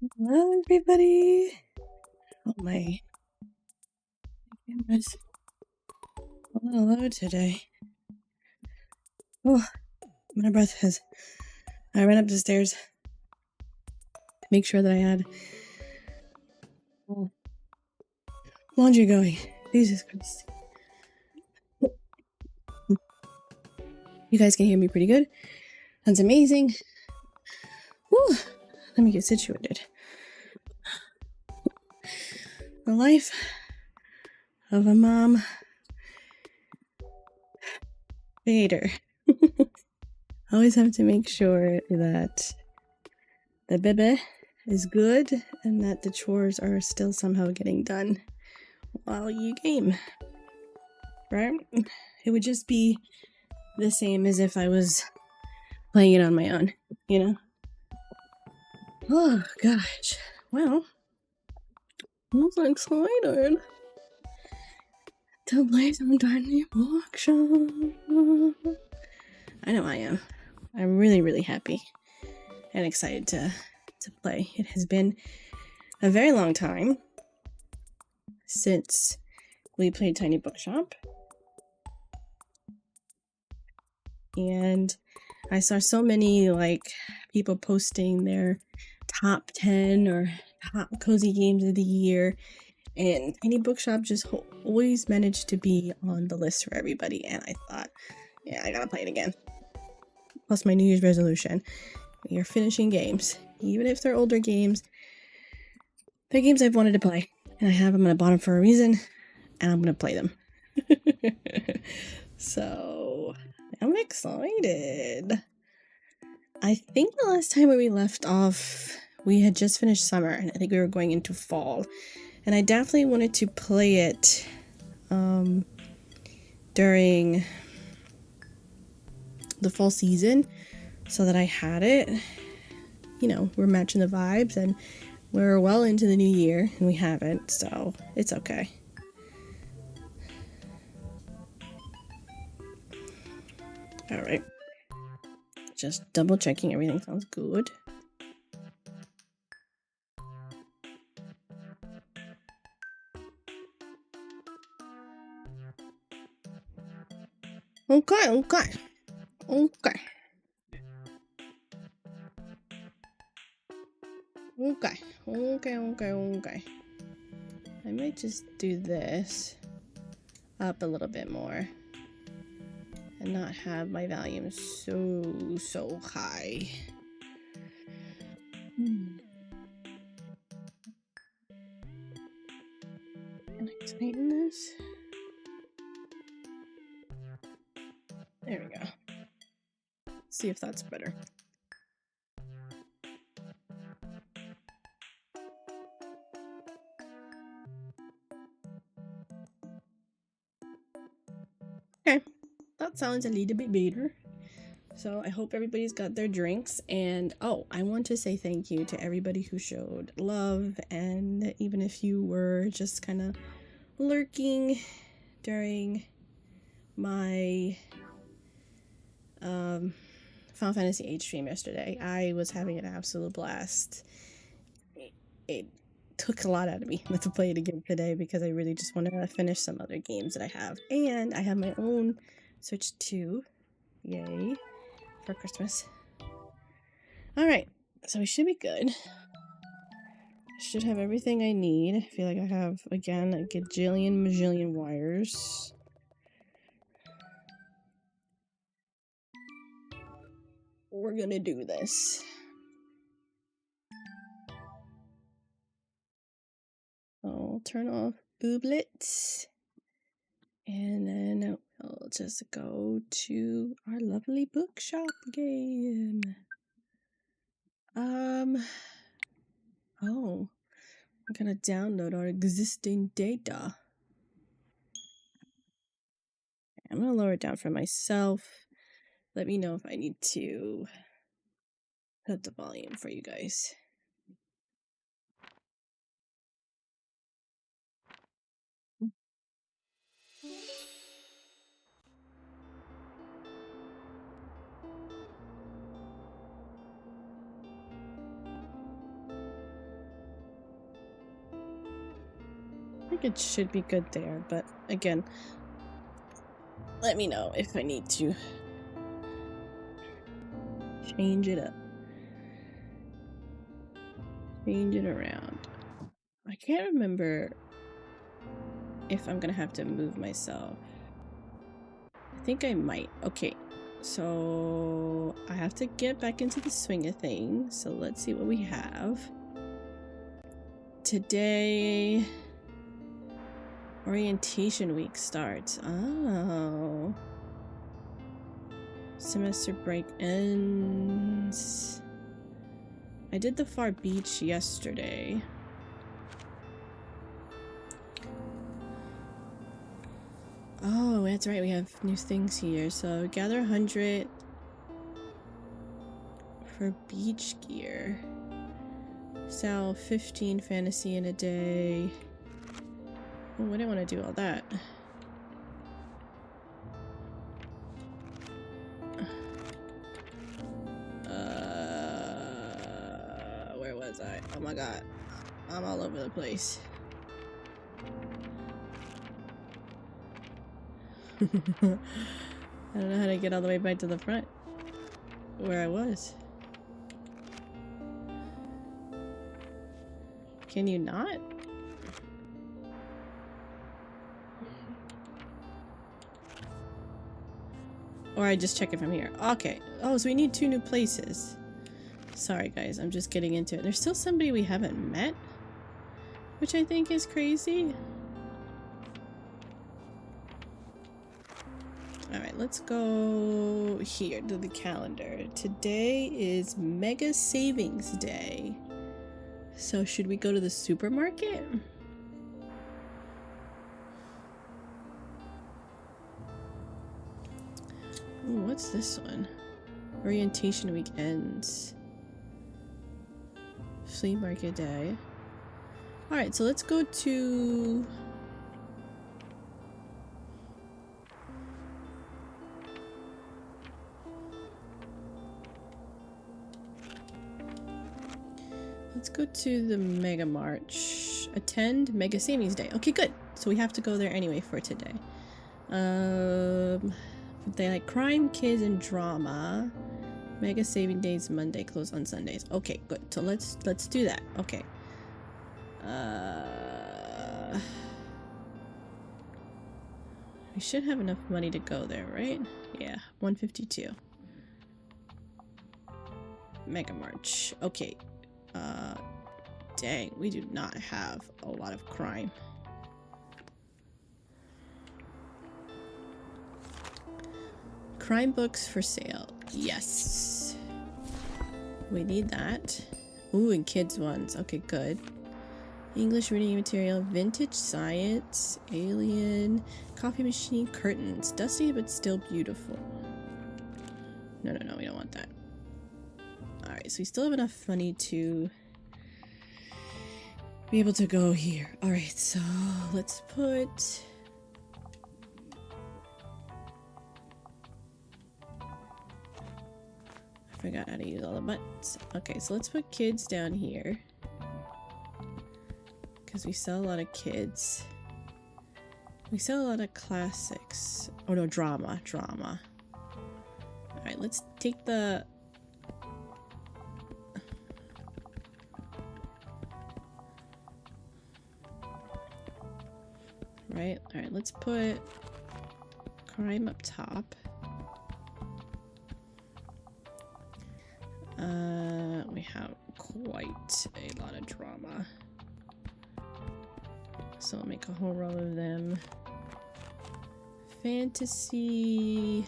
Hello, everybody. Oh, my camera's a little low today. Oh, my breath has. I ran up the stairs to make sure that I had laundry going. Jesus Christ. You guys can hear me pretty good. That's amazing. Whew. Let me get situated. The life of a mom creator. Always have to make sure that the bebe is good and that the chores are still somehow getting done while you game. Right? It would just be the same as if I was playing it on my own, you know? Oh, gosh. Well, I'm so excited to play some Tiny Bookshop. I know I am. I'm really, really happy and excited to play. It has been a very long time since we played Tiny Bookshop. And I saw so many, people posting their top 10 or top cozy games of the year. And Tiny Bookshop just always managed to be on the list for everybody. And I thought, yeah, I gotta play it again. Plus my New Year's resolution. We are finishing games. Even if they're older games, they're games I've wanted to play. And I have them on the bottom for a reason. And I'm gonna play them. So, I'm excited. I think the last time when we left off, we had just finished summer. And I think we were going into fall. And I definitely wanted to play it during the fall season so that I had it. You know, we're matching the vibes and we're well into the new year and we haven't, so it's okay. Alright. Just double checking everything sounds good. Okay. I might just do this up a little bit more and not have my volume so high. Can I tighten this? There we go. See if that's better. Okay, that sounds a little bit better. So I hope everybody's got their drinks. And oh, I want to say thank you to everybody who showed love. And even if you were just kind of lurking during my Final Fantasy VIII stream yesterday, I was having an absolute blast. It took a lot out of me to play it again today because I really just wanted to finish some other games that I have. And I have my own Switch 2. Yay. For Christmas. Alright, so we should be good. I should have everything I need. I feel like I have, again, a majillion wires. We're gonna do this. I'll turn off Ooblet. And then I'll just go to our lovely Bookshop game. Oh, I'm gonna download our existing data. I'm gonna lower it down for myself. Let me know if I need to put the volume for you guys. think it should be good there, but again, let me know if I need to change it up. Change it around. I can't remember if I'm gonna have to move myself. I think I might. Okay, so I have to get back into the swing of things. So let's see what we have. Today, orientation week starts. Oh. Semester break ends. I did the Far Beach yesterday. Oh, that's right, we have new things here. So gather 100 for beach gear. Sell 15 fantasy in a day. Oh, I didn't want to do all that. Where was I? Oh my god. I'm all over the place. I don't know how to get all the way back to the front where I was. Can you not? Or I just check it from here. Okay. Oh, so we need 2 new places. Sorry guys, I'm just getting into it. There's still somebody we haven't met, which I think is crazy. Alright, let's go here to the calendar. Today is Mega Savings Day. So should we go to the supermarket? Ooh, what's this one? Orientation week ends. Flea market day. Alright, so let's go to... Let's go to the Mega March. Attend Mega Savings Day. Okay, good. So we have to go there anyway for today. They like crime, kids, and drama. Mega Saving Days Monday, close on Sundays. Okay, good. So let's do that. Okay. We should have enough money to go there, right? Yeah, 152. Mega March. Okay. Dang, we do not have a lot of crime. Crime books for sale. Yes. We need that. Ooh, and kids ones. Okay, good. English reading material, vintage science, alien, coffee machine, curtains. Dusty but still beautiful. No, we don't want that. Alright, so we still have enough money to be able to go here. Alright, so let's put... I forgot how to use all the buttons. Okay, so let's put kids down here. Because we sell a lot of kids. We sell a lot of classics. Oh no, drama. Alright, let's take the... Right, alright, let's put crime up top. We have quite a lot of drama. So I'll make a whole row of them. Fantasy.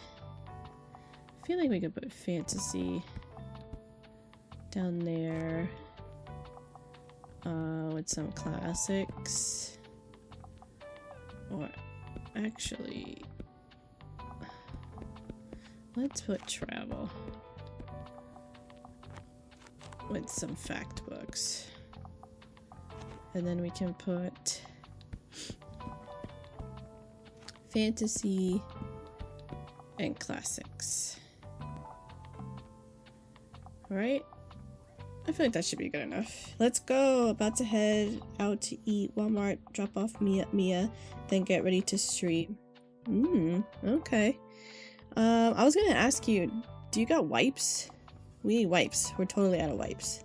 I feel like we could put fantasy down there. With some classics. Or actually, let's put travel with some fact books. And then we can put fantasy and classics. Right? I feel like that should be good enough. Let's go. About to head out to eat. Walmart. Drop off Mia. Then get ready to stream. Okay. I was gonna ask you, do you got wipes? We need wipes. We're totally out of wipes.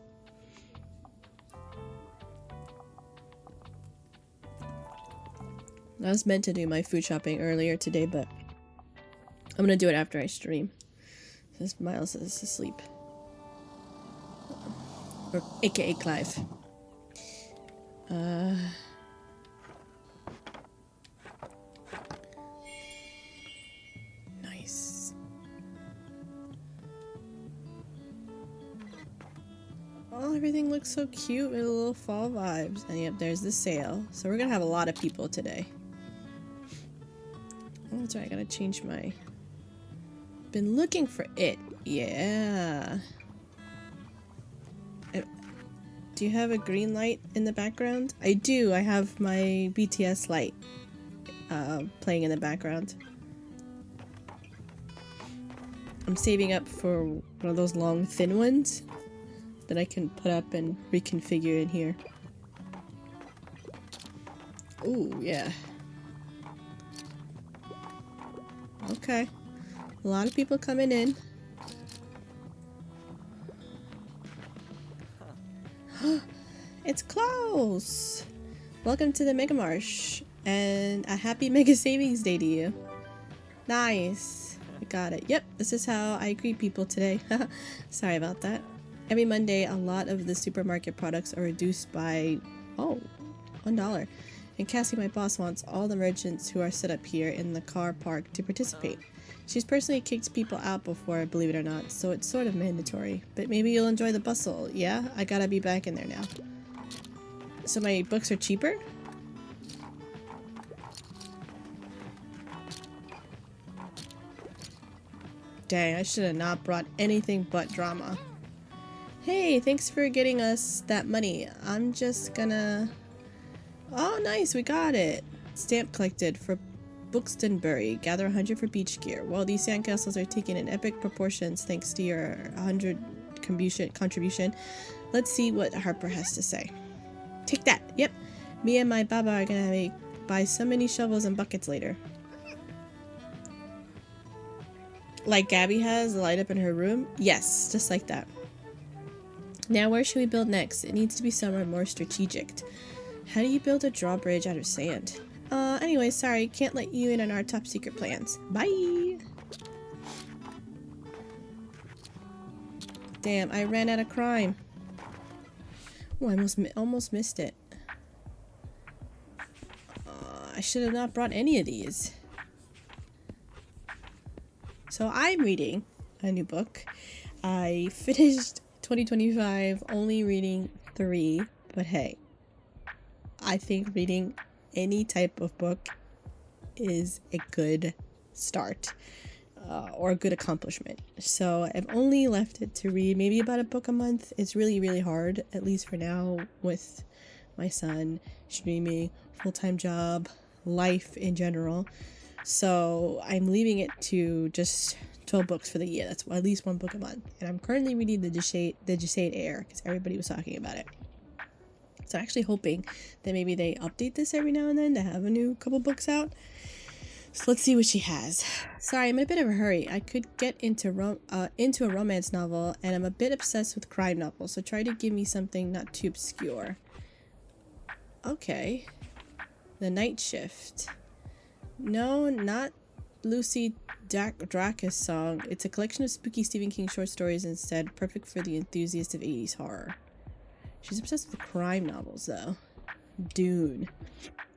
I was meant to do my food shopping earlier today, but I'm gonna do it after I stream. Since Miles is asleep. Or aka Clive. Nice. Oh, everything looks so cute with little fall vibes. And yep, there's the sale. So we're gonna have a lot of people today. Oh, that's right, I gotta change my... Been looking for it. Yeah. Do you have a green light in the background? I do. I have my BTS light playing in the background. I'm saving up for one of those long, thin ones that I can put up and reconfigure in here. Ooh, yeah. Okay. A lot of people coming in. It's close! Welcome to the Mega Marsh, and a happy Mega Savings Day to you. Nice! I got it. Yep, this is how I greet people today. Sorry about that. Every Monday, a lot of the supermarket products are reduced by, oh, $1. And Cassie, my boss, wants all the merchants who are set up here in the car park to participate. She's personally kicked people out before, believe it or not, so it's sort of mandatory. But maybe you'll enjoy the bustle. Yeah? I gotta be back in there now. So my books are cheaper? Dang, I should have not brought anything but drama. Hey, thanks for getting us that money. I'm just gonna... Oh, nice, we got it. Stamp collected for Buxtonbury. Gather 100 for beach gear. Well, these sandcastles are taking in epic proportions thanks to your 100 contribution. Let's see what Harper has to say. Take that. Yep. Me and my baba are gonna buy so many shovels and buckets later. Like Gabby has a light up in her room? Yes, just like that. Now where should we build next? It needs to be somewhere more strategic. How do you build a drawbridge out of sand? Anyway, sorry, can't let you in on our top secret plans. Bye! Damn, I ran out of crime. Oh, I almost missed it. I should have not brought any of these. So I'm reading a new book. I finished 2025 only reading 3, but hey, I think reading any type of book is a good start or a good accomplishment. So I've only left it to read maybe about a book a month. It's really, really hard, at least for now, with my son, streaming, full-time job, life in general. So I'm leaving it to just 12 books for the year. That's at least one book a month. And I'm currently reading the Jade Air because everybody was talking about it. So I'm actually hoping that maybe they update this every now and then to have a new couple books out. So let's see what she has. Sorry, I'm in a bit of a hurry. I could get into a romance novel, and I'm a bit obsessed with crime novels. So try to give me something not too obscure. Okay. The Night Shift. No, not Lucy Dracus song. It's a collection of spooky Stephen King short stories instead, perfect for the enthusiast of 80s horror. She's obsessed with crime novels, though. Dune.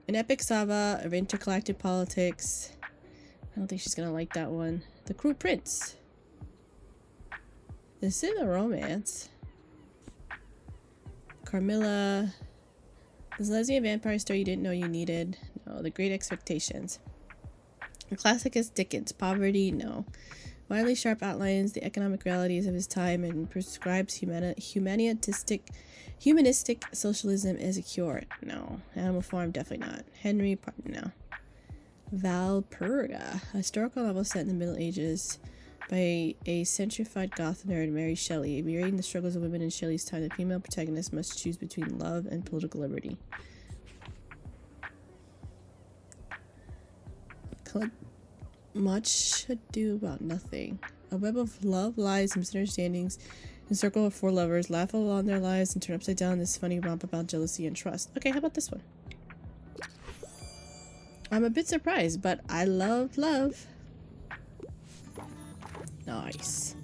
An epic saga of intergalactic politics. I don't think she's gonna like that one. The Cruel Prince. This is a romance. Carmilla. This lesbian vampire story you didn't know you needed. No, The Great Expectations. The classic is Dickens. Poverty, no. Widely sharp outlines the economic realities of his time and prescribes humanistic socialism as a cure. No. Animal Farm, definitely not. Henry, no. Valperga. A historical novel set in the Middle Ages. by a centrified goth nerd, Mary Shelley. Mirroring the struggles of women in Shelley's time, the female protagonist must choose between love and political liberty. Collect much ado about nothing. A web of love, lies, and misunderstandings encircle of four lovers, laugh along their lives, and turn upside down this funny romp about jealousy and trust. Okay, how about this one? I'm a bit surprised, but I love love. Nice.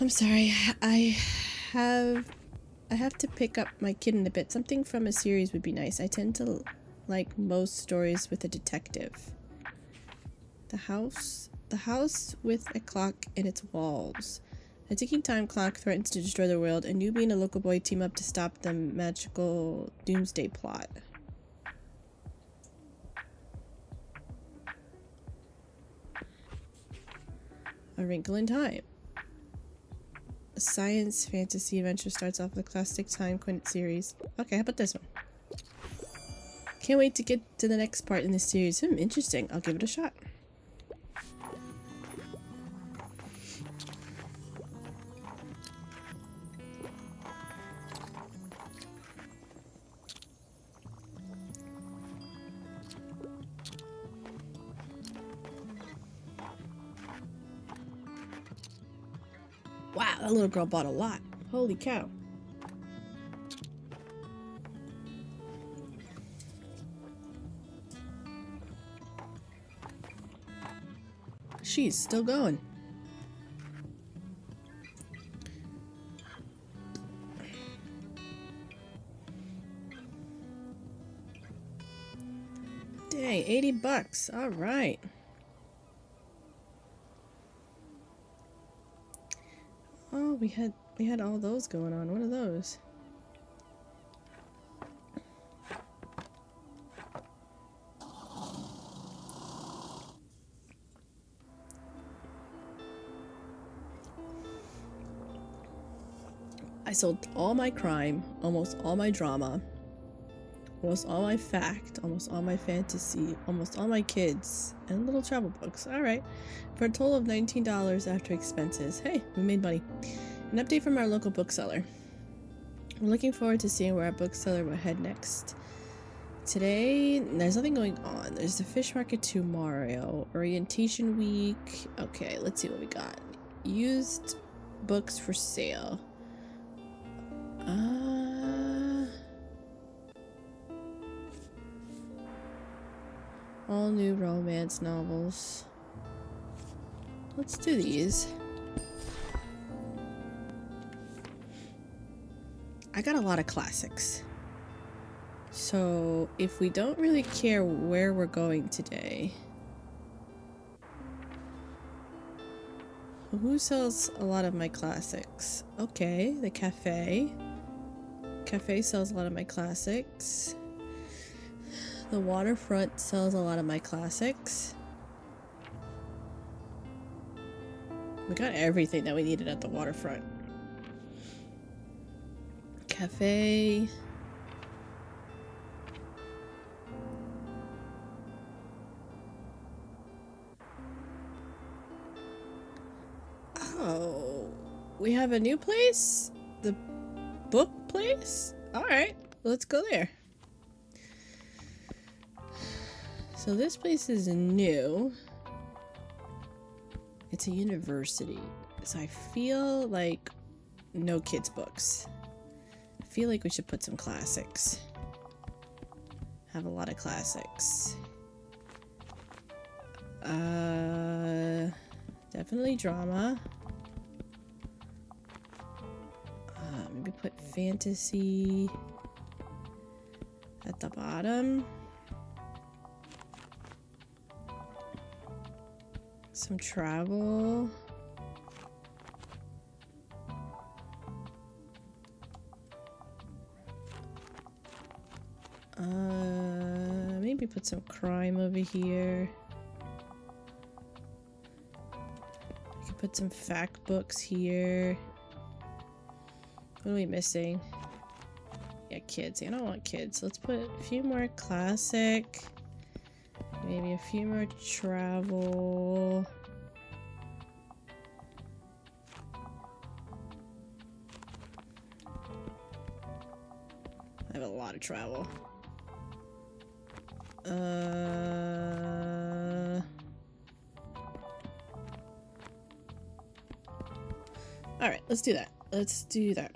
I'm sorry, I have to pick up my kid in a bit. Something from a series would be nice. I tend to like most stories with a detective. The house with a clock in its walls. A ticking time clock threatens to destroy the world. A newbie and a local boy team up to stop the magical doomsday plot. A Wrinkle in Time. A science fantasy adventure starts off with a classic time Quint series. Okay, how about this one? Can't wait to get to the next part in this series. Interesting. I'll give it a shot. Wow, that little girl bought a lot. Holy cow. She's still going. Dang, 80 bucks. All right. Oh, we had all those going on. What are those? I sold all my crime, almost all my drama, almost all my fact, almost all my fantasy, almost all my kids, and little travel books. Alright. For a total of $19 after expenses. Hey, we made money. An update from our local bookseller. We're looking forward to seeing where our bookseller will head next. Today, there's nothing going on. There's the fish market tomorrow. Orientation week. Okay, let's see what we got. Used books for sale. All new romance novels. Let's do these. I got a lot of classics. So if we don't really care where we're going today, who sells a lot of my classics? Okay, the cafe. Cafe sells a lot of my classics. The waterfront sells a lot of my classics. We got everything that we needed at the waterfront. Cafe. Oh, we have a new place? The book place? Alright, let's go there. So this place is new. It's a university. So I feel like no kids' books. I feel like we should put some classics. Have a lot of classics. Definitely drama. Maybe put fantasy at the bottom. Some travel. Maybe put some crime over here. I could put some fact books here. What are we missing? Yeah, kids. I don't want kids. Let's put a few more classic. Maybe a few more travel. I have a lot of travel. Alright, let's do that. Let's do that.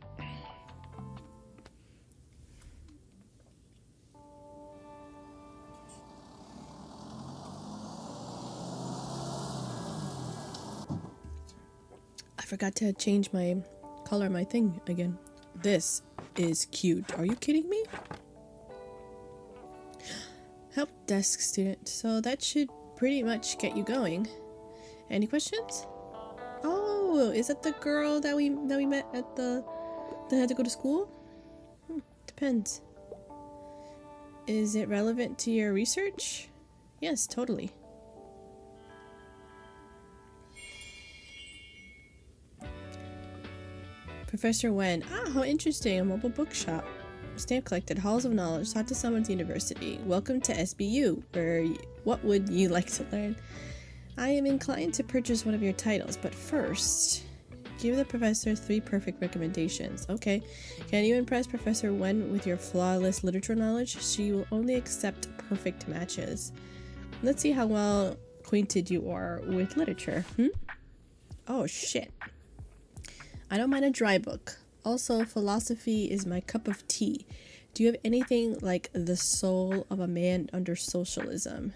I forgot to change my color, my thing again. This is cute. Are you kidding me? Help desk student. So that should pretty much get you going. Any questions? Oh, is that the girl that we met at the that had to go to school? Depends. Is it relevant to your research? Yes, totally. Professor Wen. Ah, how interesting. A mobile bookshop. Stamp collected. Halls of knowledge. Taught to someone's university. Welcome to SBU. What would you like to learn? I am inclined to purchase one of your titles, but first, give the professor 3 perfect recommendations. Okay. Can you impress Professor Wen with your flawless literature knowledge? She will only accept perfect matches. Let's see how well acquainted you are with literature. Oh, shit. I don't mind a dry book. Also, philosophy is my cup of tea. Do you have anything like The Soul of a Man Under Socialism?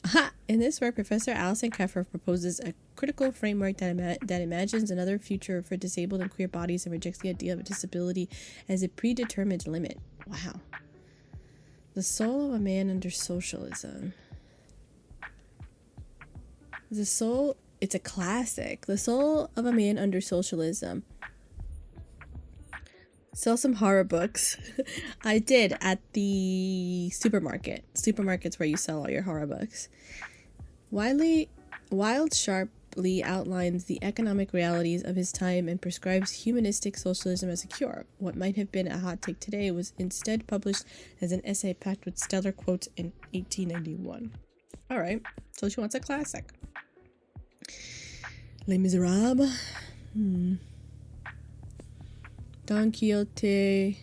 Aha! In this work, Professor Alison Keffer proposes a critical framework that imagines another future for disabled and queer bodies and rejects the idea of a disability as a predetermined limit. Wow. The Soul of a Man Under Socialism. It's a classic. The Soul of a Man Under Socialism. Sell some horror books. I did at the supermarket. Supermarket's where you sell all your horror books. Wilde sharply outlines the economic realities of his time and prescribes humanistic socialism as a cure. What might have been a hot take today was instead published as an essay packed with stellar quotes in 1891. Alright, so she wants a classic. Les Miserables. Don Quixote.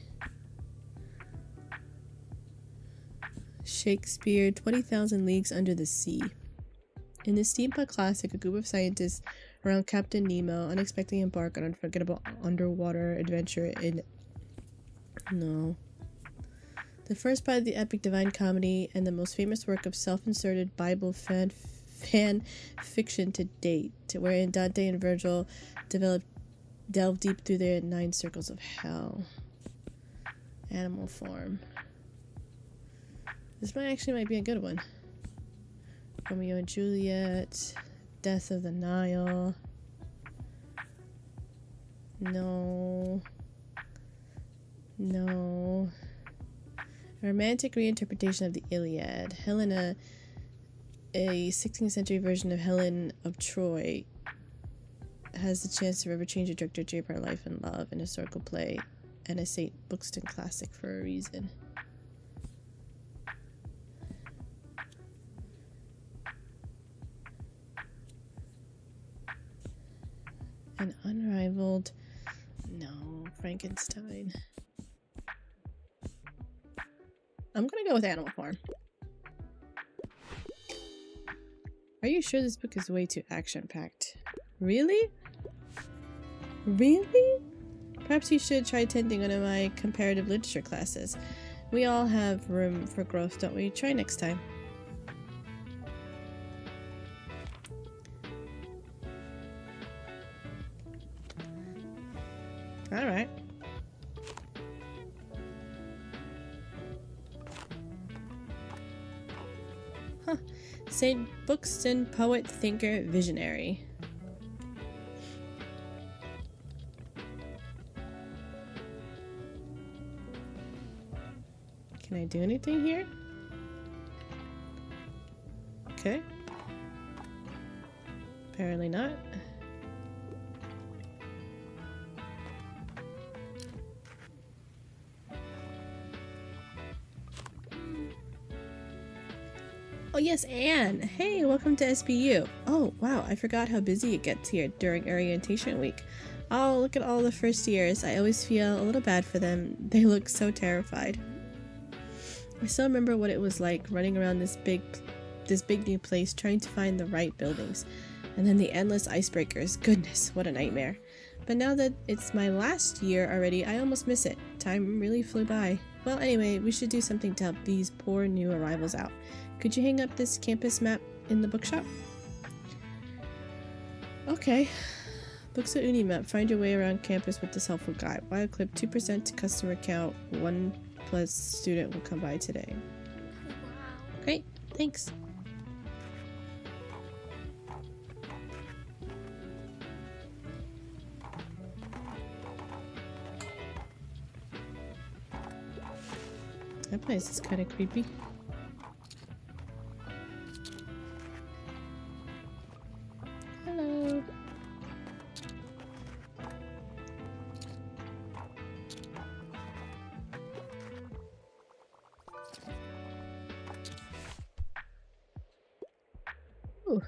Shakespeare. 20,000 Leagues Under the Sea. In this steampunk classic, a group of scientists around Captain Nemo unexpectedly embark on an unforgettable underwater adventure in... No. The first part of the epic Divine Comedy and the most famous work of self-inserted Bible fan fiction to date, wherein Dante and Virgil delve deep through their 9 circles of hell. Animal form. This might be a good one. Romeo and Juliet, Death of the Nile. No. A romantic reinterpretation of the Iliad. Helena, a 16th century version of Helen of Troy, has the chance to forever change the director J.R. Life and Love, an historical play, and a St. Buxton classic for a reason. An unrivaled... No, Frankenstein. I'm gonna go with Animal Farm. Are you sure this book is way too action-packed? Really? Really? Perhaps you should try attending one of my comparative literature classes. We all have room for growth, don't we? Try next time. Alright. Huh. St. Buxton, poet, thinker, visionary. Can I do anything here? Okay. Apparently not. Oh yes, Anne! Hey, welcome to SBU. Oh wow, I forgot how busy it gets here during orientation week. Oh, look at all the first years. I always feel a little bad for them. They look so terrified. I still remember what it was like running around this big new place trying to find the right buildings. And then the endless icebreakers. Goodness, what a nightmare. But now that it's my last year already, I almost miss it. Time really flew by. Well, anyway, we should do something to help these poor new arrivals out. Could you hang up this campus map in the bookshop? Okay. Books at Uni map. Find your way around campus with this helpful guide. Wild clip 2% to customer count. 1+ student will come by today. Wow. Great. Thanks. That place is kind of creepy. Hello. Ooh.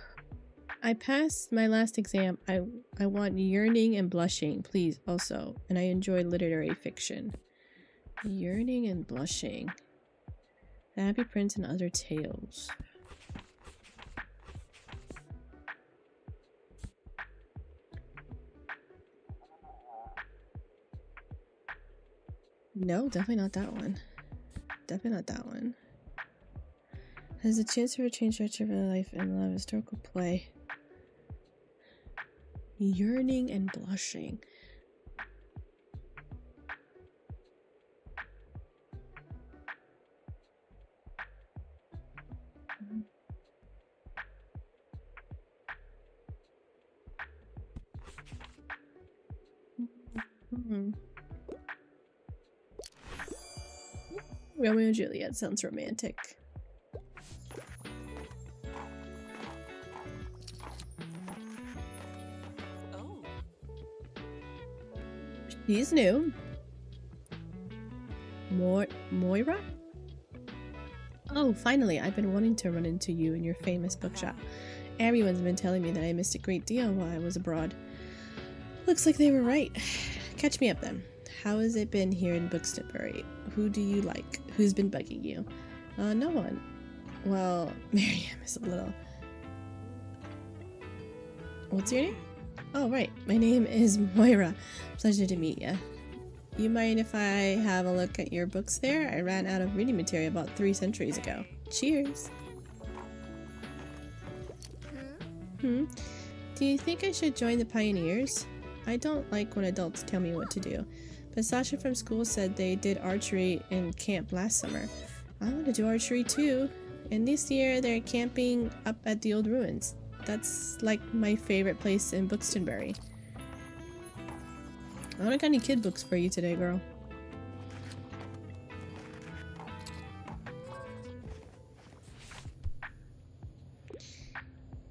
I passed my last exam. I want yearning and blushing, please, also. And I enjoy literary fiction. Yearning and blushing. The Happy Prince and Other Tales. No, definitely not that one. Definitely not that one. Has a chance for a change of your life and love historical play. Yearning and blushing. Romeo and Juliet sounds romantic. Oh. She's new. Moira? Oh, finally, I've been wanting to run into you in your famous bookshop. Everyone's been telling me that I missed a great deal while I was abroad. Looks like they were right. Catch me up then. How has it been here in Bookstopbury? Who do you like? Who's been bugging you? No one. Well, Miriam is a little... What's your name? Oh, right. My name is Moira. Pleasure to meet ya. You mind if I have a look at your books there? I ran out of reading material about 3 centuries ago. Cheers. Do you think I should join the Pioneers? I don't like when adults tell me what to do. But Sasha from school said they did archery in camp last summer. I want to do archery too. And this year they're camping up at the old ruins. That's like my favorite place in Buxtonbury. I don't got any kid books for you today, girl.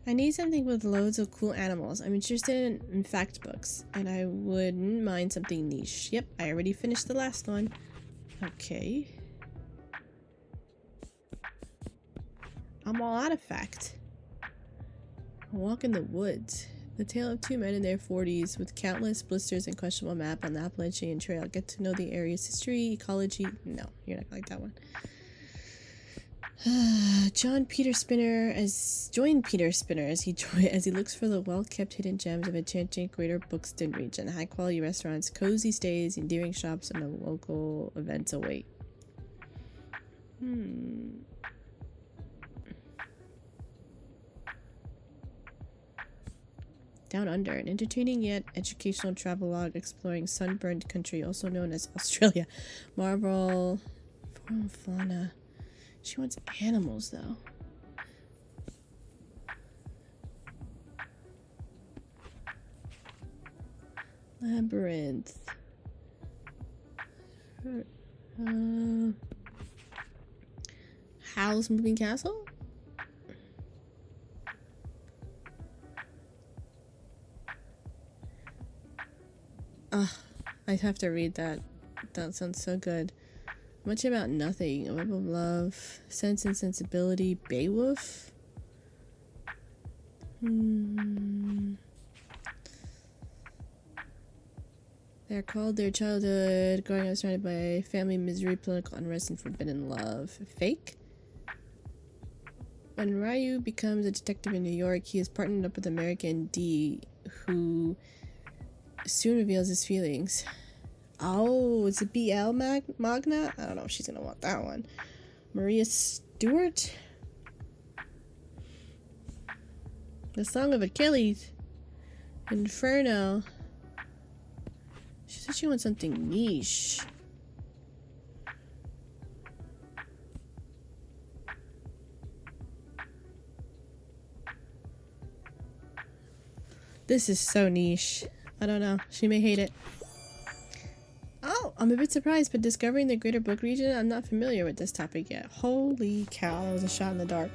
I need something with loads of cool animals. I'm interested in fact books, and I wouldn't mind something niche. Yep, I already finished the last one. Okay. I'm all out of fact. A Walk in the Woods. The tale of 2 men in their 40s with countless blisters and questionable map on the Appalachian Trail. Get to know the area's history, ecology. No, you're not gonna like that one. Join Peter Spinner as he looks for the well-kept hidden gems of enchanting Greater Buxton region. High-quality restaurants, cozy stays, endearing shops, and the local events await. Down Under, an entertaining yet educational travelogue exploring sunburned country, also known as Australia. Marvel, fauna. She wants animals, though. Labyrinth. Howl's Moving Castle? I'd have to read that. That sounds so good. Much About Nothing, A Web of Love, Sense and Sensibility, Beowulf. They're called their childhood, growing up surrounded by family misery, political unrest, and forbidden love. Fake? When Ryu becomes a detective in New York, he is partnered up with American D, who soon reveals his feelings. Oh, it's a BL Magna? I don't know if she's gonna want that one. Maria Stewart? The Song of Achilles. Inferno. She said she wants something niche. This is so niche. I don't know. She may hate it. Oh, I'm a bit surprised, but discovering the greater book region, I'm not familiar with this topic yet. Holy cow, that was a shot in the dark.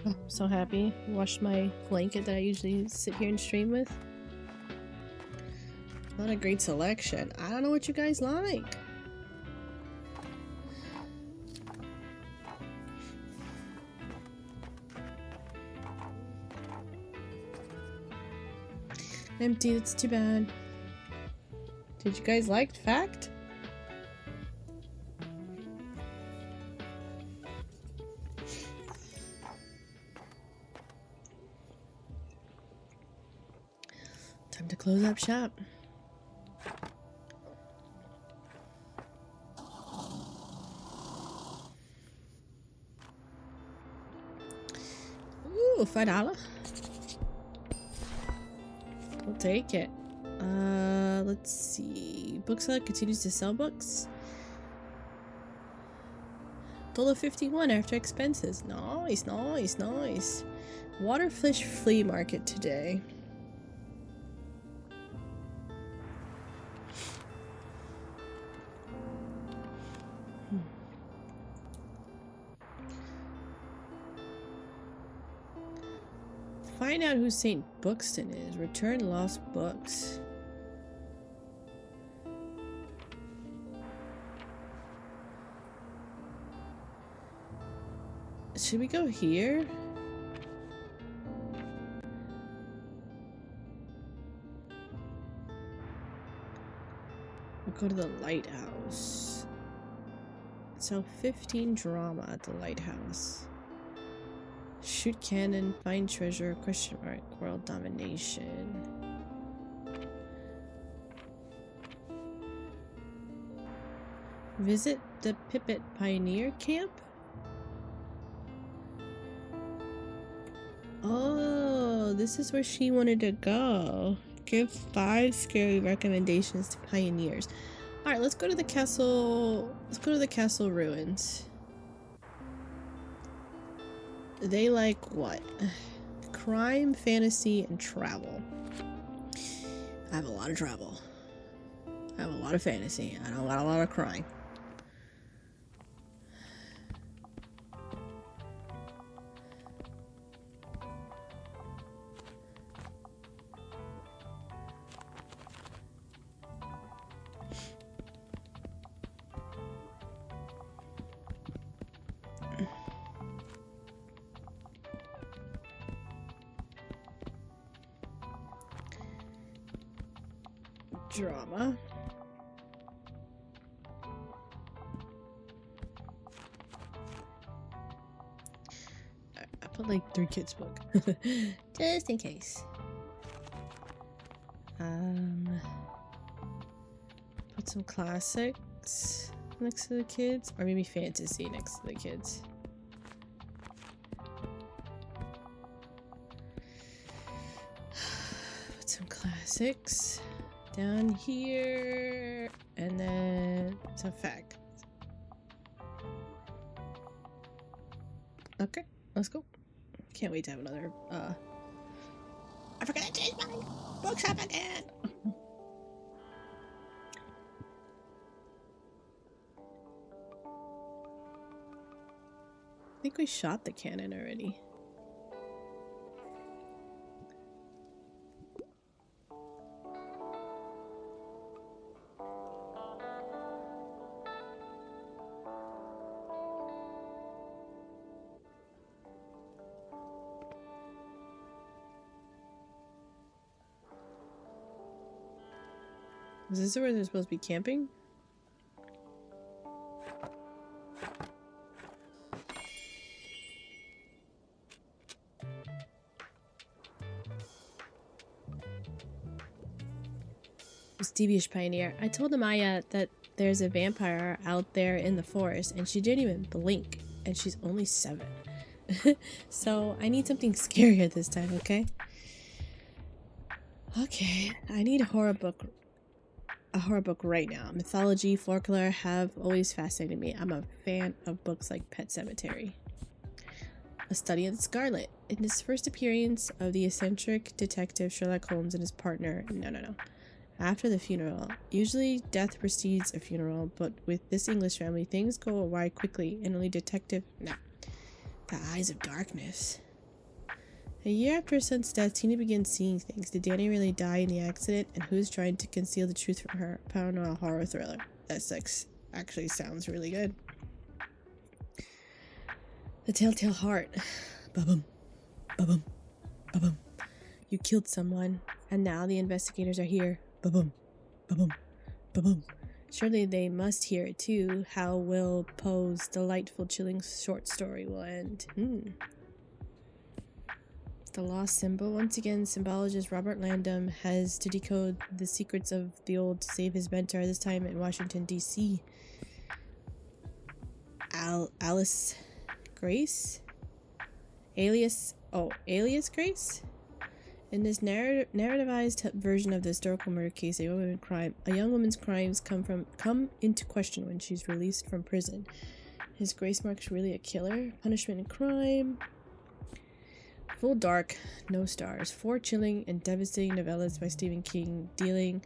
Oh, I'm so happy. Washed my blanket that I usually sit here and stream with. Not a great selection. I don't know what you guys like. Empty, that's too bad. Did you guys like Fact? Time to close up shop. Ooh, $5. We'll take it. Let's see. Bookshop continues to sell books. $1.51 after expenses. Nice, nice, nice. Waterfish Flea Market today. Find out who St. Bookston is. Return lost books. Should we go here? We'll go to the lighthouse. So 15 drama at the lighthouse. Shoot cannon, find treasure, question mark, world domination. Visit the Pipit Pioneer Camp? Oh, this is where she wanted to go. Give 5 scary recommendations to pioneers. Alright, let's go to the castle. Let's go to the castle ruins. They like what? Crime, fantasy, and travel. I have a lot of travel. I have a lot of fantasy. I don't got a lot of crime. Drama. I put like 3 kids book. Just in case. Put some classics next to the kids. Or maybe fantasy next to the kids. Put some classics down here, and then some facts. Okay, let's go. Can't wait to have another, I forgot to change my bookshop again! think we shot the cannon already. Is this where they're supposed to be camping? This devious pioneer. I told Amaya that there's a vampire out there in the forest and she didn't even blink, and she's only 7. So I need something scarier this time, okay? Okay, I need a horror book right now. Mythology, folklore have always fascinated me. I'm a fan of books like Pet Sematary. A Study of the Scarlet. In his first appearance of the eccentric detective Sherlock Holmes and his partner, no. After the funeral. Usually death precedes a funeral, but with this English family, things go awry quickly, and only detective... No. The Eyes of Darkness. A year after her son's death, Tina begins seeing things. Did Danny really die in the accident? And who's trying to conceal the truth from her? Paranormal horror thriller. That actually sounds really good. The Telltale Heart. Ba-bum. Ba-bum. Ba-bum. You killed someone, and now the investigators are here. Ba-bum. Ba-bum. Ba-bum. Surely they must hear it too. How will Poe's delightful, chilling short story will end? The Lost Symbol. Once again, symbologist Robert Landon has to decode the secrets of the old to save his mentor, this time in Washington, D.C. Alice Grace? Alias Grace? In this narrativized version of the historical murder case, a young woman's crimes come into question when she's released from prison. Is Grace Marks really a killer? Punishment and crime. Full dark, no stars. 4 chilling and devastating novellas by Stephen King dealing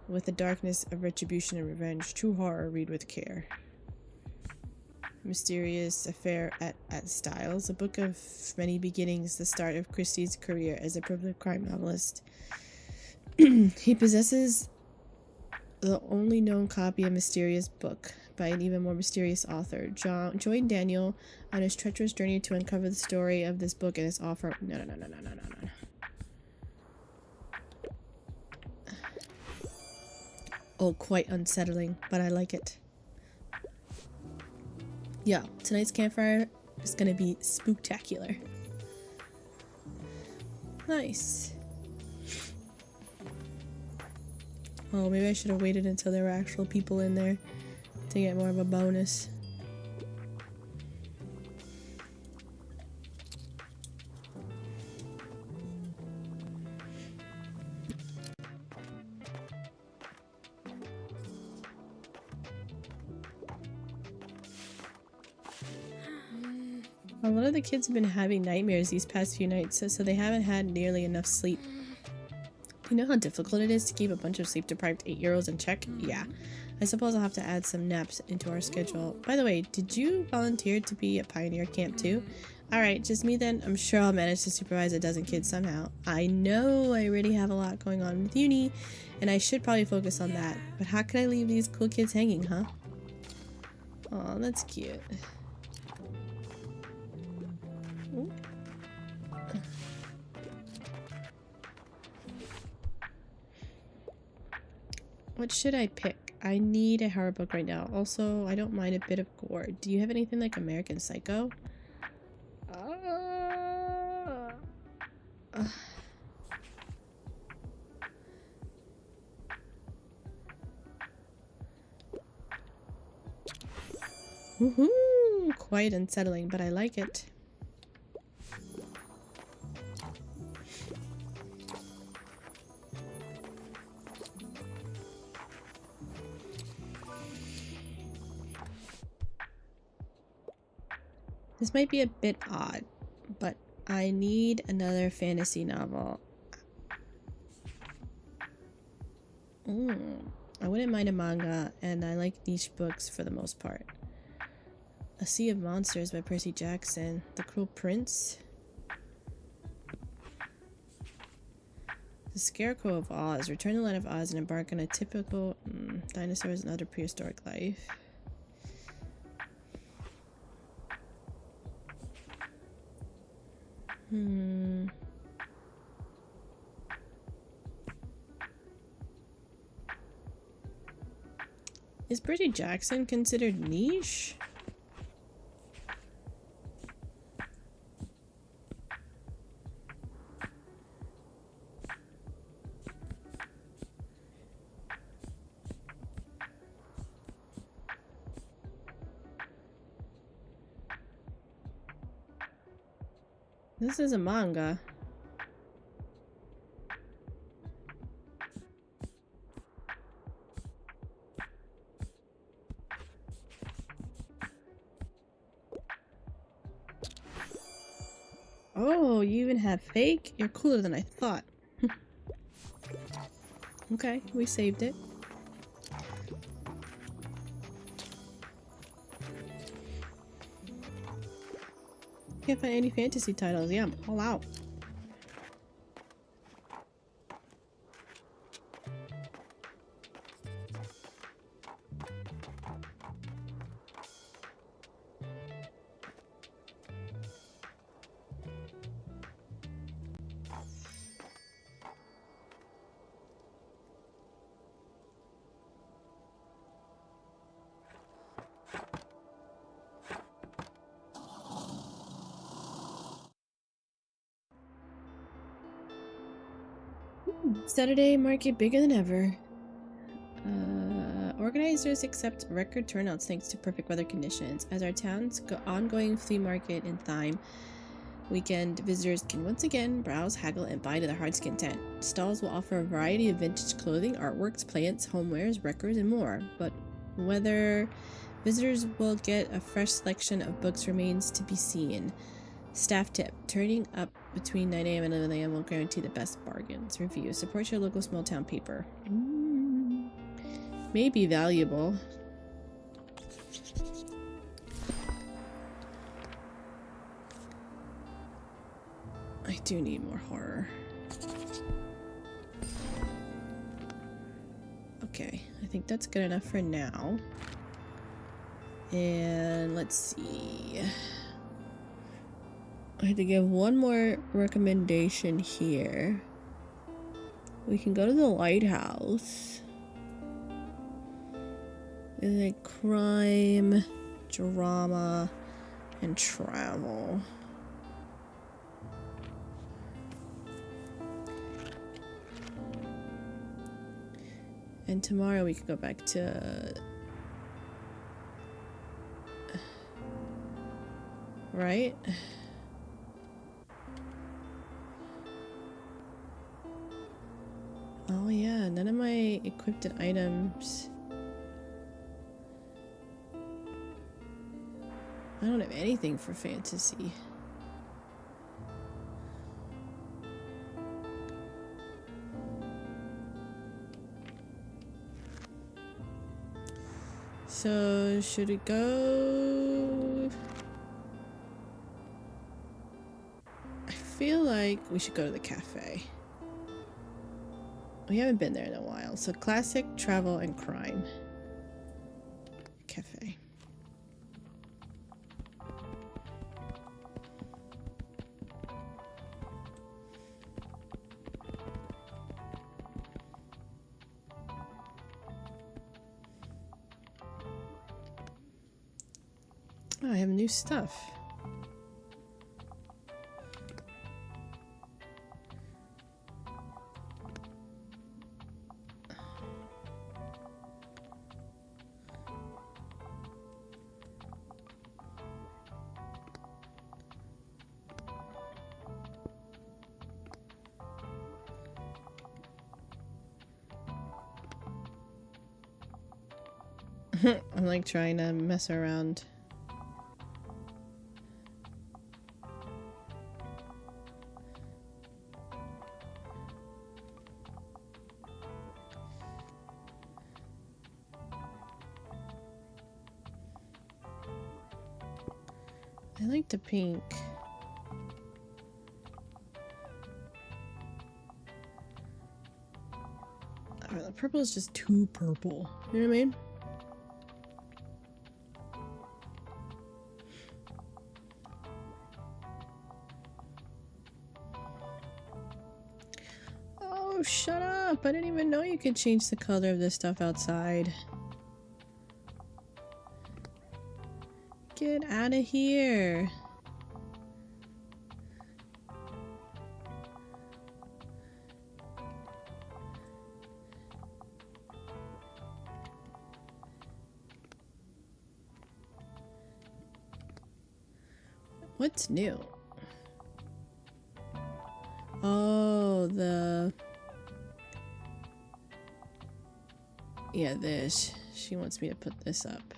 with the darkness of retribution and revenge. True horror, read with care. Mysterious Affair at Styles, a book of many beginnings, the start of Christie's career as a prolific crime novelist. He possesses the only known copy of Mysterious Book by an even more mysterious author. Join Daniel on his treacherous journey to uncover the story of this book and its author. No. Oh, quite unsettling, but I like it. Yeah, tonight's campfire is gonna be spooktacular. Nice. Oh, maybe I should have waited until there were actual people in there to get more of a bonus. A lot of the kids have been having nightmares these past few nights, so they haven't had nearly enough sleep. Do you know how difficult it is to keep a bunch of sleep-deprived 8-year-olds in check? Yeah. I suppose I'll have to add some naps into our schedule. By the way, did you volunteer to be at Pioneer Camp too? Alright, just me then. I'm sure I'll manage to supervise a dozen kids somehow. I know I already have a lot going on with uni, and I should probably focus on that. But how could I leave these cool kids hanging, huh? Aw, that's cute. Ooh. What should I pick? I need a horror book right now. Also, I don't mind a bit of gore. Do you have anything like American Psycho? Woohoo! Quite unsettling, but I like it. This might be a bit odd, but I need another fantasy novel. I wouldn't mind a manga, and I like niche books for the most part. A Sea of Monsters by Percy Jackson. The Cruel Prince. The Scarecrow of Oz. Return to the land of Oz and embark on a typical dinosaurs and other prehistoric life. Is Percy Jackson considered niche? This is a manga. Oh, you even have fake? You're cooler than I thought. Okay, we saved it. Can't find any fantasy titles. Yeah, I'm all out. Saturday market bigger than ever. Organizers accept record turnouts thanks to perfect weather conditions. As our town's ongoing flea market in Thyme weekend, visitors can once again browse, haggle, and buy to their heart's content. Stalls will offer a variety of vintage clothing, artworks, plants, homewares, records, and more. But whether visitors will get a fresh selection of books remains to be seen. Staff tip: turning up between 9 a.m. and 11 a.m. will guarantee the best bargains. Review: support your local small town paper. May be valuable. I do need more horror. Okay, I think that's good enough for now. And let's see. I had to give one more recommendation here. We can go to the lighthouse. It's like crime, drama, and travel. And tomorrow we can go back to... right? Oh yeah, none of my equipped items. I don't have anything for fantasy. So, should we go? I feel like we should go to the cafe. We haven't been there in a while. So, classic, travel, and crime. Cafe. Oh, I have new stuff. I'm like trying to mess around. I like the pink. Oh, the purple is just too purple. You know what I mean? Oh, shut up! I didn't even know you could change the color of this stuff outside. Get out of here! What's new? Oh, yeah, this. She wants me to put this up.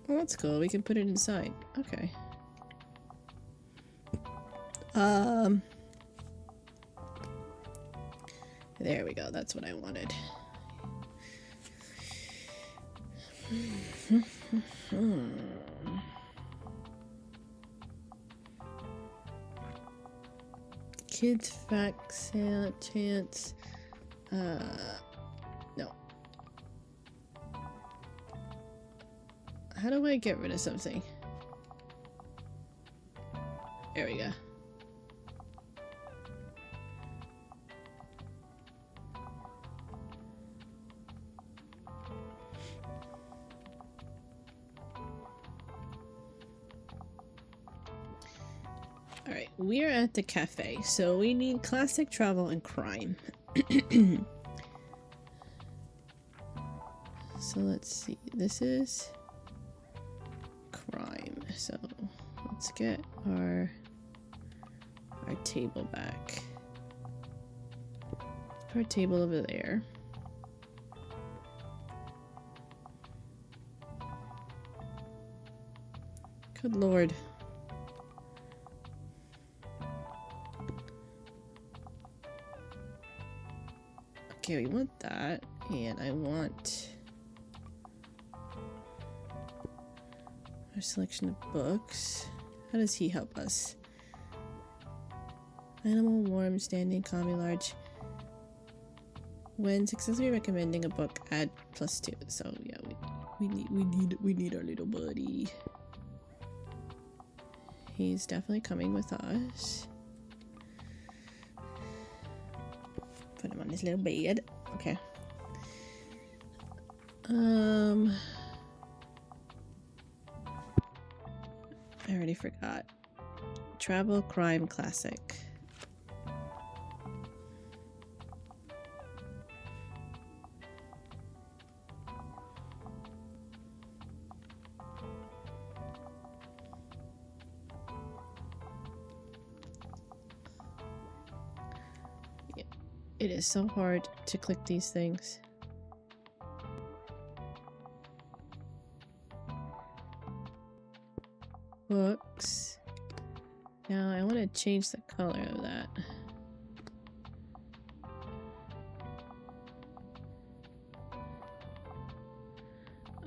Well, that's cool. We can put it inside. Okay. There we go. That's what I wanted. Kids fact sale chance. No. How do I get rid of something? There we go. Alright, we're at the cafe, so we need classic, travel, and crime. So let's see, this is crime, so let's get our table back. Our table over there. Good lord. Okay, we want that, and I want our selection of books. How does he help us? Animal, warm, standing, calmly large. When successfully recommending a book, add +2. So yeah, we need our little buddy. He's definitely coming with us. Put him on his little bed. Okay. I already forgot. Travel, crime, classic. It is so hard to click these things. Books. Now I want to change the color of that.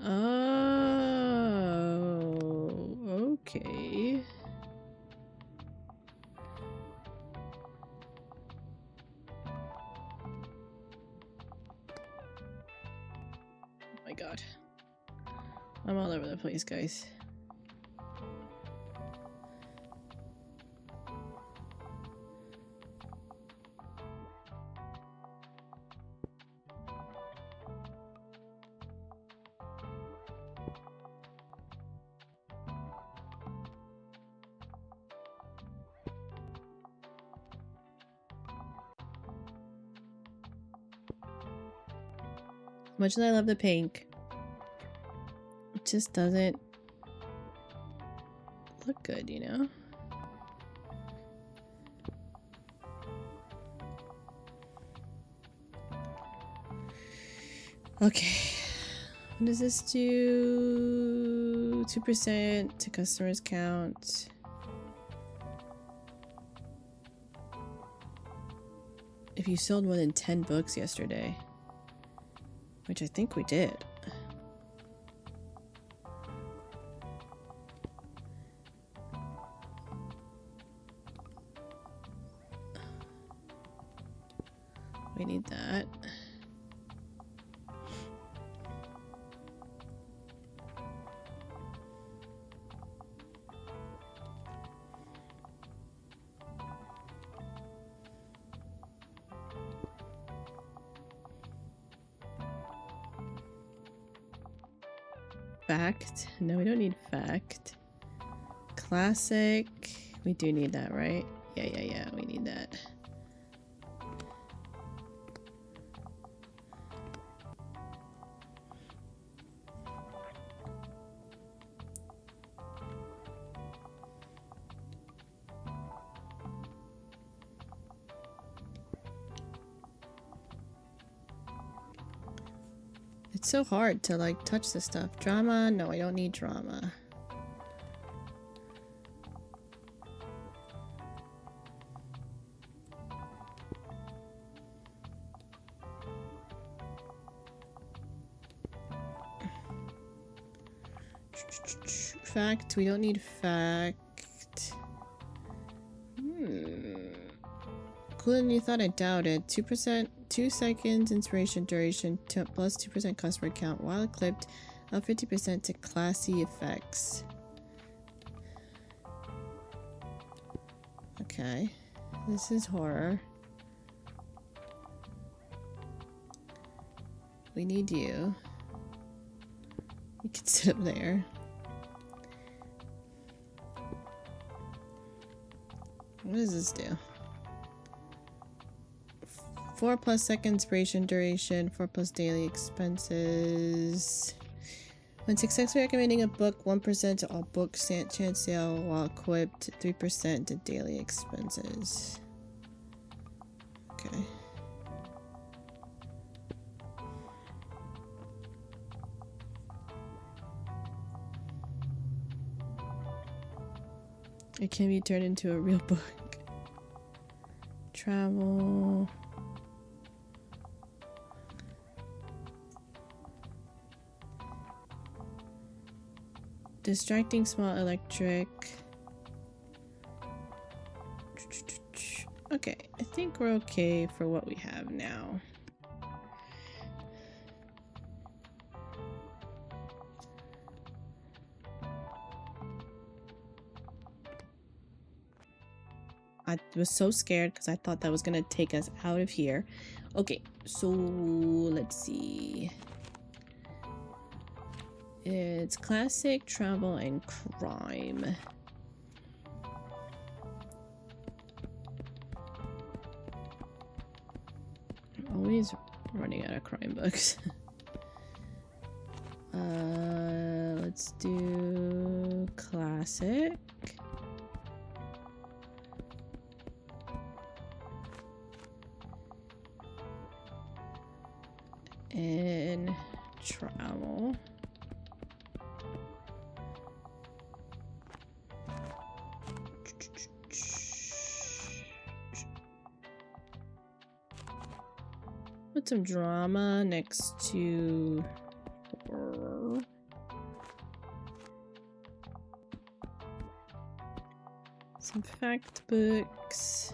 Oh, okay. Oh my god. I'm all over the place, guys. Much as I love the pink, it just doesn't look good, you know? Okay. What does this do? 2% to customers count. If you sold more than 10 books yesterday. Which I think we did. We need that. Fact? No, we don't need fact. Classic. We do need that, right? Yeah, we need that. It's so hard to like touch this stuff. Drama? No, I don't need drama. Fact? We don't need fact. Cooler than you thought, I doubted. 2%, 2 seconds inspiration duration, plus 2% customer count while equipped, up 50% to classy effects. Okay, this is horror. We need you. You can sit up there. What does this do? 4+ second inspiration duration, 4+ daily expenses. When successfully recommending a book, 1% to all books, chance sale while equipped, 3% to daily expenses. Okay. It can be turned into a real book. Travel. Distracting small electric. Okay, I think we're okay for what we have now. I was so scared because I thought that was gonna take us out of here. Okay, so let's see. It's classic, travel, and crime. I'm always running out of crime books. Let's do classic. And travel. Put some drama next to horror. Some fact books.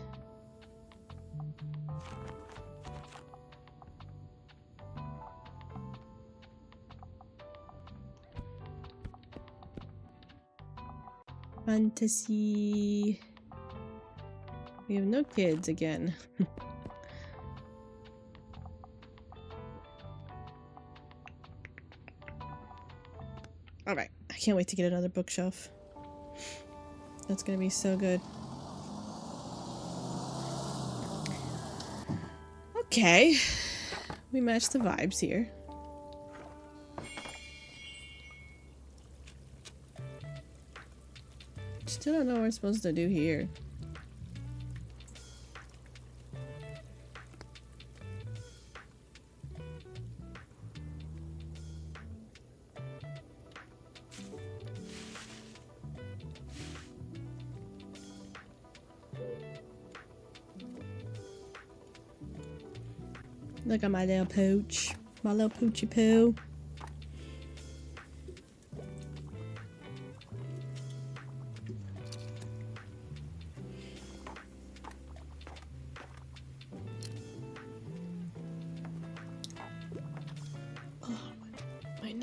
Fantasy. We have no kids again. Alright, I can't wait to get another bookshelf. That's gonna be so good. Okay. We match the vibes here. Still don't know what we're supposed to do here. Look at my little pooch. My little poochy poo.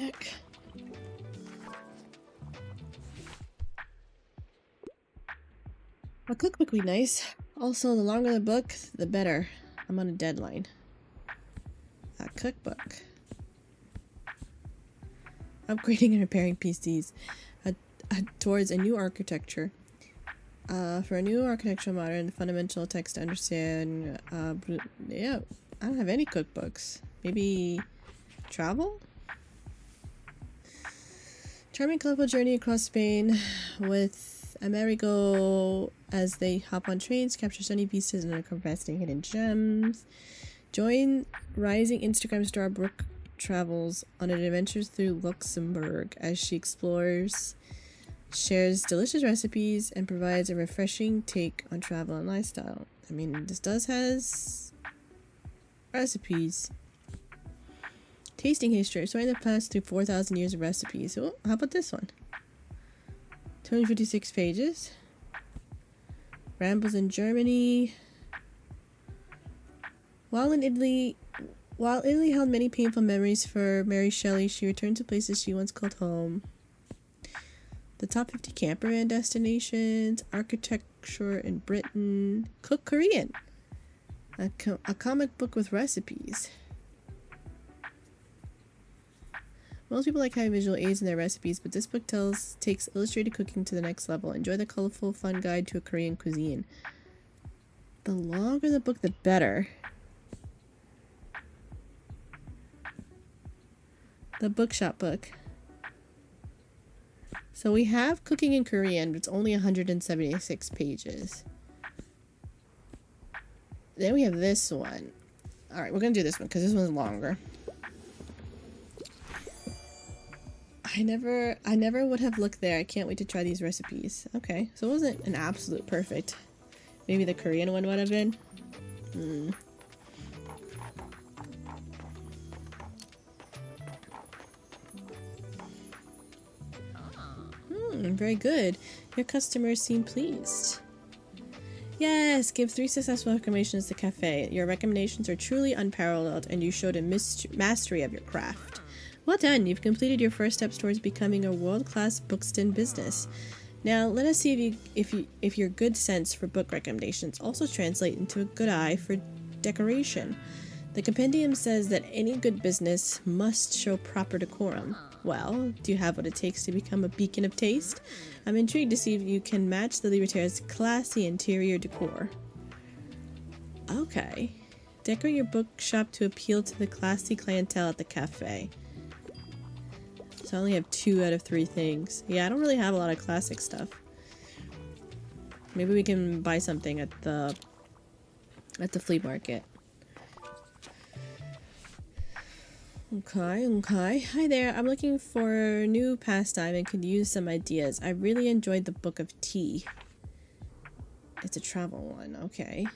neck. A cookbook would be nice. Also, the longer the book, the better. I'm on a deadline. A cookbook. Upgrading and repairing PCs towards a new architecture. For a new architectural modern, the fundamental text to understand. Yeah, I don't have any cookbooks. Maybe travel? Charming, colorful journey across Spain with Amerigo as they hop on trains, capture sunny beaches, and uncover fascinating hidden gems. Join rising Instagram star Brooke travels on an adventure through Luxembourg as she explores, shares delicious recipes, and provides a refreshing take on travel and lifestyle. I mean, this has recipes. Tasting history. Sorting the past through 4,000 years of recipes. Oh, how about this one? 256 pages. Rambles in Germany. While Italy held many painful memories for Mary Shelley, she returned to places she once called home. The top 50 campervan destinations, architecture in Britain, cook Korean, a comic book with recipes. Most people like having visual aids in their recipes, but this book takes illustrated cooking to the next level. Enjoy the colorful, fun guide to a Korean cuisine. The longer the book, the better. The Bookshop book. So we have cooking in Korean, but it's only 176 pages. Then we have this one. Alright, we're gonna do this one because this one's longer. I never would have looked there. I can't wait to try these recipes. Okay, so it wasn't an absolute perfect. Maybe the Korean one would have been. Very good. Your customers seem pleased. Yes, give 3 successful recommendations to cafe. Your recommendations are truly unparalleled, and you showed a mastery of your craft. Well done, you've completed your first steps towards becoming a world-class Bookston business. Now, let us see if your good sense for book recommendations also translate into a good eye for decoration. The compendium says that any good business must show proper decorum. Well, do you have what it takes to become a beacon of taste? I'm intrigued to see if you can match the Libertaire's classy interior decor. Okay. Decorate your bookshop to appeal to the classy clientele at the cafe. So I only have 2 out of 3 things. Yeah, I don't really have a lot of classic stuff. Maybe we can buy something at the flea market. Okay. Hi there. I'm looking for new pastime and could use some ideas. I really enjoyed the Book of Tea. It's a travel one. Okay.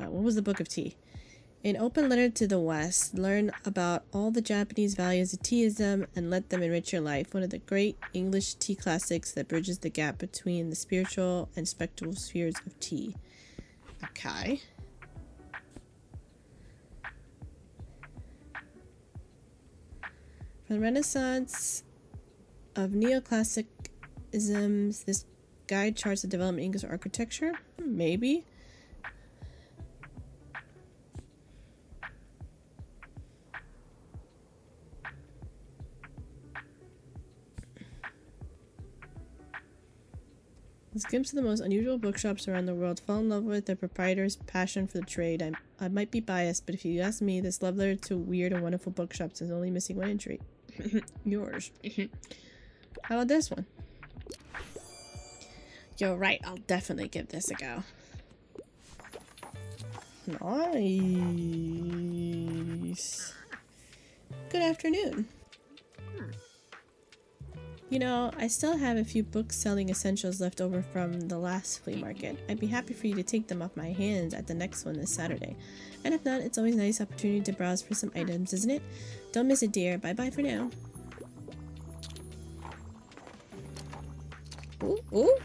What was the Book of Tea? An open letter to the West. Learn about all the Japanese values of teaism and let them enrich your life. One of the great English tea classics that bridges the gap between the spiritual and spectral spheres of tea. Okay. From the Renaissance of neoclassicisms, this guide charts the development of English architecture? Maybe. This glimpse of the most unusual bookshops around the world. Fall in love with the proprietor's passion for the trade. I might be biased, but if you ask me, this love letter to weird and wonderful bookshops is only missing one entry. Yours. How about this one? You're right, I'll definitely give this a go. Nice. Good afternoon. You know, I still have a few book-selling essentials left over from the last flea market. I'd be happy for you to take them off my hands at the next one this Saturday. And if not, it's always a nice opportunity to browse for some items, isn't it? Don't miss it, dear. Bye-bye for now. Ooh, ooh.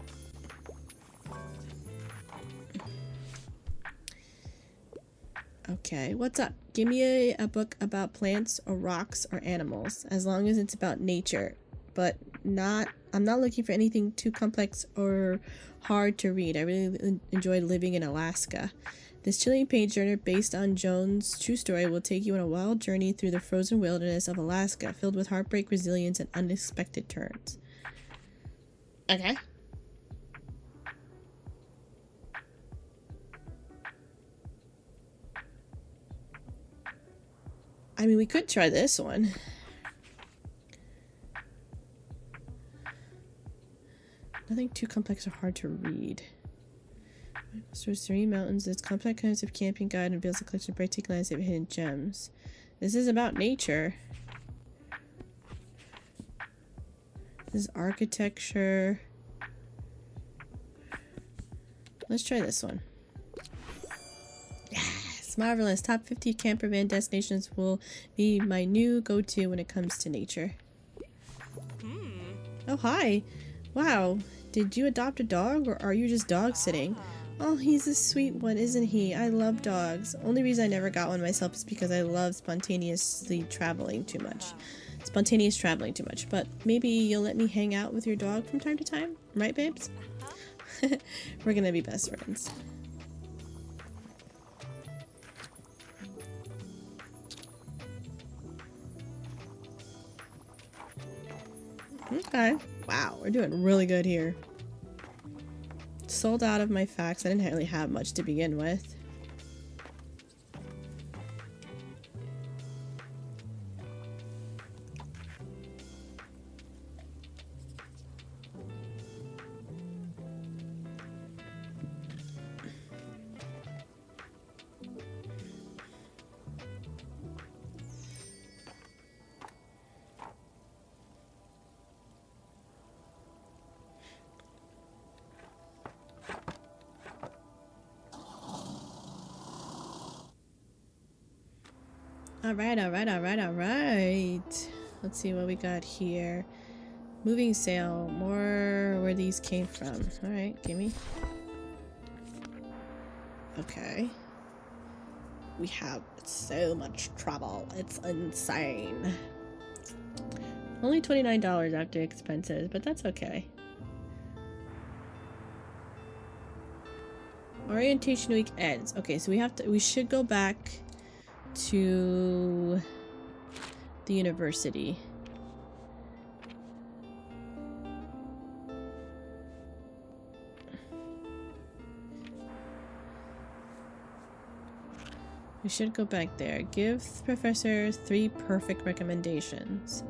Okay, what's up? Give me a book about plants or rocks or animals, as long as it's about nature. But I'm not looking for anything too complex or hard to read. I really enjoyed living in Alaska. This chilling page turner based on Jones' true story will take you on a wild journey through the frozen wilderness of Alaska, filled with heartbreak, resilience, and unexpected turns. Okay. I mean, we could try this one. Nothing too complex or hard to read. Through serene mountains, this complex kinds of camping guide unveils a collection of breathtaking landscape of hidden gems. This is about nature. This is architecture. Let's try this one. Yes, marvelous. Top 50 camper van destinations will be my new go-to when it comes to nature. Oh, hi. Wow. Did you adopt a dog or are you just dog sitting? Oh, he's a sweet one, isn't he? I love dogs. Only reason I never got one myself is because I love spontaneous traveling too much. But maybe you'll let me hang out with your dog from time to time? Right, babes? We're gonna be best friends. Okay. Wow, we're doing really good here. Sold out of my facts. I didn't really have much to begin with. Alright. Let's see what we got here. Moving sale. More where these came from. Alright, gimme. Okay. We have so much trouble. It's insane. Only $29 after expenses, but that's okay. Orientation week ends. Okay, so we should go back to the university. We should go back there. Give professors 3 perfect recommendations.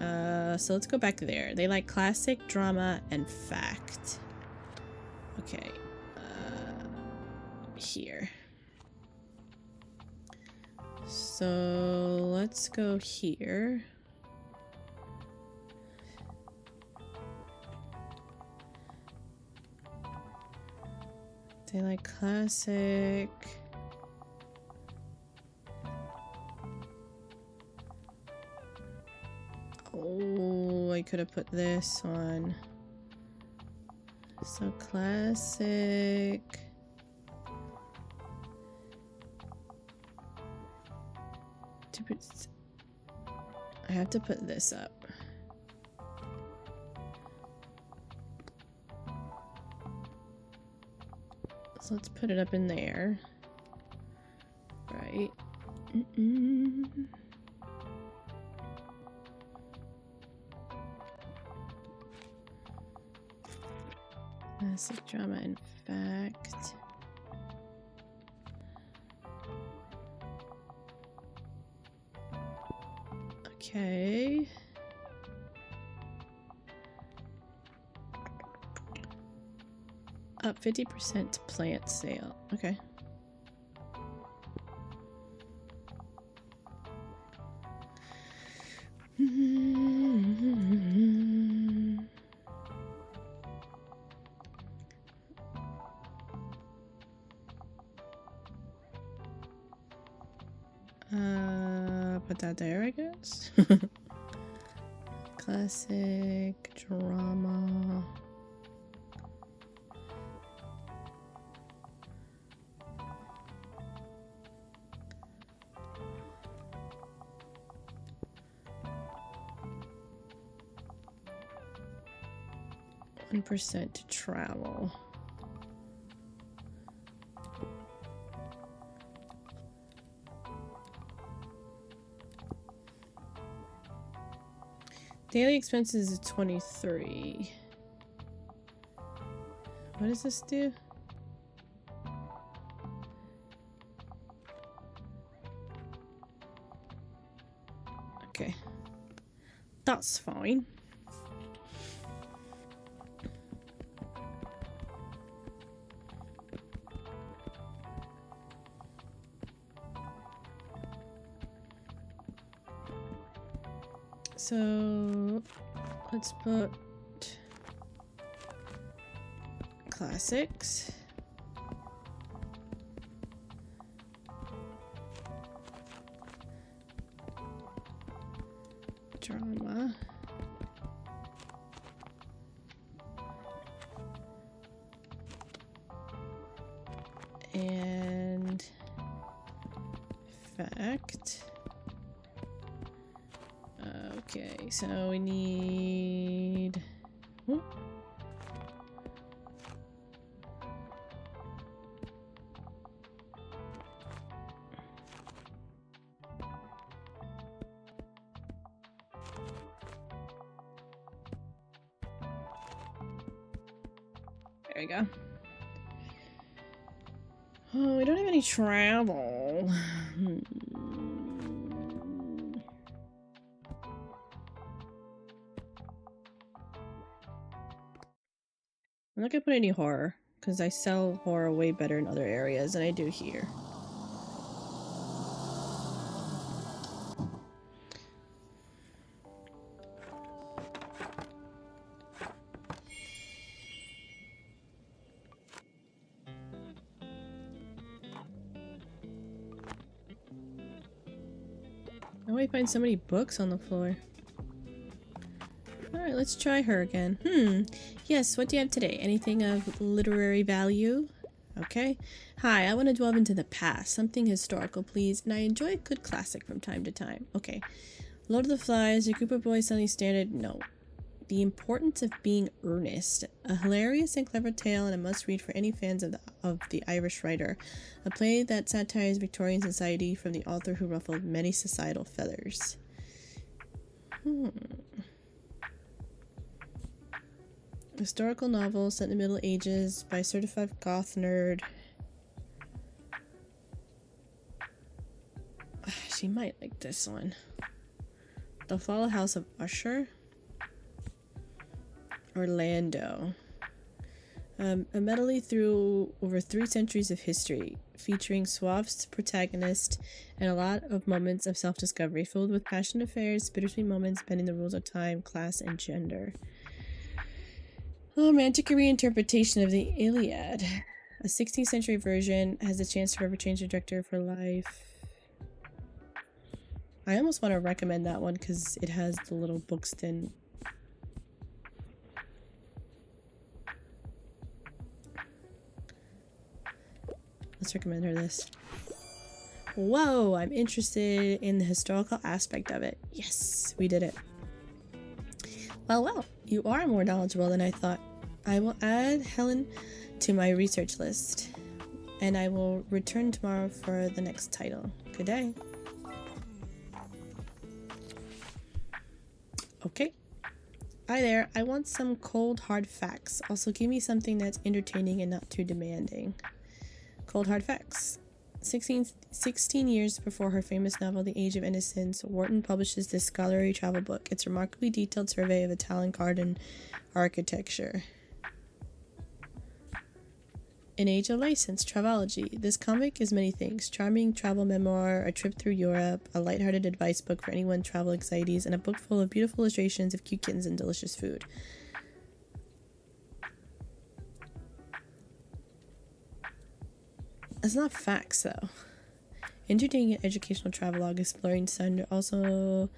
So let's go back there. They like classic, drama, and fact. Okay. Here. So let's go here. They like classic. Oh, I could have put this on. So classic. I have to put this up. So let's put it up in there. Right. Classic, drama, and fact. Okay. Up 50% to plant sale. Okay. Put that there, I guess. Classic, drama. 1% to travel. Daily expenses is 23. What does this do? Okay. That's fine. So let's put classics. Drama. And fact. Okay, so we need... Whoop. There we go. Oh, we don't have any travel. I'm not gonna put any horror, because I sell horror way better in other areas than I do here. How do I find so many books on the floor? Alright, let's try her again. Yes, what do you have today? Anything of literary value? Okay. Hi, I want to delve into the past. Something historical, please. And I enjoy a good classic from time to time. Okay. Lord of the Flies, A Group of Boys Suddenly Standard. No. The Importance of Being Earnest. A hilarious and clever tale and a must-read for any fans of the Irish writer. A play that satirized Victorian society from the author who ruffled many societal feathers. Historical novel set in the Middle Ages by a certified goth nerd. She might like this one. The Fall of House of Usher. Orlando. A medley through over 3 centuries of history, featuring suave protagonists and a lot of moments of self-discovery, filled with passionate affairs, bittersweet moments bending the rules of time, class, and gender. A romantic reinterpretation of the Iliad. A 16th century version has the chance to forever change the director for life. I almost want to recommend that one because it has the little Bookston. Let's recommend her this. Whoa, I'm interested in the historical aspect of it. Yes, we did it. Well, you are more knowledgeable than I thought. I will add Helen to my research list, and I will return tomorrow for the next title. Good day. Okay. Hi there, I want some cold hard facts. Also give me something that's entertaining and not too demanding. Cold hard facts. 16 years before her famous novel The Age of Innocence, Wharton publishes this scholarly travel book. It's a remarkably detailed survey of Italian garden architecture. An Age of License, Travelology. This comic is many things. Charming travel memoir, a trip through Europe, a lighthearted advice book for anyone with travel anxieties, and a book full of beautiful illustrations of cute kittens and delicious food. That's not facts, though. Entertaining and educational travelogue exploring sun also...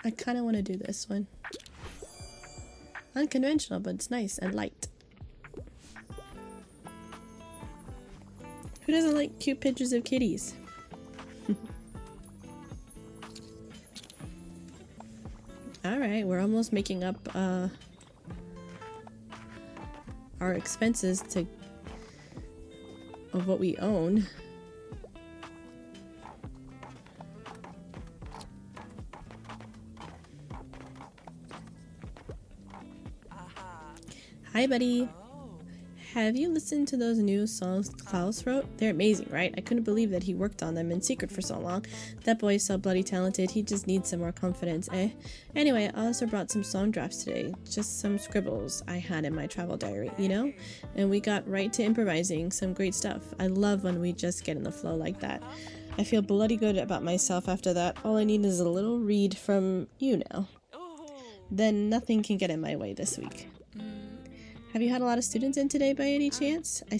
I kind of want to do this one. Unconventional, but it's nice and light. cute pictures of kitties. Alright, we're almost making up our expenses of what we own. Hi, buddy. Have you listened to those new songs Klaus wrote? They're amazing, right? I couldn't believe that he worked on them in secret for so long. That boy is so bloody talented, he just needs some more confidence, eh? Anyway, I also brought some song drafts today. Just some scribbles I had in my travel diary, you know? And we got right to improvising, some great stuff. I love when we just get in the flow like that. I feel bloody good about myself after that. All I need is a little read from you now. Then nothing can get in my way this week. Have you had a lot of students in today by any chance? I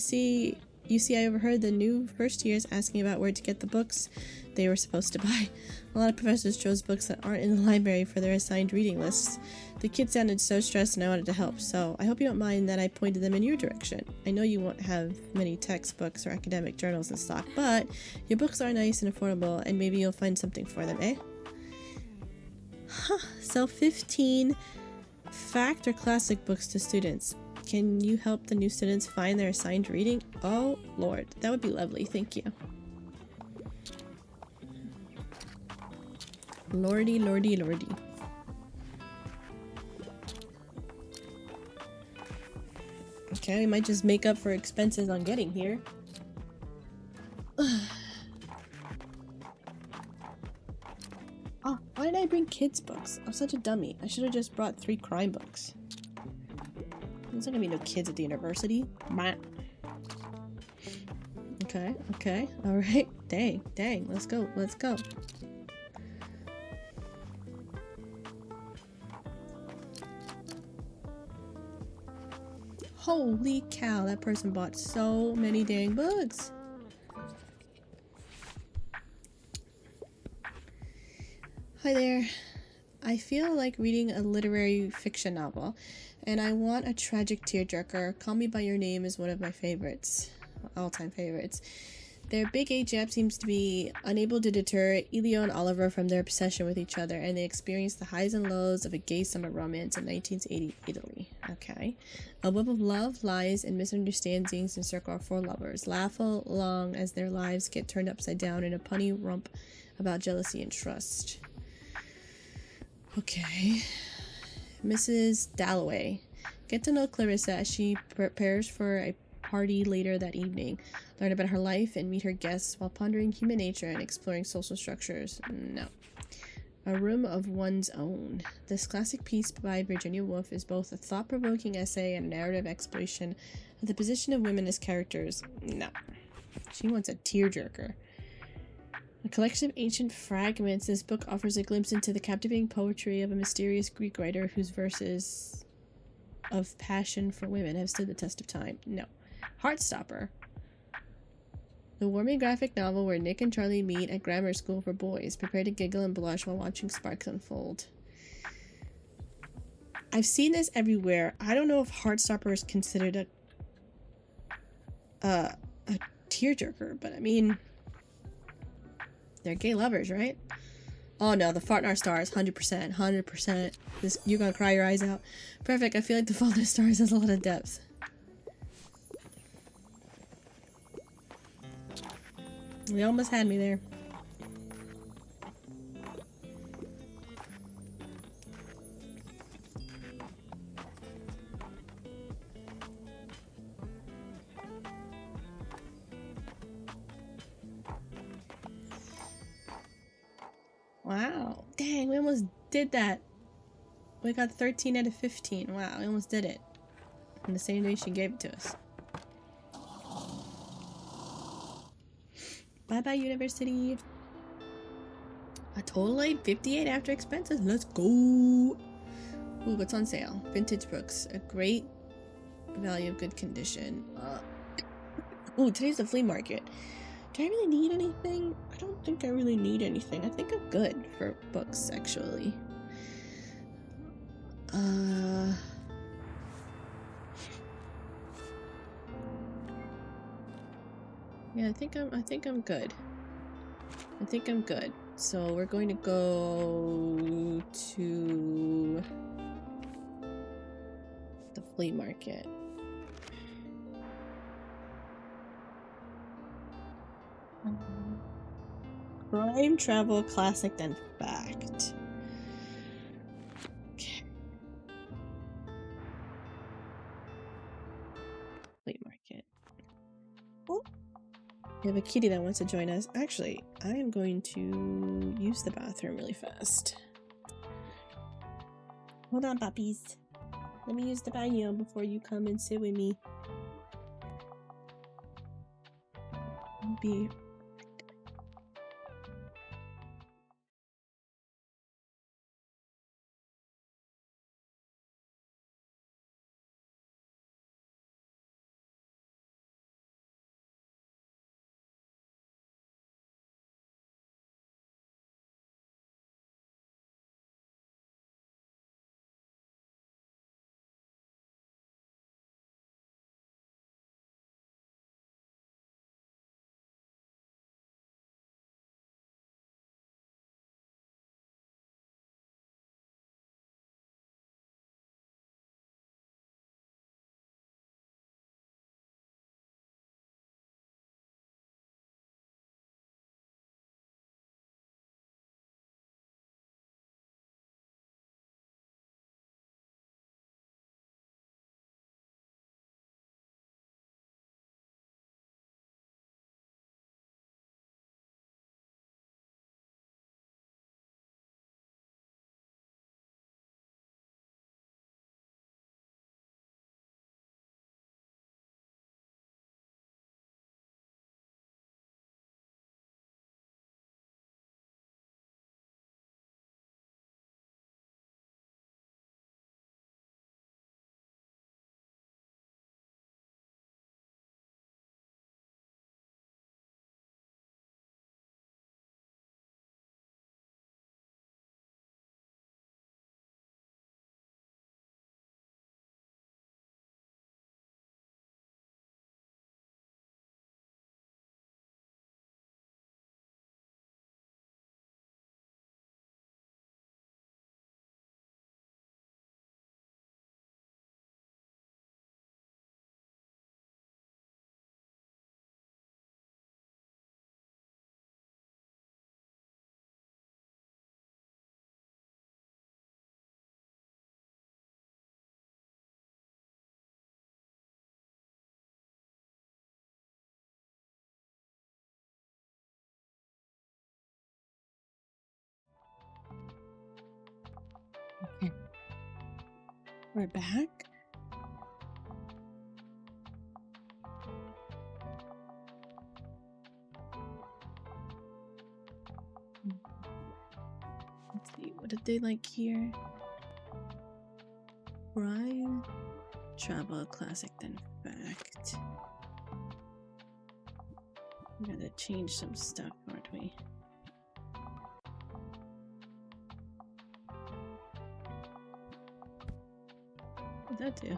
overheard the new first years asking about where to get the books they were supposed to buy. A lot of professors chose books that aren't in the library for their assigned reading lists. The kids sounded so stressed and I wanted to help, so I hope you don't mind that I pointed them in your direction. I know you won't have many textbooks or academic journals in stock, but your books are nice and affordable and maybe you'll find something for them, eh? Huh, so 15 fact or classic books to students. Can you help the new students find their assigned reading? Oh, Lord. That would be lovely. Thank you. Lordy, lordy, lordy. Okay, we might just make up for expenses on getting here. Oh, why did I bring kids' books? I'm such a dummy. I should have just brought 3 crime books. There's not gonna be no kids at the university. Okay, okay, alright. Dang, let's go. Holy cow, that person bought so many dang books. Hi there. I feel like reading a literary fiction novel, and I want a tragic tearjerker. Call Me By Your Name is one of my favorites, all-time favorites. Their big age gap seems to be unable to deter Elio and Oliver from their obsession with each other, and they experience the highs and lows of a gay summer romance in 1980 Italy. Okay. A web of love, lies, and misunderstandings encircle our 4 lovers, laugh along as their lives get turned upside down in a punny romp about jealousy and trust. Okay. Mrs. Dalloway. Get to know Clarissa as she prepares for a party later that evening. Learn about her life and meet her guests while pondering human nature and exploring social structures. No. A Room of One's Own. This classic piece by Virginia Woolf is both a thought-provoking essay and a narrative exploration of the position of women as characters. No. She wants a tearjerker. A collection of ancient fragments, this book offers a glimpse into the captivating poetry of a mysterious Greek writer whose verses of passion for women have stood the test of time. No. Heartstopper. The warming graphic novel where Nick and Charlie meet at grammar school for boys, prepare to giggle and blush while watching sparks unfold. I've seen this everywhere. I don't know if Heartstopper is considered a tearjerker, but I mean, they're gay lovers, right? Oh no, The Fault in Our Stars, 100%, 100%. You're gonna cry your eyes out. Perfect, I feel like The Fault in Our Stars has a lot of depth. They almost had me there. Wow. Dang, we almost did that. We got 13 out of 15. Wow, we almost did it. On the same day she gave it to us. Bye-bye, university. A total of 58 after expenses. Let's go. Ooh, what's on sale? Vintage books. A great value of good condition. Ooh, today's the flea market. Do I really need anything? I don't think I really need anything. I think I'm good for books, actually. Yeah, I think I'm good. I think I'm good. So we're going to go to the flea market. Crime, travel, classic, then fact. Okay. Flea market. Oh, we have a kitty that wants to join us. Actually, I am going to use the bathroom really fast. Hold on, puppies. Let me use the bathroom before you come and sit with me. Be okay. We're back. Let's see, what did they like here? Crime, travel, classic, then fact. We gotta change some stuff, aren't we? What'd that do?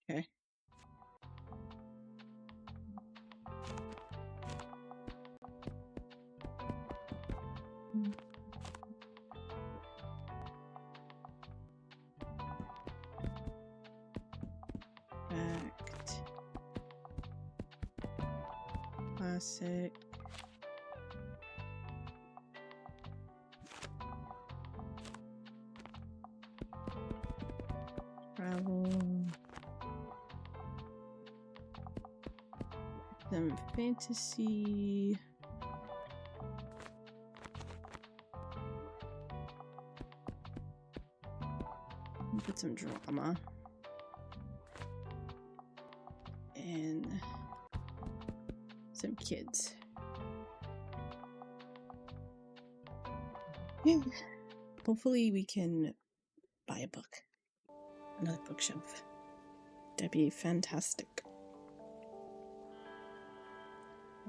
Okay. Fact. Classic. Travel. Some fantasy. some drama. And some kids. Yeah. Hopefully we can buy a book. Another bookshelf. That'd be fantastic.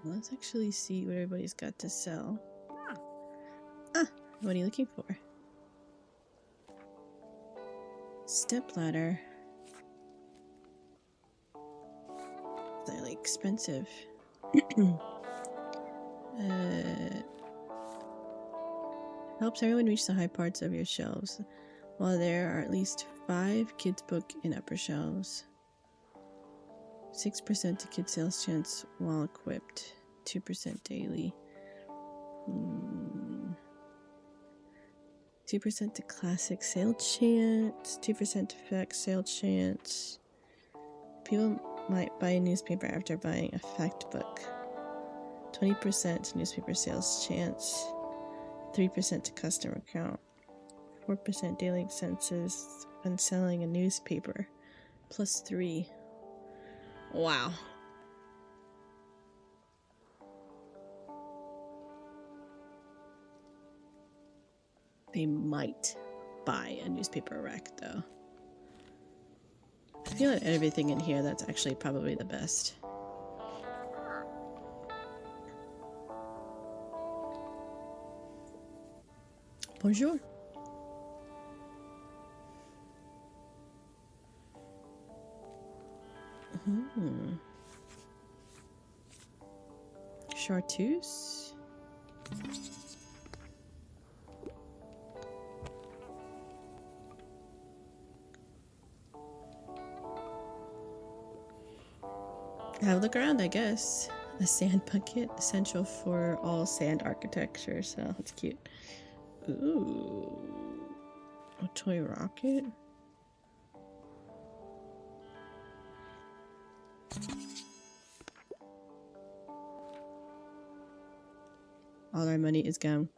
Well, let's actually see what everybody's got to sell. What are you looking for? Stepladder. They're like expensive. Helps everyone reach the high parts of your shelves, while there are at least 5 kids' book in upper shelves. 6% to kid sales chance while equipped. 2% daily. 2% to classic sale chance. 2% to fact sale chance. People might buy a newspaper after buying a fact book. 20% newspaper sales chance. 3% to customer count. 4% daily expenses when selling a newspaper. Plus 3. Wow. They might buy a newspaper rack though. I feel like everything in here that's actually probably the best. Bonjour. Chartreuse. Have a look around, I guess. A sand bucket, essential for all sand architecture, so it's cute. Ooh. A toy rocket? All our money is gone.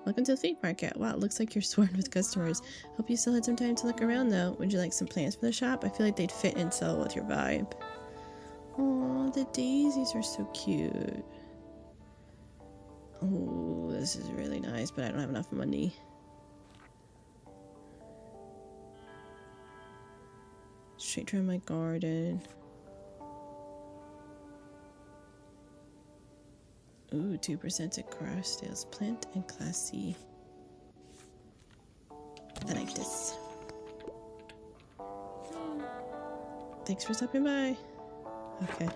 Welcome to the flea market. Wow, it looks like you're swarmed with customers. Hope you still had some time to look around though. Would you like some plants for the shop? I feel like they'd fit in so with your vibe. Oh, the daisies are so cute. Oh, this is really nice, but I don't have enough money. Straight from my garden. Ooh, 2% to craft sales. Plant and classy. I like this. Thanks for stopping by. Okay.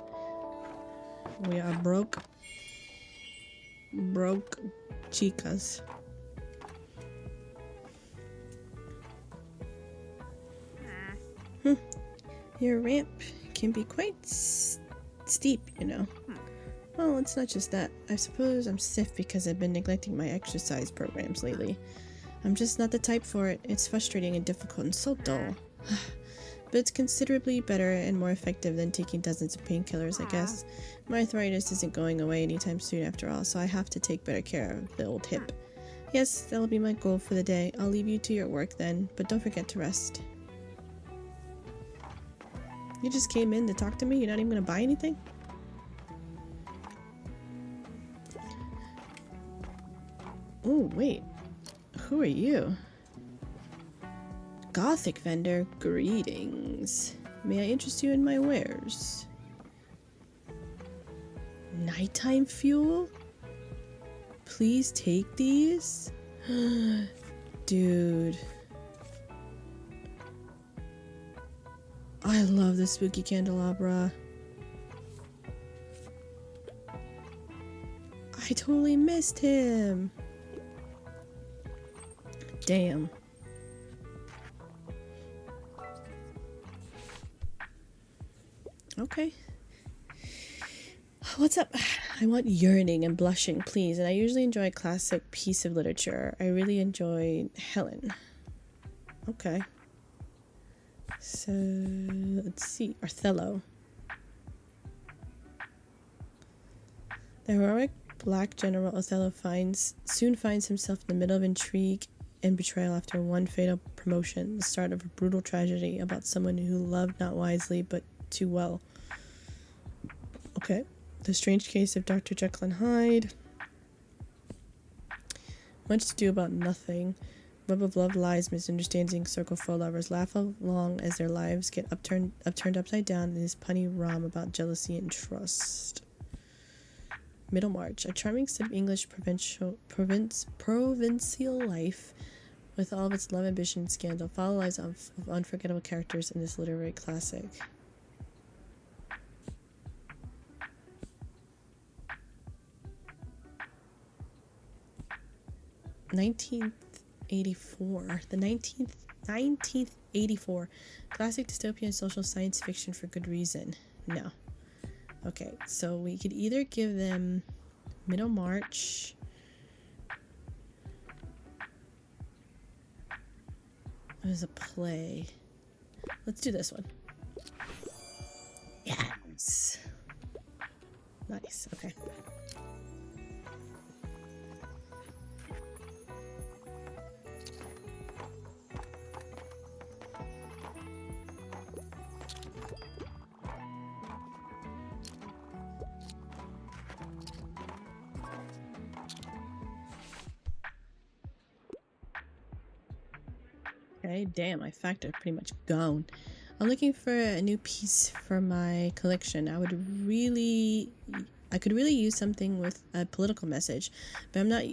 We are broke. Broke chicas. Your ramp can be quite steep, you know. Well, it's not just that. I suppose I'm stiff because I've been neglecting my exercise programs lately. I'm just not the type for it. It's frustrating and difficult and so dull. But it's considerably better and more effective than taking dozens of painkillers, I guess. My arthritis isn't going away anytime soon after all, so I have to take better care of the old hip. Yes, that'll be my goal for the day. I'll leave you to your work then, but don't forget to rest. You just came in to talk to me? You're not even gonna buy anything? Oh, wait. Who are you? Gothic vendor, greetings. May I interest you in my wares? Nighttime fuel? Please take these? Dude. I love the spooky candelabra. I totally missed him. Damn. Okay. What's up? I want yearning and blushing, please. And I usually enjoy a classic piece of literature. I really enjoy Helen. Okay. So, let's see. Othello. The heroic black general Othello soon finds himself in the middle of intrigue and betrayal after one fatal promotion, the start of a brutal tragedy about someone who loved not wisely but too well. Okay. The Strange Case of Dr. Jekyll and Hyde. Much to do about nothing. Web of love, lies, misunderstandings circle for lovers. Laugh along as their lives get upturned upside down in this punny rom about jealousy and trust. Middlemarch, a charming set of English provincial life with all of its love, ambition, and scandal. Follow lives of unforgettable characters in this literary classic. The 1984 classic dystopian social science fiction for good reason. No. Okay, so we could either give them Middlemarch. It was a play. Let's do this one. Yes. Nice. Okay. Okay, damn, my factor is pretty much gone. I'm looking for a new piece for my collection. I could really use something with a political message, but I'm not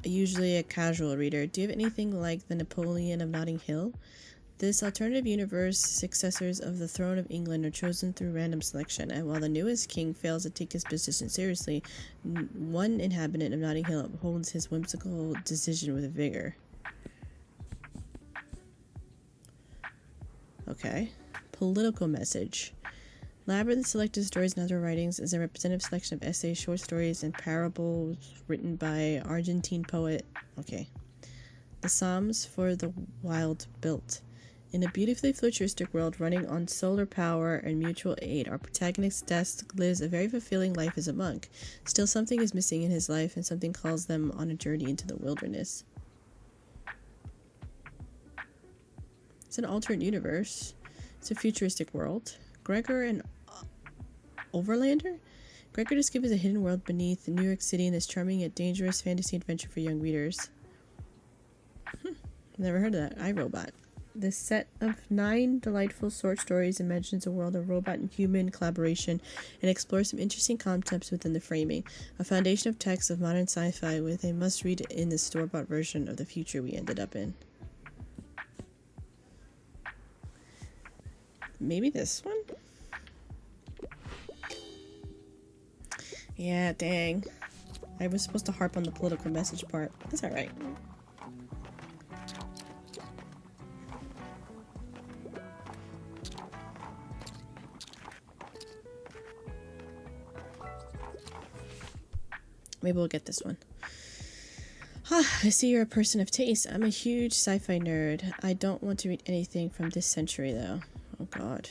usually a casual reader. Do you have anything like the Napoleon of Notting Hill? This alternative universe, successors of the throne of England are chosen through random selection, and while the newest king fails to take his position seriously, one inhabitant of Notting Hill upholds his whimsical decision with vigor. Okay. Political message. Labyrinth selected stories and other writings is a representative selection of essays, short stories, and parables written by Argentine poet. Okay. The Psalms for the Wild Built. In a beautifully futuristic world running on solar power and mutual aid, our protagonist Desk lives a very fulfilling life as a monk. Still, something is missing in his life, and something calls them on a journey into the wilderness. It's an alternate universe. It's a futuristic world. Gregor and Overlander? Gregor discovers a hidden world beneath New York City in this charming yet dangerous fantasy adventure for young readers. Never heard of that. iRobot. This set of 9 delightful short stories imagines a world of robot and human collaboration and explores some interesting concepts within the framing. A foundation of text of modern sci-fi with a must-read in the store-bought version of the future we ended up in. Maybe this one? Yeah, dang. I was supposed to harp on the political message part. That's alright. Maybe we'll get this one. I see you're a person of taste. I'm a huge sci-fi nerd. I don't want to read anything from this century, though. Oh, God.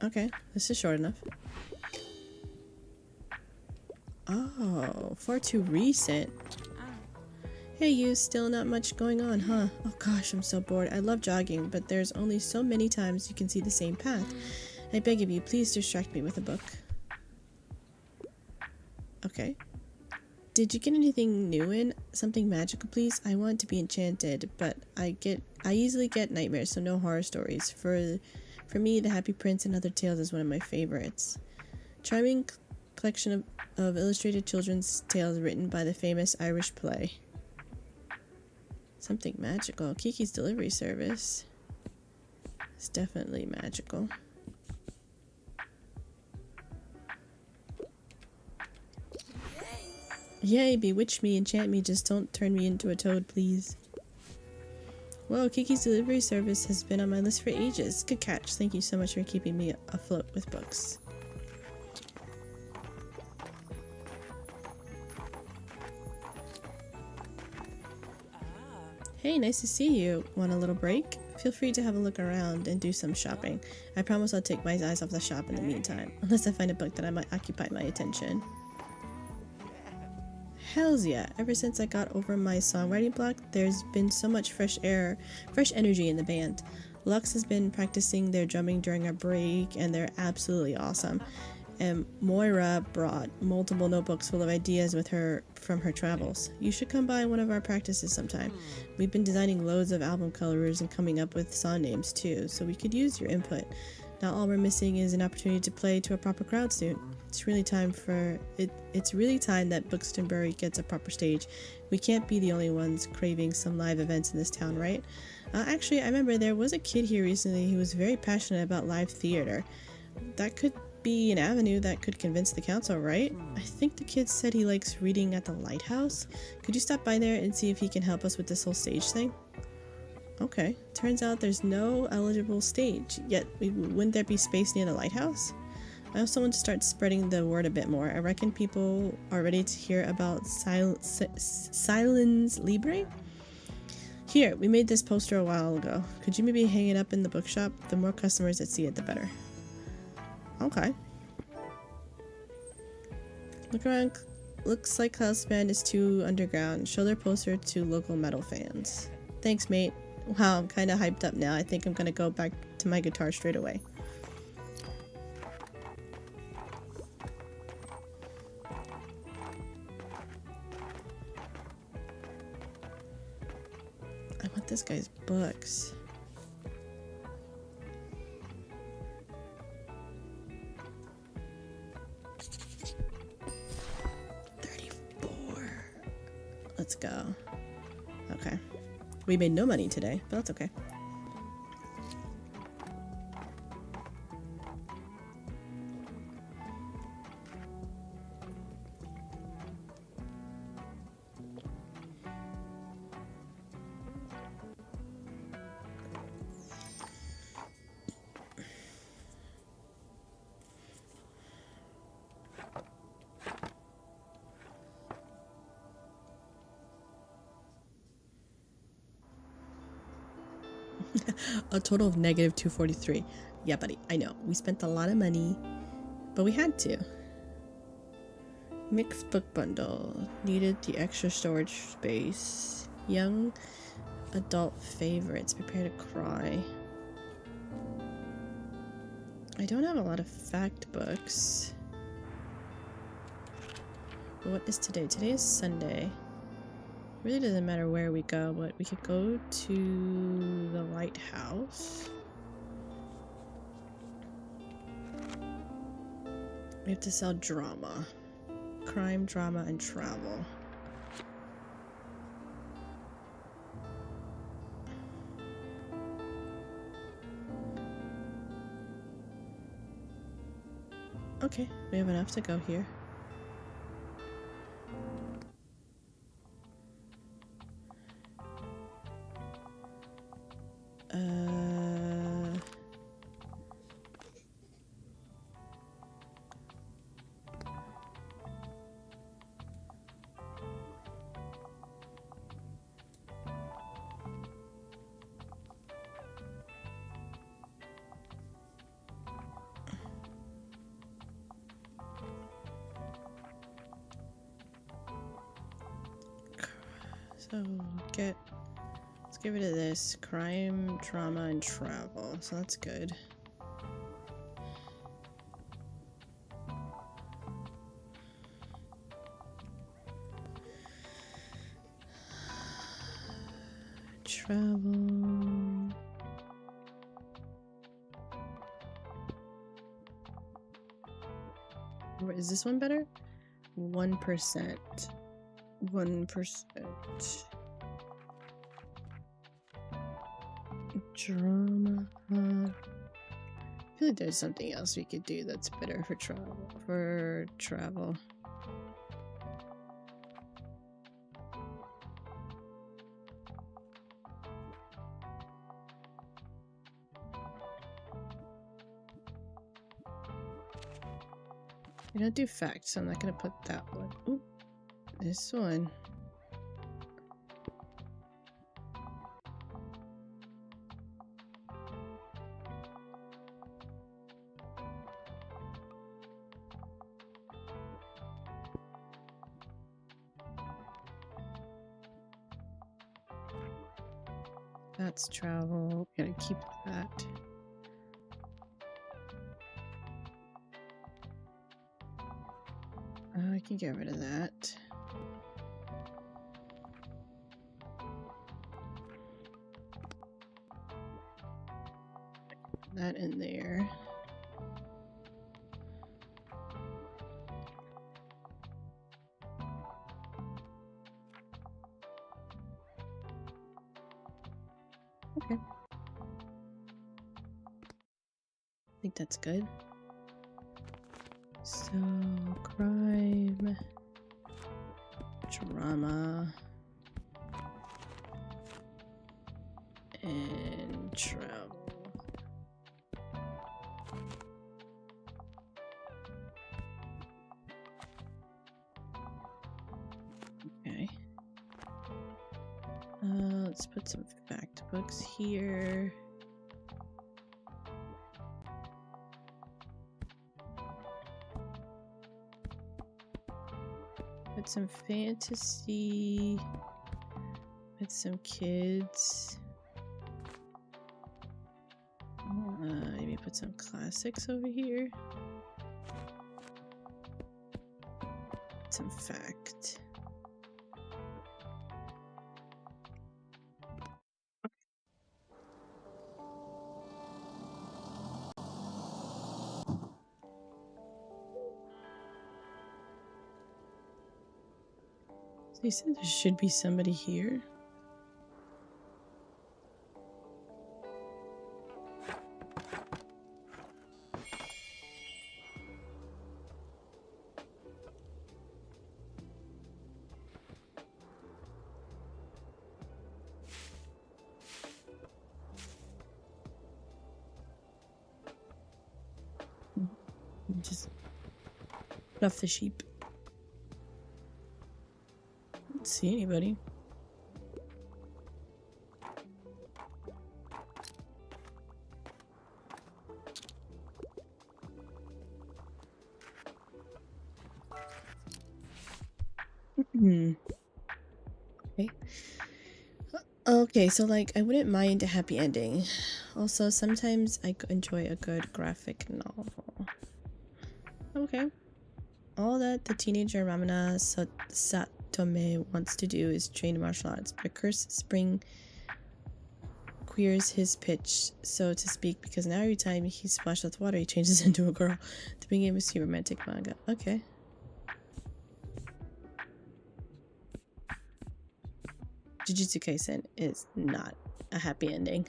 Okay, this is short enough. Oh, far too recent. Hey, you, still not much going on, huh? Oh gosh, I'm so bored. I love jogging, but there's only so many times you can see the same path. I beg of you, please distract me with a book. Okay. Did you get anything new in? Something magical, please? I want to be enchanted, but I easily get nightmares, so no horror stories. For me, The Happy Prince and Other Tales is one of my favorites. Charming collection of illustrated children's tales written by the famous Irish play. Something magical. Kiki's Delivery Service. It's definitely magical. Yay, bewitch me, enchant me, just don't turn me into a toad, please. Whoa, Kiki's Delivery Service has been on my list for ages. Good catch. Thank you so much for keeping me afloat with books. Hey, nice to see you. Want a little break? Feel free to have a look around and do some shopping. I promise I'll take my eyes off the shop in the meantime, unless I find a book that might occupy my attention. Hells yeah, ever since I got over my songwriting block, there's been so much fresh energy in the band. Lux has been practicing their drumming during our break, and they're absolutely awesome. And Moira brought multiple notebooks full of ideas with her from her travels. You should come by one of our practices sometime. We've been designing loads of album covers and coming up with song names too, so we could use your input. Now all we're missing is an opportunity to play to a proper crowd soon. It's really time that Buxtonbury gets a proper stage. We can't be the only ones craving some live events in this town, right? Actually, I remember there was a kid here recently who was very passionate about live theater. That could be an avenue that could convince the council, right? I think the kid said he likes reading at the lighthouse. Could you stop by there and see if he can help us with this whole stage thing? Okay, turns out there's no eligible stage, yet wouldn't there be space near the lighthouse? I also want to start spreading the word a bit more. I reckon people are ready to hear about Silence Libre? Here, we made this poster a while ago. Could you maybe hang it up in the bookshop? The more customers that see it, the better. Okay. Look around. Looks like Klaus Band is too underground. Show their poster to local metal fans. Thanks, mate. Wow, I'm kind of hyped up now. I think I'm gonna go back to my guitar straight away. I want this guy's books. Let's go. Okay. We made no money today, but that's okay. A total of negative 243. Yeah, buddy, I know. We spent a lot of money, but we had to. Mixed book bundle. Needed the extra storage space. Young adult favorites. Prepare to cry. I don't have a lot of fact books. What is today? Today is Sunday. Really doesn't matter where we go, but we could go to the lighthouse. We have to sell drama. Crime, drama, and travel. Okay, we have enough to go here. So let's get rid of this. Crime, drama, and travel. So that's good. Travel. Is this one better? 1%. 1%. Drama. I feel like there's something else we could do that's better for travel. I don't do facts, so I'm not gonna put that one. Ooh, this one. That's travel. Gotta keep that. I can get rid of that. Put that in there. Okay. I think that's good. So, crime, drama, and travel. Okay. Let's put some fact books here. Put some fantasy with some kids. Maybe put some classics over here. Put some fact. They said there should be somebody here. Just put off the sheep. Don't see anybody. Okay. Okay, so like I wouldn't mind a happy ending. Also, sometimes I enjoy a good graphic novel. Okay. All that the teenager Ramana Satome wants to do is train martial arts, but cursed spring queers his pitch, so to speak, because now every time he's splashed with water, he changes into a girl to bring him to see romantic manga. Okay. Jujutsu Kaisen is not a happy ending.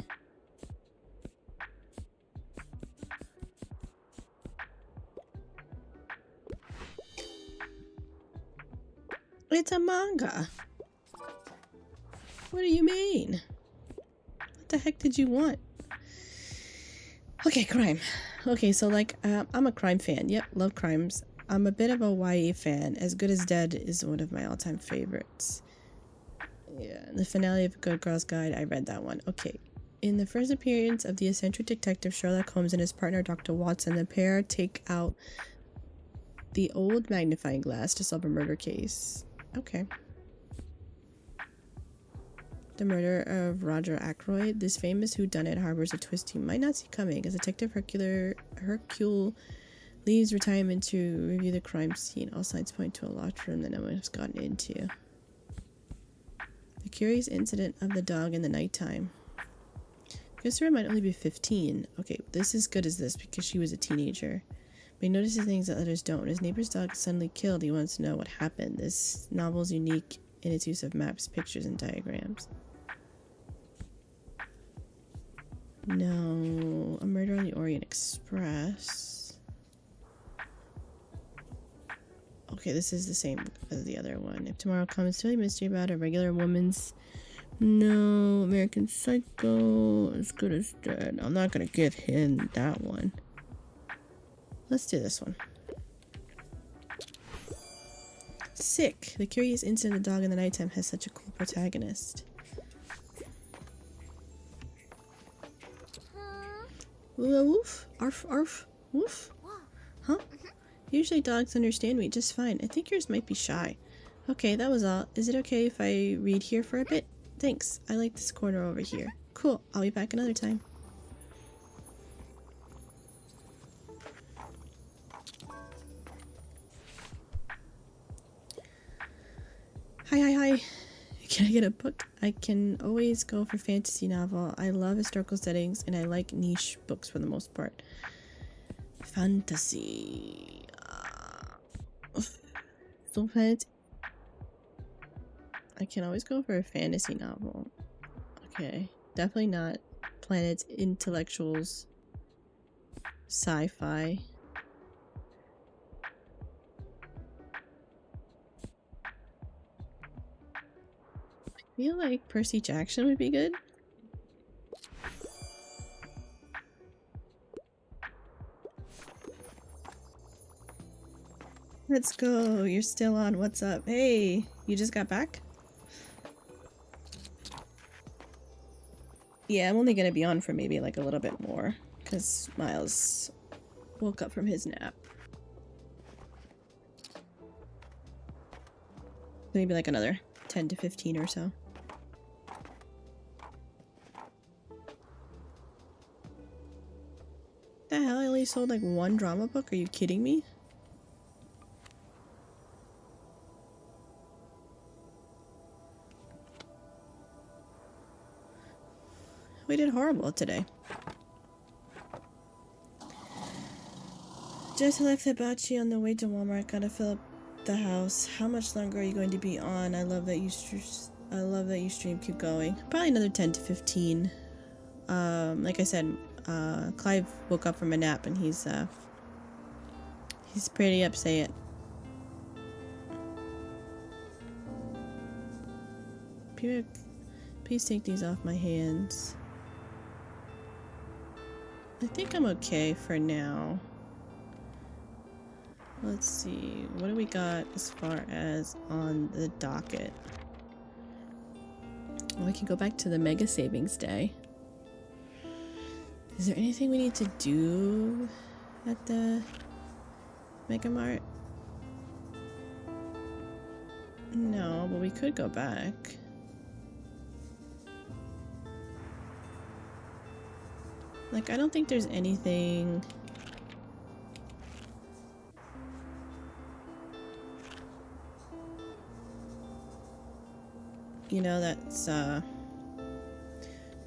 It's a manga. What do you mean? What the heck did you want? Okay, crime. Okay, so like, I'm a crime fan. Yep, love crimes. I'm a bit of a YA fan. As Good as Dead is one of my all-time favorites. Yeah, the finale of Good Girl's Guide, I read that one. Okay. In the first appearance of the eccentric detective Sherlock Holmes and his partner Dr. Watson, the pair take out the old magnifying glass to solve a murder case. Okay. The murder of Roger Ackroyd. This famous whodunit harbors a twist you might not see coming as Detective Hercule leaves retirement to review the crime scene. All signs point to a locked room that no one has gotten into. The curious incident of the dog in the nighttime. Christopher might only be 15. Okay, this is good as this because she was a teenager. But he notices things that others don't. When his neighbor's dog is suddenly killed, he wants to know what happened. This novel is unique in its use of maps, pictures, and diagrams. No, A Murder on the Orient Express. Okay, this is the same as the other one. If Tomorrow Comes, silly mystery about a regular woman's... No, American Psycho, As Good as Dead. I'm not gonna give him that one. Let's do this one. Sick. The curious incident of the dog in the nighttime has such a cool protagonist. Woof. Arf, arf. Woof. Huh? Usually dogs understand me just fine. I think yours might be shy. Okay, that was all. Is it okay if I read here for a bit? Thanks. I like this corner over here. Cool. I'll be back another time. Hi. Can I get a book? I can always go for fantasy novel. I love historical settings and I like niche books for the most part. Fantasy. So fantasy. I can always go for a fantasy novel. Okay. Definitely not Planets, Intellectuals, Sci-fi. I feel like Percy Jackson would be good. Let's go. You're still on. What's up? Hey, you just got back? Yeah, I'm only gonna be on for maybe like a little bit more because Miles woke up from his nap. Maybe like another 10 to 15 or so. The hell? I only sold like one drama book? Are you kidding me? We did horrible today. Just left Hibachi on the way to Walmart. Gotta fill up the house. How much longer are you going to be on? I love that you stream. Keep going. Probably another 10 to 15. Like I said, Clive woke up from a nap and he's pretty upset. Please take these off my hands. I think I'm okay for now. Let's see, what do we got as far as on the docket? Well, we can go back to the Mega Savings Day. Is there anything we need to do at the Mega Mart? No, but we could go back. Like, I don't think there's anything... you know, that's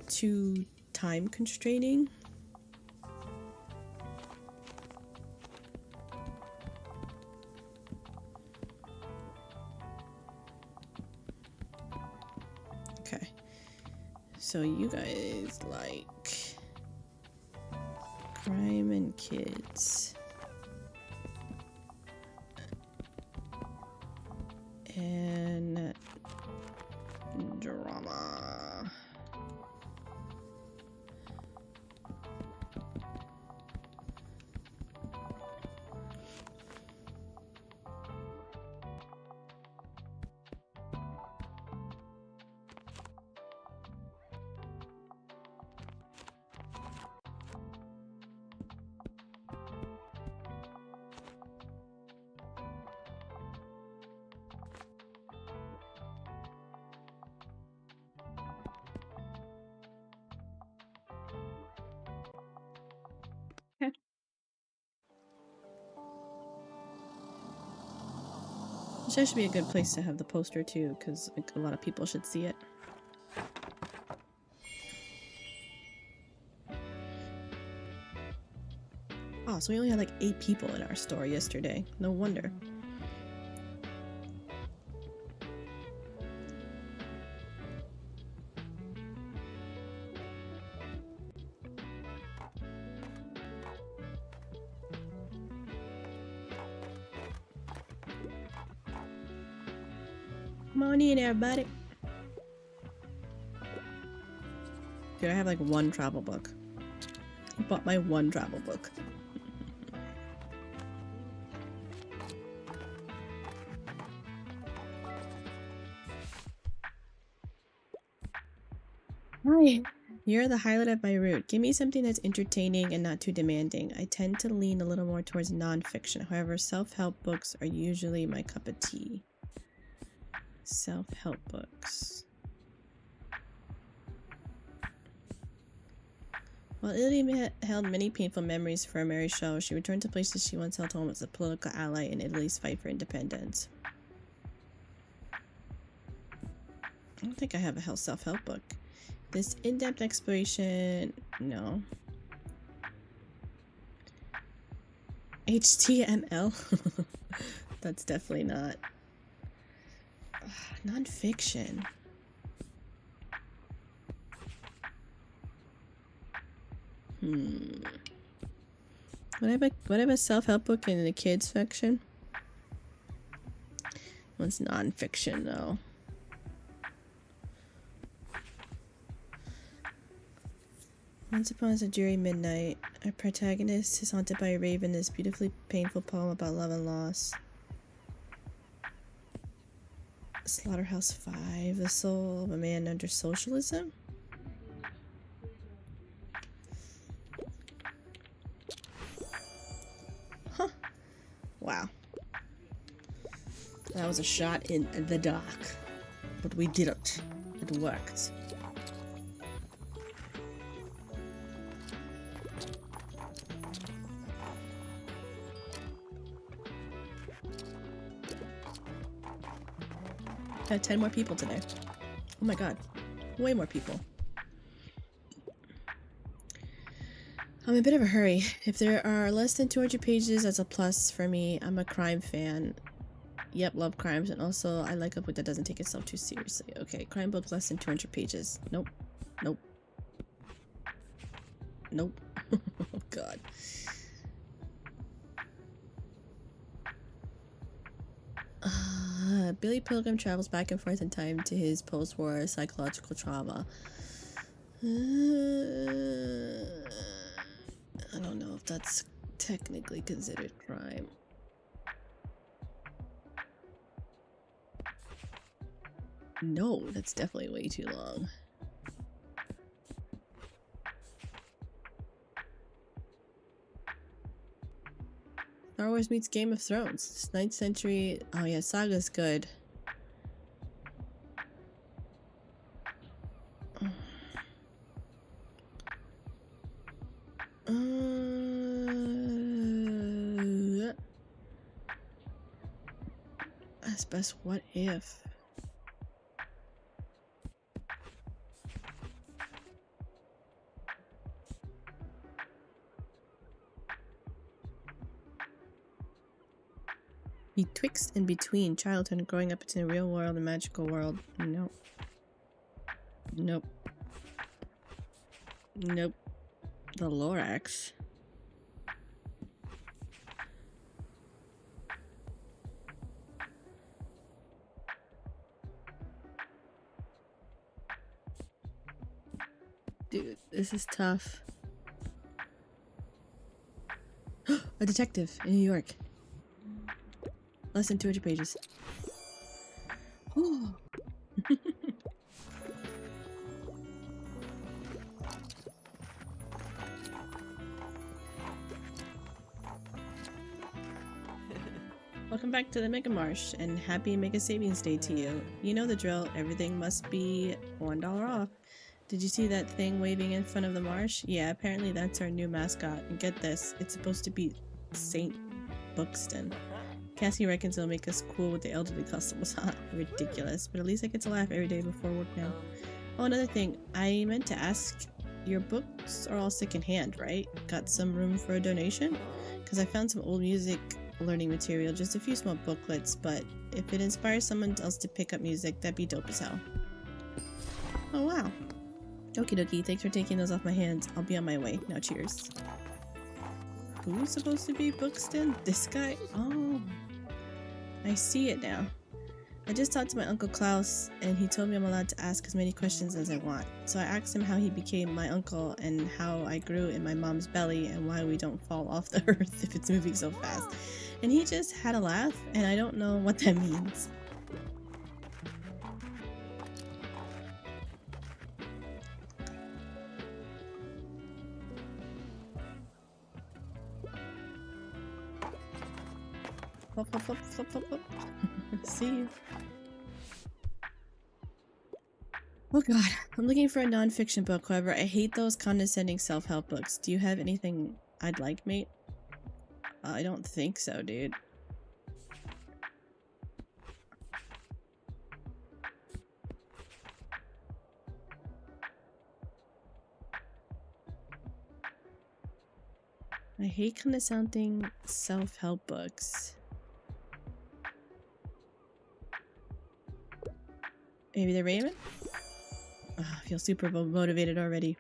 too time constraining. Okay, so you guys like crime and kids and drama. Okay. Which should be a good place to have the poster too, because like, a lot of people should see it. Oh, so we only had like 8 people in our store yesterday. No wonder. Come on in, everybody. Dude, I have like one travel book. I bought my one travel book. Hi. You're the highlight of my route. Give me something that's entertaining and not too demanding. I tend to lean a little more towards nonfiction. However, self-help books are usually my cup of tea. Self-help books. While Italy held many painful memories for Mary Shell, she returned to places she once held home as a political ally in Italy's fight for independence. I don't think I have a self-help book. This in-depth exploration... No. HTML? That's definitely not. Non-fiction. Would I have a self-help book in the kids section? What's non-fiction though? Once upon a dreary midnight, our protagonist is haunted by a raven. This beautifully painful poem about love and loss. Slaughterhouse 5, the soul of a man under socialism? Huh. Wow. That was a shot in the dark. But we did it. It worked. I had 10 more people today. Oh my god. Way more people. I'm in a bit of a hurry. If there are less than 200 pages, that's a plus for me. I'm a crime fan. Yep, love crimes. And also, I like a book that doesn't take itself too seriously. Okay, crime book less than 200 pages. Nope. Nope. Nope. Oh god. Billy Pilgrim travels back and forth in time to his post-war psychological trauma. I don't know if that's technically considered crime. No, that's definitely way too long. Star Wars meets Game of Thrones. 9th century. Oh yeah, Saga's good. That's best what if. Betwixt and between childhood and growing up into the real world and magical world. Nope. Nope. Nope. The Lorax. Dude, this is tough. A detective in New York. Less than 200 pages. Welcome back to the Mega Marsh, and happy Mega Savings Day to you. You know the drill, everything must be $1 off. Did you see that thing waving in front of the marsh? Yeah, apparently that's our new mascot. And get this, it's supposed to be Saint Buxton. Cassie reckons it'll make us cool with the elderly customers. Ridiculous, but at least I get to laugh every day before work now. Oh, another thing, I meant to ask, your books are all secondhand, right? Got some room for a donation? Because I found some old music learning material, just a few small booklets, but if it inspires someone else to pick up music, that'd be dope as hell. Oh wow. Okie dokie, thanks for taking those off my hands. I'll be on my way. Now cheers. Who's supposed to be Buxton? This guy? Oh. I see it now. I just talked to my Uncle Klaus, and he told me I'm allowed to ask as many questions as I want. So I asked him how he became my uncle, and how I grew in my mom's belly, and why we don't fall off the earth if it's moving so fast. And he just had a laugh, and I don't know what that means. Flop, flop, flop, flop, flop, flop. See you. Oh god, I'm looking for a non-fiction book. However, I hate those condescending self-help books. Do you have anything I'd like, mate? I don't think so, dude. I hate condescending self-help books. Maybe the Raymond? Oh, I feel super motivated already.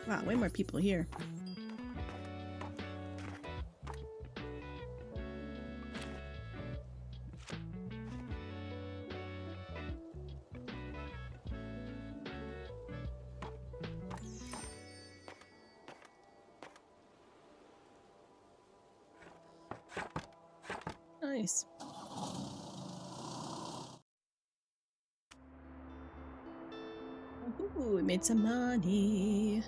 Wow, way more people here. Nice. Ooh, we made some money.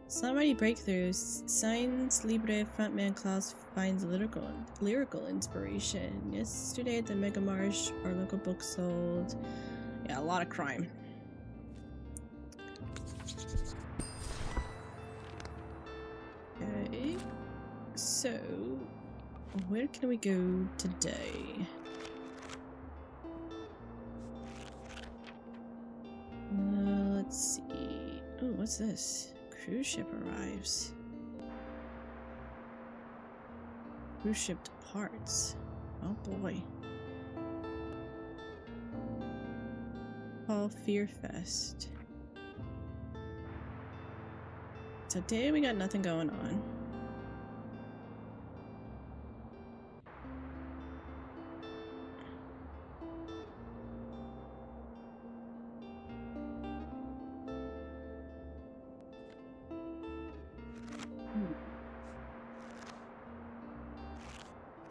So many breakthroughs. Science Libre frontman Klaus finds lyrical inspiration. Yesterday at the Mega Marsh, our local book sold. Yeah, a lot of crime. Okay. So, where can we go today? Let's see. Oh, what's this? Cruise ship arrives. Cruise ship departs. Oh boy. Fall Fear Fest. Today we got nothing going on.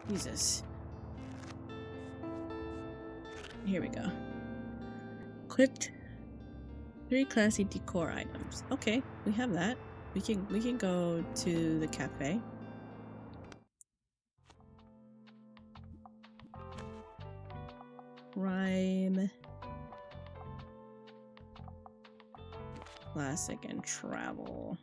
Jesus. Here we go. Clicked 3 classy decor items. Okay, we have that. We can go to the cafe. Rhyme. Classic and travel.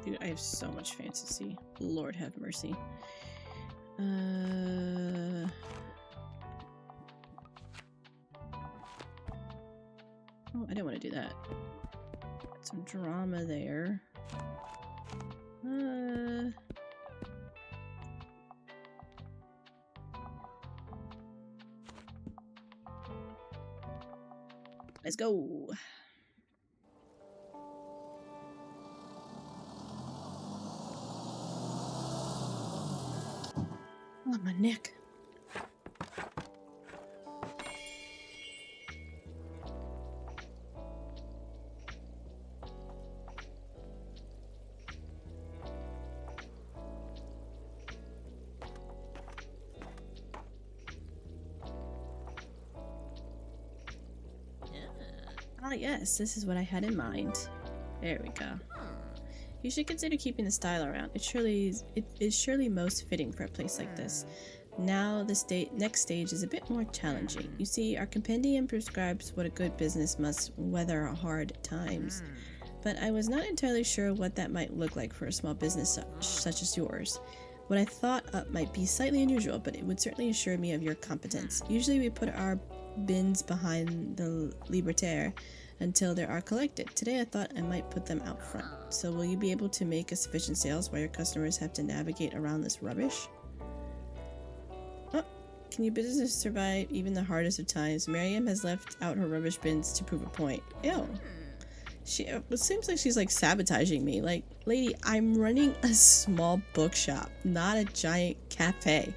Dude, I have so much fantasy. Lord have mercy. Oh, I didn't want to do that. Got some drama there. Let's go. Oh, my neck. Ah, yes, this is what I had in mind. There we go. You should consider keeping the style around. It is surely most fitting for a place like this. Now the next stage is a bit more challenging. You see, our compendium prescribes what a good business must weather hard times. But I was not entirely sure what that might look like for a small business such as yours. What I thought up might be slightly unusual, but it would certainly assure me of your competence. Usually we put our bins behind the libertaire until they are collected. Today I thought I might put them out front. So will you be able to make a sufficient sales while your customers have to navigate around this rubbish? Can your business survive even the hardest of times? Miriam has left out her rubbish bins to prove a point. Ew. It seems like she's like sabotaging me. Like, lady, I'm running a small bookshop, not a giant cafe.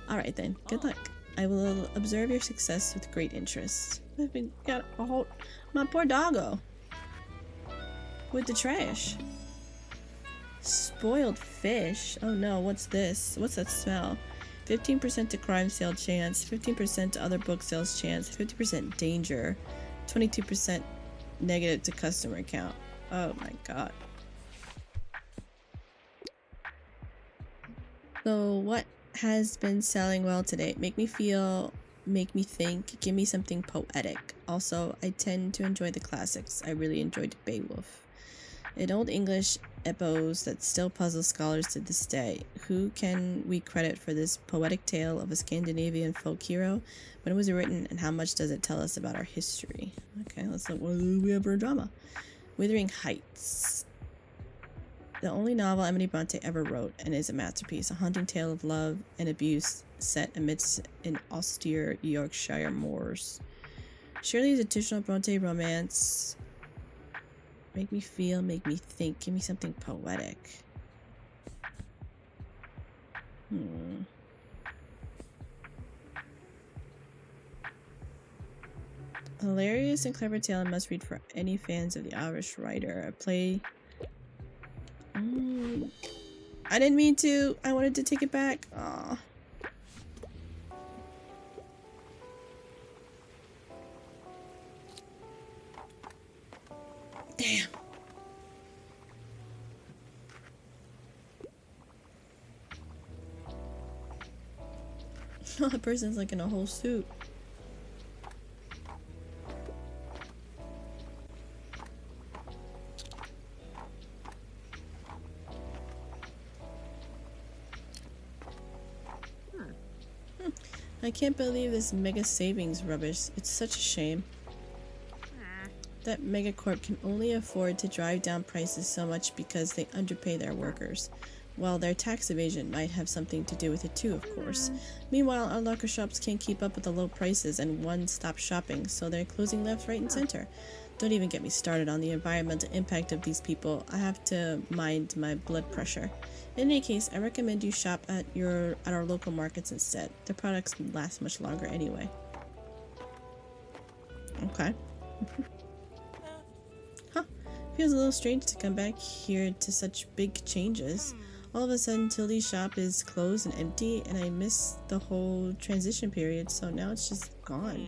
Alright then, good luck. I will observe your success with great interest. I've been got a whole my poor doggo. With the trash. Spoiled fish? Oh no, what's this? What's that smell? 15% to crime sale chance, 15% to other book sales chance, 50% danger, 22% negative to customer count. Oh my god. So what has been selling well today? Make me feel, make me think, give me something poetic. Also, I tend to enjoy the classics. I really enjoyed Beowulf. An old English epos that still puzzles scholars to this day. Who can we credit for this poetic tale of a Scandinavian folk hero? When was it written, and how much does it tell us about our history? Okay, let's look. What do we have for a drama? Wuthering Heights. The only novel Emily Bronte ever wrote, and is a masterpiece. A haunting tale of love and abuse set amidst an austere Yorkshire moors. Shirley's additional Bronte romance. Make me feel, make me think. Give me something poetic. Hilarious and clever tale I must read for any fans of the Irish writer. A play... I didn't mean to. I wanted to take it back. Aw. Damn. The person's like in a whole suit. I can't believe this mega savings rubbish. It's such a shame. That megacorp can only afford to drive down prices so much because they underpay their workers. Well, their tax evasion might have something to do with it too, of course. Meanwhile, our local shops can't keep up with the low prices and one-stop shopping, so they're closing left, right, and center. Don't even get me started on the environmental impact of these people. I have to mind my blood pressure. In any case, I recommend you shop at our local markets instead. Their products last much longer anyway. Okay. Huh. Feels a little strange to come back here to such big changes. All of a sudden, Tildy's shop is closed and empty, and I missed the whole transition period, so now it's just gone.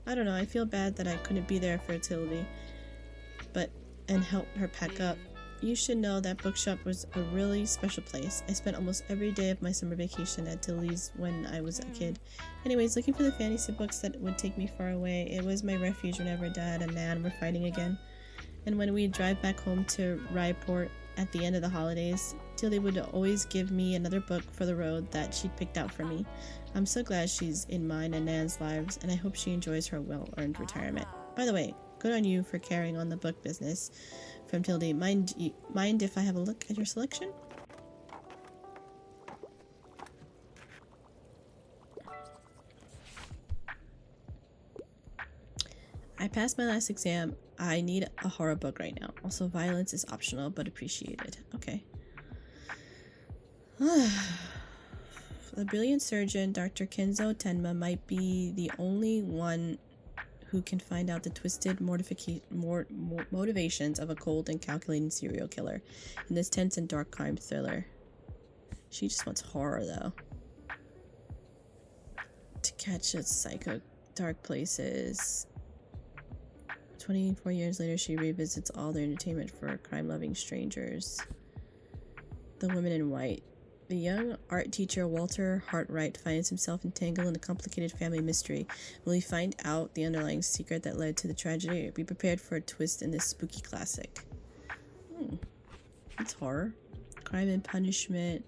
I don't know, I feel bad that I couldn't be there for Tildy, and help her pack up. You should know that Bookshop was a really special place. I spent almost every day of my summer vacation at Tildy's when I was a kid. Anyways, looking for the fantasy books that would take me far away. It was my refuge whenever Dad and Nan were fighting again. And when we'd drive back home to Raiport at the end of the holidays, Tilly would always give me another book for the road that she'd picked out for me. I'm so glad she's in mine and Nan's lives, and I hope she enjoys her well-earned retirement. By the way, good on you for carrying on the book business. From Tildy, mind if I have a look at your selection? I passed my last exam. I need a horror book right now. Also, violence is optional, but appreciated. Okay. The brilliant surgeon, Dr. Kenzo Tenma, might be the only one who can find out the twisted motivations of a cold and calculating serial killer in this tense and dark crime thriller. She just wants horror, though. To catch its psycho dark places. 24 years later, she revisits all their entertainment for crime-loving strangers. The Women in White. The young art teacher Walter Hartwright finds himself entangled in a complicated family mystery. Will he find out the underlying secret that led to the tragedy? Be prepared for a twist in this spooky classic. It's horror. Crime and Punishment.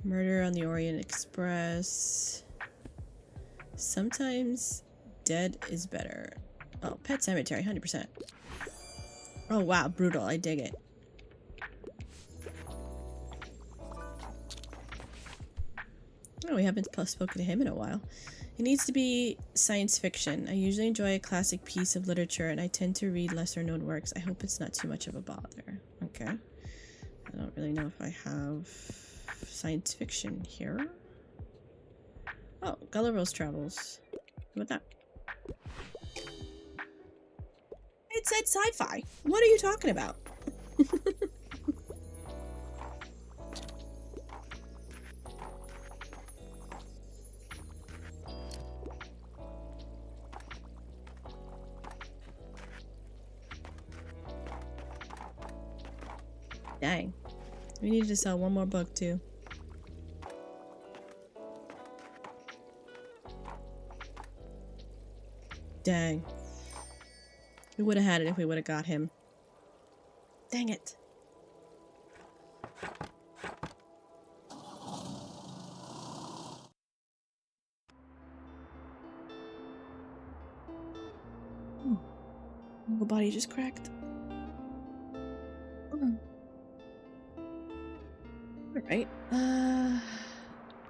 Murder on the Orient Express. Sometimes dead is better. Oh, Pet Cemetery, 100%. Oh wow, brutal. I dig it. Oh, we haven't spoken to him in a while. It needs to be science fiction. I usually enjoy a classic piece of literature, and I tend to read lesser known works. I hope it's not too much of a bother. Okay. I don't really know if I have science fiction here. Oh, Gulliver's Travels. How about that? It said sci-fi. What are you talking about? Dang. We needed to sell one more book too. Dang. We would have had it if we would have got him. Dang it. My body just cracked. Alright.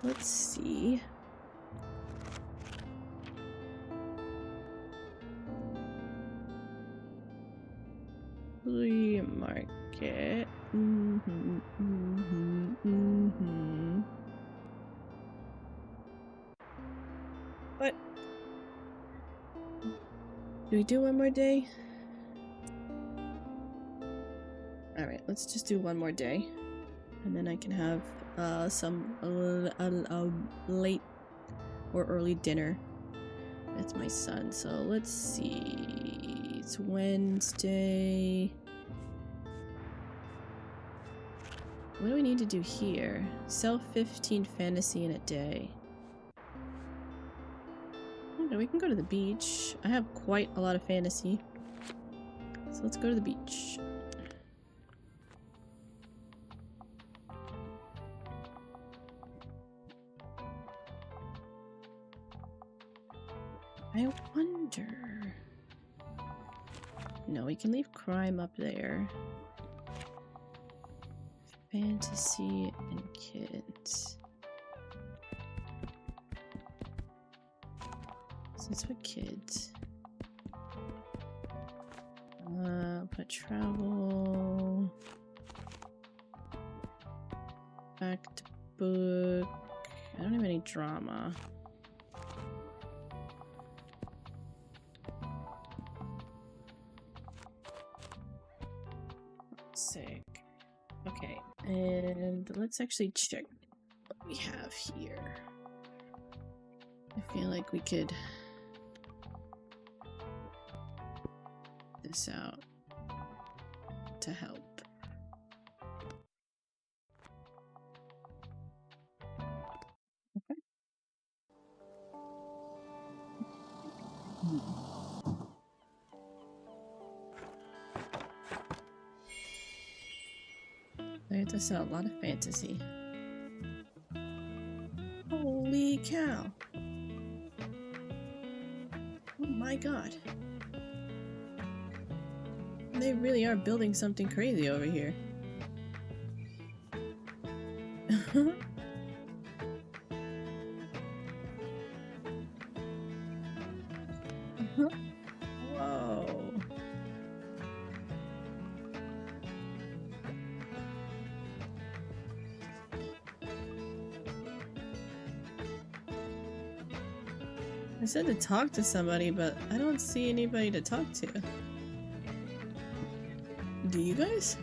Let's see. Flea market. What? Do we do one more day? Alright, let's just do one more day. And then I can have some late or early dinner with my son. So let's see. It's Wednesday. What do we need to do here? Sell 15 fantasy in a day. Okay, we can go to the beach. I have quite a lot of fantasy. So let's go to the beach. I wonder... No, we can leave crime up there. Fantasy and kids. So it's for kids. Put travel. Fact book. I don't have any drama. Sick. Okay, and let's actually check what we have here. I feel like we could this out to help. Okay. I have to sell a lot of fantasy. Holy cow! Oh my god. They really are building something crazy over here. Whoa. I said to talk to somebody, but I don't see anybody to talk to. Do you guys?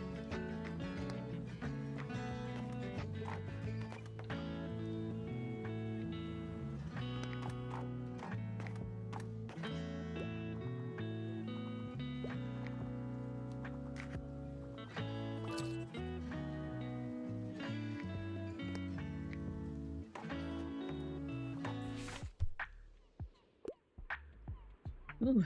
Ooh.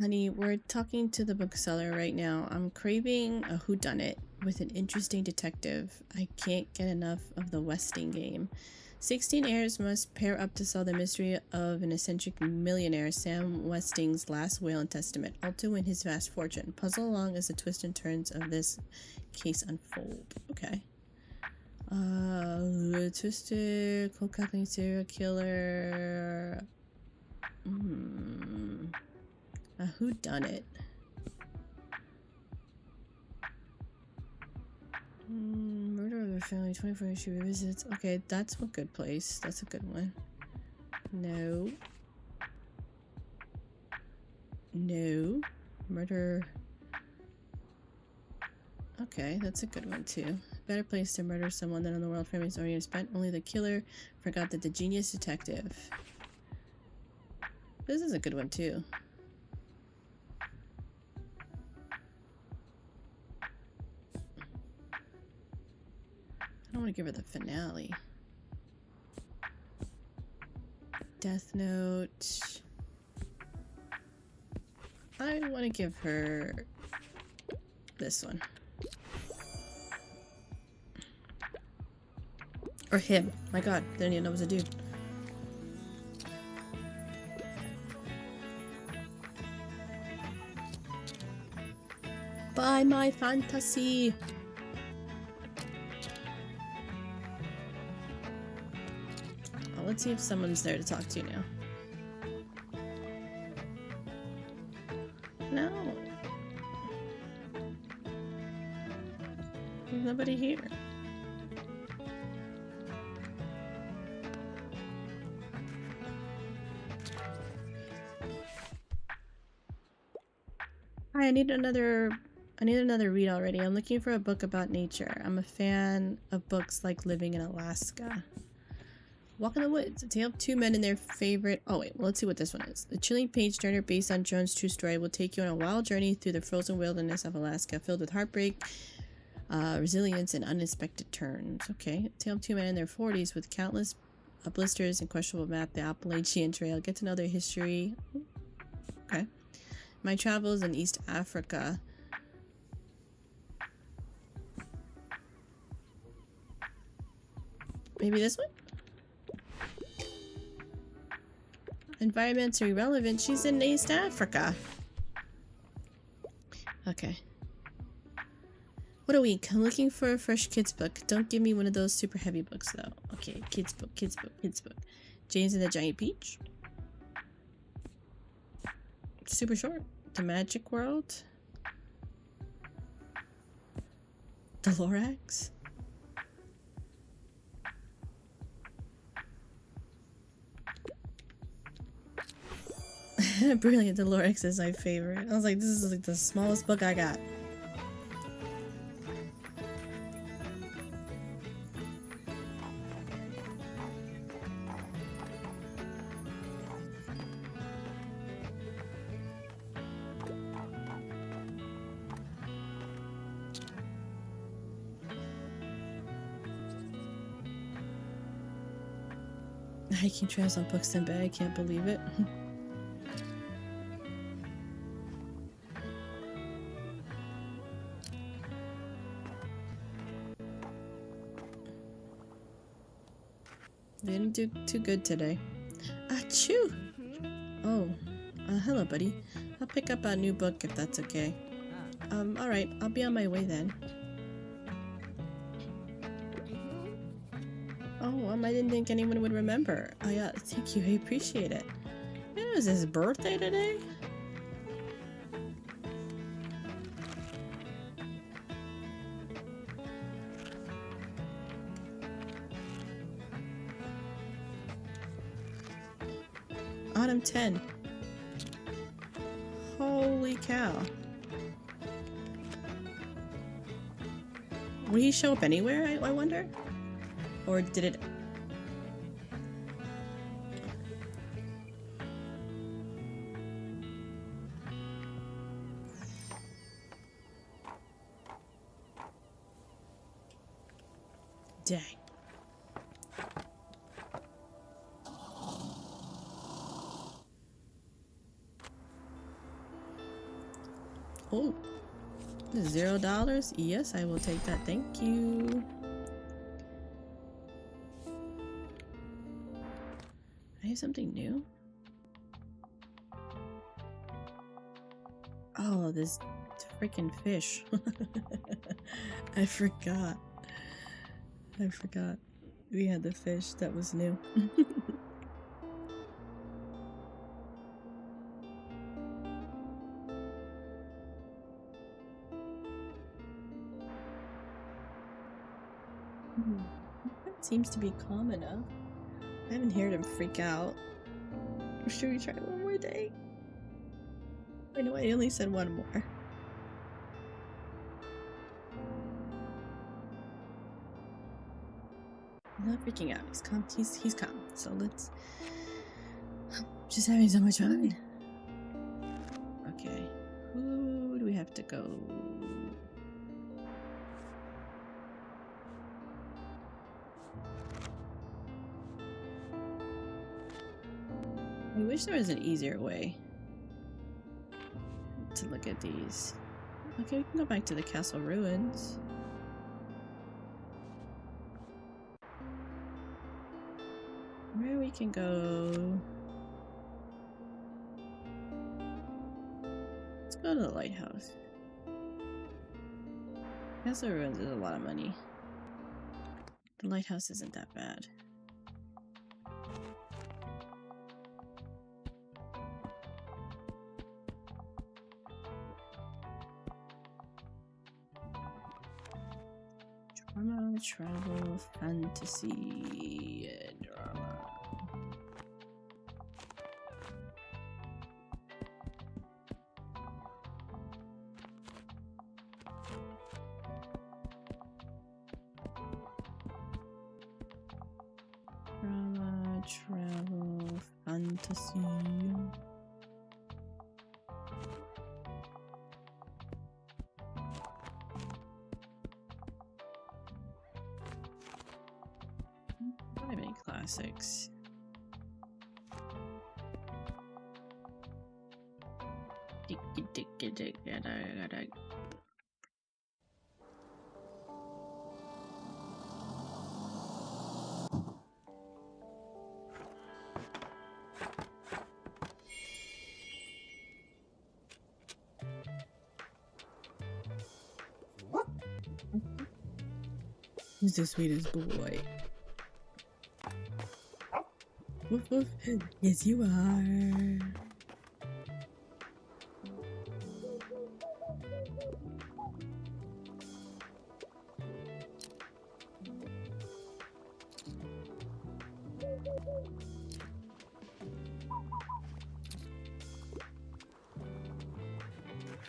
Honey, we're talking to the bookseller right now. I'm craving a whodunit with an interesting detective. I can't get enough of the Westing game. 16 heirs must pair up to solve the mystery of an eccentric millionaire, Sam Westing's last will and testament, all to win his vast fortune. Puzzle along as the twists and turns of this case unfold. Okay. Twisted, cold calculating serial killer. A whodunit. Murder of a family, 24 issue revisits. Okay, that's a good place. That's a good one. No. No. Murder. Okay, that's a good one too. Better place to murder someone than on the world family's already spent. Only the killer forgot that the genius detective. This is a good one too. I don't want to give her the finale. Death Note. I want to give her this one. Or him. My god, didn't even know it was a dude. Buy my fantasy! Oh, let's see if someone's there to talk to now. No. There's nobody here. Hi, I need another read already. I'm looking for a book about nature. I'm a fan of books like Living in Alaska. Walk in the Woods. A tale of two men and their favorite... Oh wait, well, let's see what this one is. The chilling page turner based on Jones' true story will take you on a wild journey through the frozen wilderness of Alaska, filled with heartbreak, resilience, and unexpected turns. Okay. A tale of two men in their 40s with countless blisters and questionable map, the Appalachian Trail. Get to know their history. Okay. My travels in East Africa. Maybe this one? Environmentally relevant. She's in East Africa. Okay. What a week. I'm looking for a fresh kids book. Don't give me one of those super heavy books though. Okay, kids book, kids book, kids book. James and the Giant Peach. Super short. The Magic World. The Lorax. Brilliant. The Lorax is my favorite. I was like, this is like the smallest book I got. Hiking trails on Buxton Bay. I can't believe it. They didn't do too good today. Achoo! Oh, hello, buddy. I'll pick up a new book if that's okay. Alright. I'll be on my way then. Oh, I didn't think anyone would remember. Thank you. I appreciate it. It was his birthday today? Autumn 10. Holy cow. Will he show up anywhere, I wonder? Or did it... Dang. Oh. $0? Yes, I will take that. Thank you. I have something new? Oh, this freaking fish. I forgot. I forgot. We had the fish. That was new. That seems to be calm enough. I haven't heard him freak out. Should we try one more day? I know I only said one more. I'm not freaking out. He's calm. He's calm. So let's. Just having so much fun. Okay. Who do we have to go? I wish there was an easier way to look at these. Okay, we can go back to the castle ruins. Where we can go... Let's go to the lighthouse. Castle ruins is a lot of money. The lighthouse isn't that bad. Drama, travel, fantasy, drama. Drama, travel, fantasy. Don't have any classics. Who's the sweetest boy? Woof woof. Yes, you are.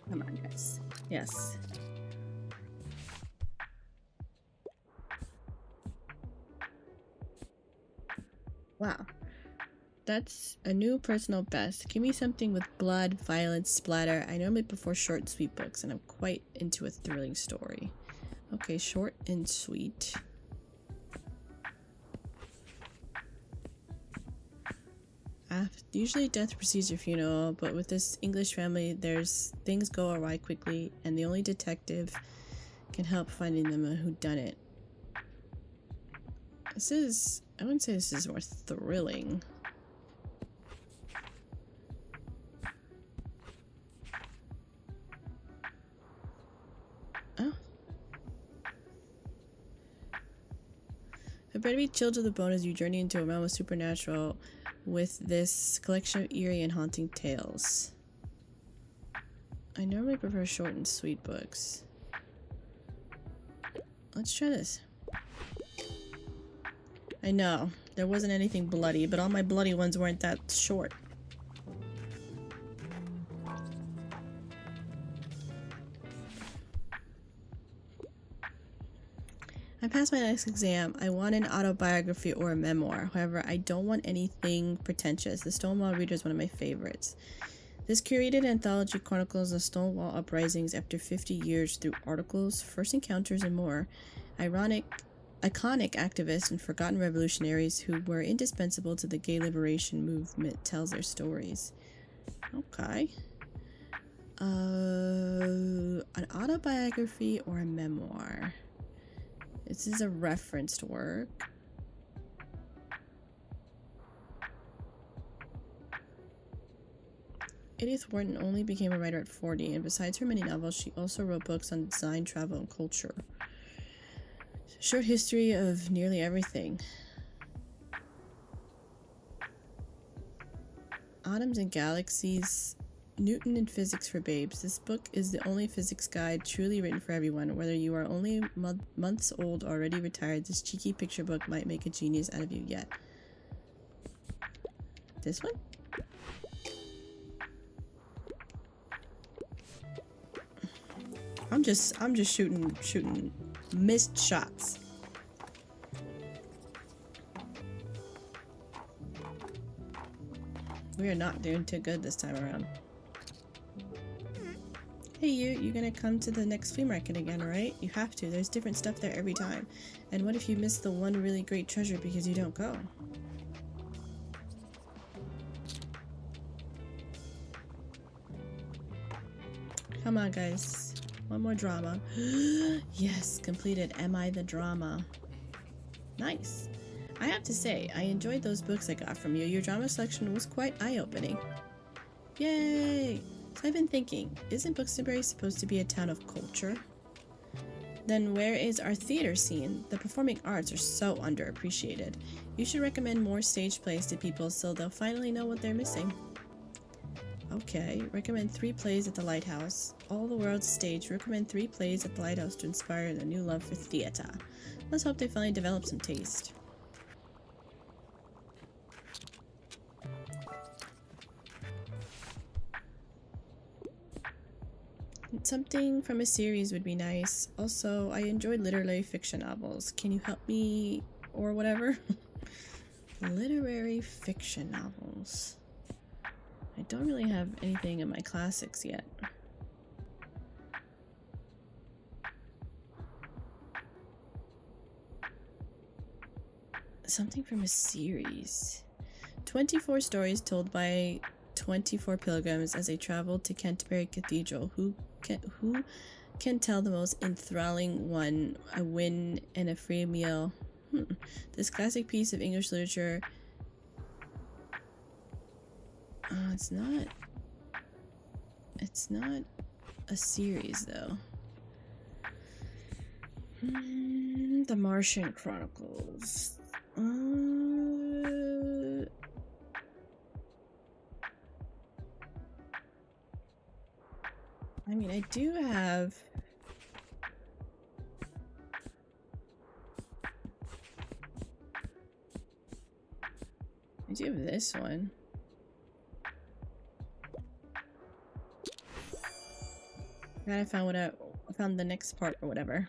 Come on, guys. Yes. Wow. That's a new personal best. Give me something with blood, violence, splatter. I normally prefer short and sweet books, and I'm quite into a thrilling story. Okay, short and sweet. Usually death precedes your funeral, but with this English family, things go awry quickly, and the only detective can help finding them a whodunit. I wouldn't say this is more thrilling. Oh. I better be chilled to the bone as you journey into a realm of supernatural with this collection of eerie and haunting tales. I normally prefer short and sweet books. Let's try this. I know, there wasn't anything bloody, but all my bloody ones weren't that short. I passed my next exam. I want an autobiography or a memoir. However, I don't want anything pretentious. The Stonewall Reader is one of my favorites. This curated anthology chronicles the Stonewall uprisings after 50 years through articles, first encounters, and more. Iconic activists and forgotten revolutionaries who were indispensable to the gay liberation movement tells their stories. Okay. An autobiography or a memoir? This is a referenced work. Edith Wharton only became a writer at 40, and besides her many novels, she also wrote books on design, travel, and culture. Short history of nearly everything. Atoms and Galaxies, Newton and Physics for Babes. This book is the only physics guide truly written for everyone. Whether you are only months old or already retired, this cheeky picture book might make a genius out of you yet. This one? I'm just shooting missed shots. We are not doing too good this time around. Hey you're gonna come to the next flea market again, right? You have to. There's different stuff there every time. And what if you miss the one really great treasure because you don't go? Come on, guys. One more drama. Yes, completed. Am I the drama? Nice. I have to say, I enjoyed those books I got from you. Your drama selection was quite eye-opening. Yay! So I've been thinking, isn't Bookstop supposed to be a town of culture? Then where is our theater scene? The performing arts are so underappreciated. You should recommend more stage plays to people so they'll finally know what they're missing. Okay, recommend 3 plays at the Lighthouse. All the world's stage. Recommend 3 plays at the Lighthouse to inspire a new love for theater. Let's hope they finally develop some taste. Something from a series would be nice. Also, I enjoy literary fiction novels. Can you help me or whatever? Literary fiction novels. I don't really have anything in my classics yet. Something from a series. 24 stories told by 24 pilgrims as they traveled to Canterbury Cathedral. Who can tell the most enthralling one? A win and a free meal. This classic piece of English literature. It's not a series though. The Martian Chronicles. I mean, I do have this one. And I found the next part or whatever.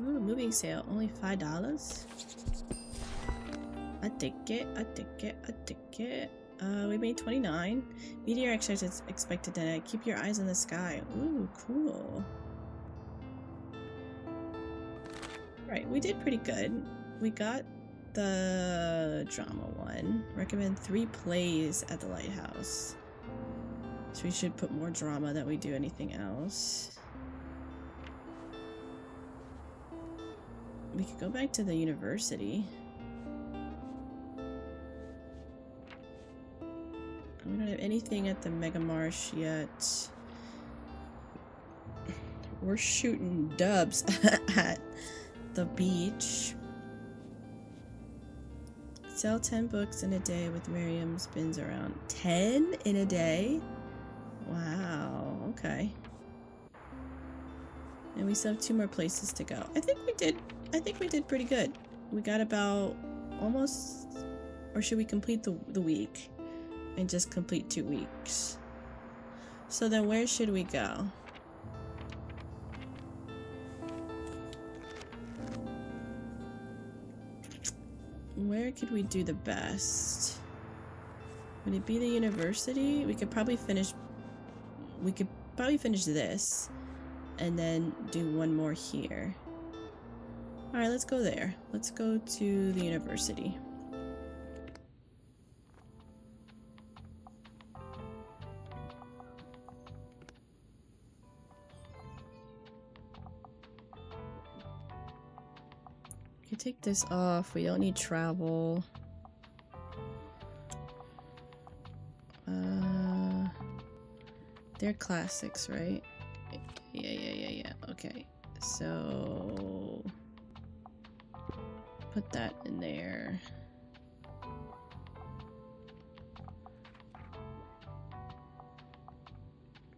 Ooh, movie sale, only $5? A ticket. We made 29. Meteor X is expected tonight. Keep your eyes on the sky. Ooh, cool. Right, we did pretty good. We got the drama one. Recommend 3 plays at the Lighthouse. So we should put more drama than we do anything else. We could go back to the university. We don't have anything at the Mega Marsh yet. We're shooting dubs at the beach. Sell 10 books in a day with Miriam spins around. 10 in a day? Wow, okay. And we still have 2 more places to go. I think we did pretty good. We got about almost, or should we complete the week and just complete 2 weeks? So then where should we go? Where could we do the best? Would it be the university? We could probably finish this and then do 1 more here. Alright, let's go there. Let's go to the university. We can take this off. We don't need travel. They're classics, right? Yeah. Okay. So put that in there.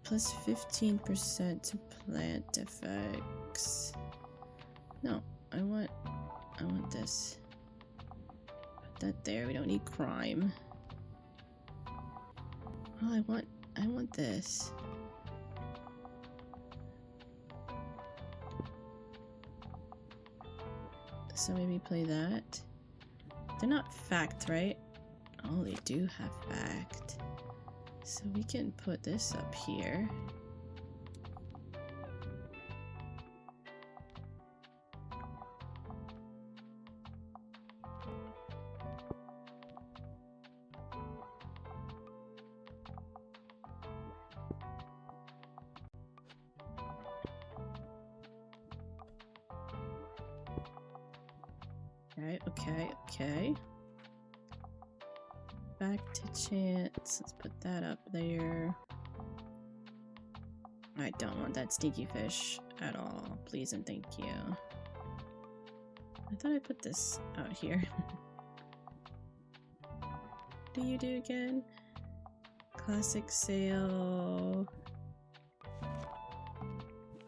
Plus 15% to plant effects. No, I want this. Put that there. We don't need crime. Oh, I want this. So maybe play that. They're not fact, right? Oh, they do have fact. So we can put this up here. Okay. Back to chance. Let's put that up there. I don't want that sneaky fish at all. Please and thank you. I thought I put this out here. What do you do again? Classic sale. I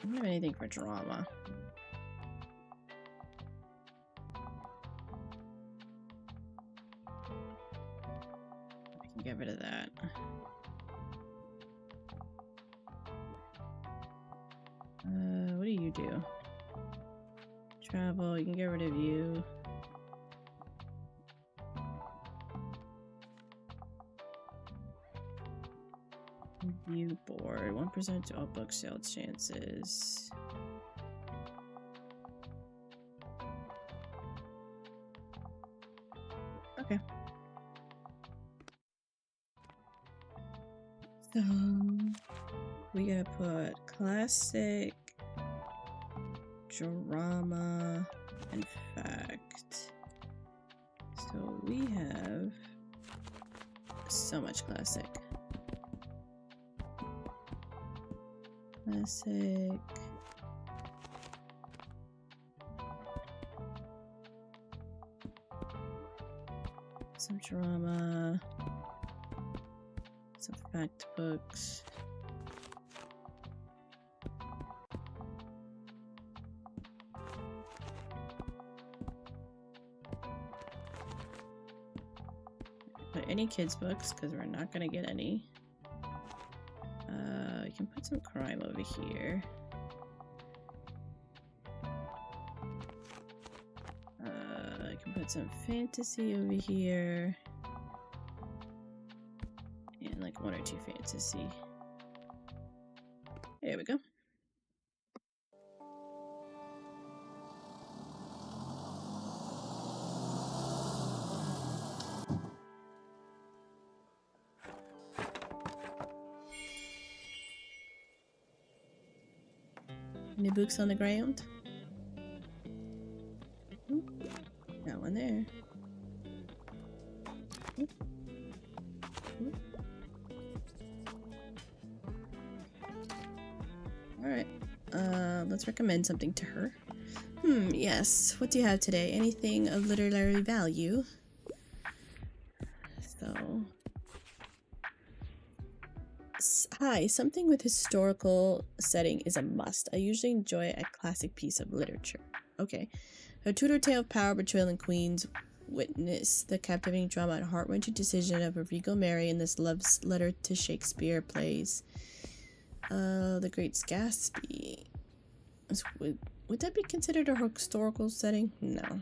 don't have anything for drama. I can get rid of that. What do you do? Travel, you can get rid of you. Review board, 1% to all book sale chances. Okay. So we gotta put classic, drama, and fact. So we have so much classic. Classic. Some drama. Some fact books. Put any kids books because we're not gonna get any. We can put some crime over here. I can put some fantasy over here. And like 1 or 2 fantasy. There we go. Any books on the ground? Got one there. Alright. Let's recommend something to her. Yes. What do you have today? Anything of literary value? So... Hi, something with historical setting is a must. I usually enjoy a classic piece of literature. Okay. A Tudor tale of power, betrayal, and queens witness the captivating drama and heart-wrenching decision of a regal Mary in this love letter to Shakespeare plays. The Great Gatsby. Would that be considered a historical setting? No.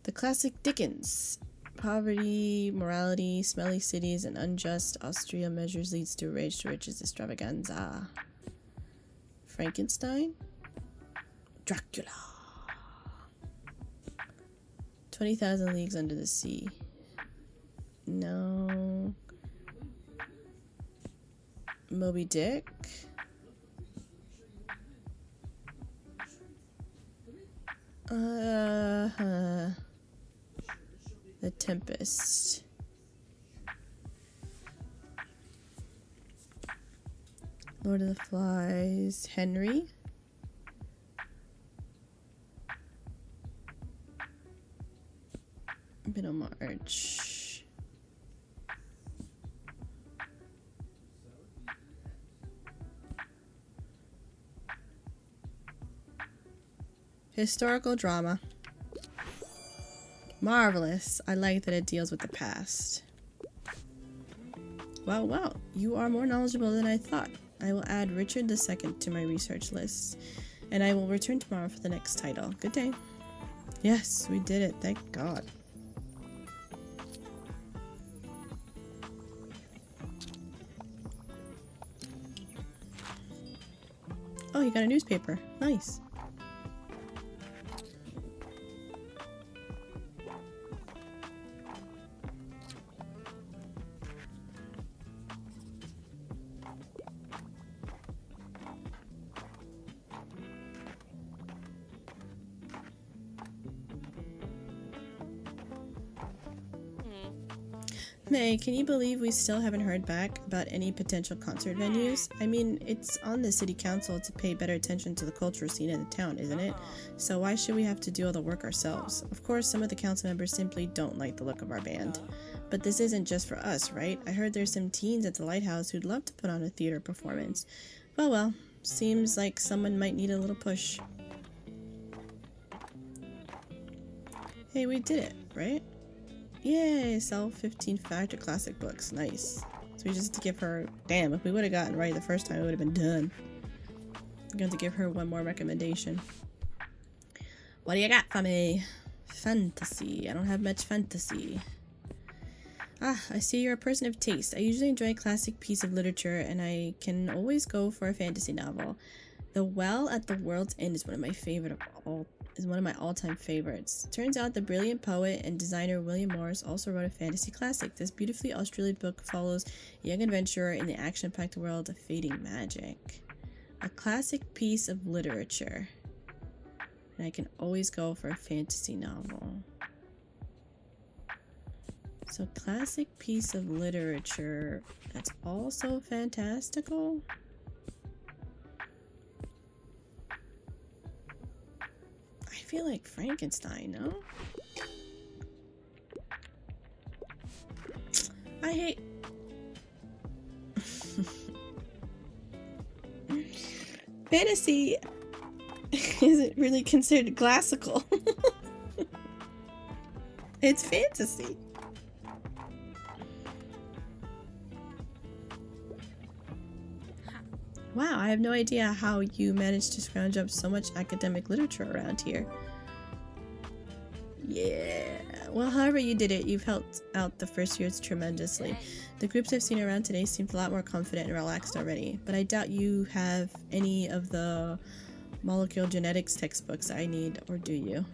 The classic Dickens. Poverty, morality, smelly cities, and unjust Austria measures leads to rage to riches extravaganza. Frankenstein? Dracula. 20,000 Leagues Under the Sea. No. Moby Dick. The Tempest. Lord of the Flies. Henry. Middlemarch. Historical drama. Marvelous. I like that it deals with the past. Well, you are more knowledgeable than I thought. I will add Richard II to my research list, and I will return tomorrow for the next title. Good day. Yes, we did it. Thank God. Oh, you got a newspaper. Nice. May, can you believe we still haven't heard back about any potential concert venues? I mean, it's on the city council to pay better attention to the cultural scene in the town, isn't it? So why should we have to do all the work ourselves? Of course, some of the council members simply don't like the look of our band. But this isn't just for us, right? I heard there's some teens at the lighthouse who'd love to put on a theater performance. Well, seems like someone might need a little push. Hey, we did it, right? Yay, sell 15 Factor Classic books. Nice. So we just have to give her... Damn, if we would have gotten right the first time, it would have been done. We're going to give her one more recommendation. What do you got for me? Fantasy. I don't have much fantasy. Ah, I see you're a person of taste. I usually enjoy a classic piece of literature, and I can always go for a fantasy novel. The Well at the World's End is one of my all-time favorites. Turns out the brilliant poet and designer William Morris also wrote a fantasy classic. This beautifully illustrated book follows a young adventurer in the action-packed world of fading magic. A classic piece of literature. And I can always go for a fantasy novel. So classic piece of literature that's also fantastical? I feel like Frankenstein, no? I hate... Fantasy isn't really considered classical. It's fantasy. Wow, I have no idea how you managed to scrounge up so much academic literature around here. Yeah, well, however you did it, you've helped out the first years tremendously. The groups I've seen around today seemed a lot more confident and relaxed already, but I doubt you have any of the molecular genetics textbooks I need, or do you?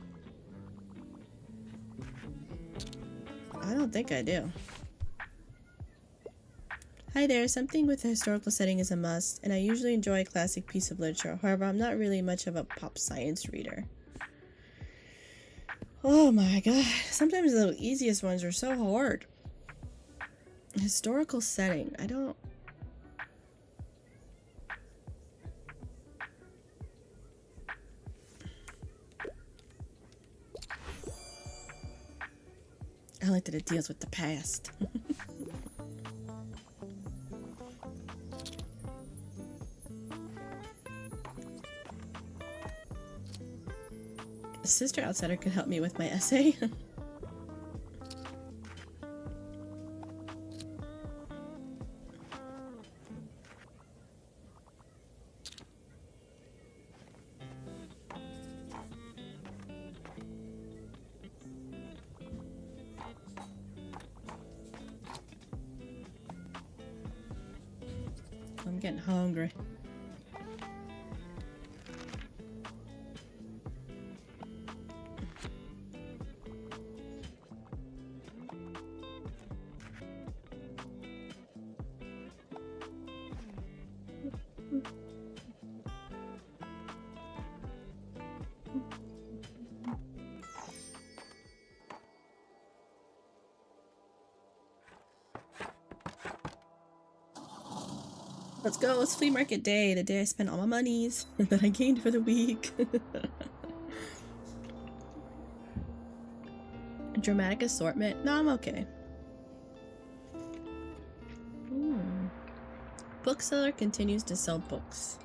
I don't think I do. Hi there, something with a historical setting is a must, and I usually enjoy a classic piece of literature. However, I'm not really much of a pop science reader. Oh my god, sometimes the easiest ones are so hard. Historical setting, I don't... I like that it deals with the past. Sister Outsider could help me with my essay. I'm getting hungry. Let's go. It's flea market day. The day I spent all my monies that I gained for the week. Dramatic assortment. No, I'm okay. Bookseller continues to sell books.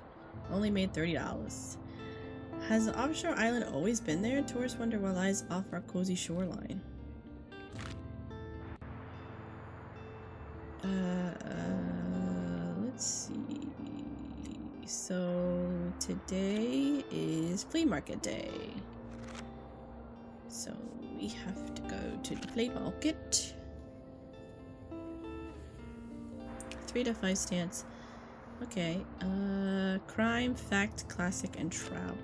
Only made $30. Has the offshore island always been there? Tourists wonder what lies off our cozy shoreline. Let's see. So today is flea market day. So we have to go to the flea market. 3 to 5 stance. Okay, crime, fact, classic, and travel.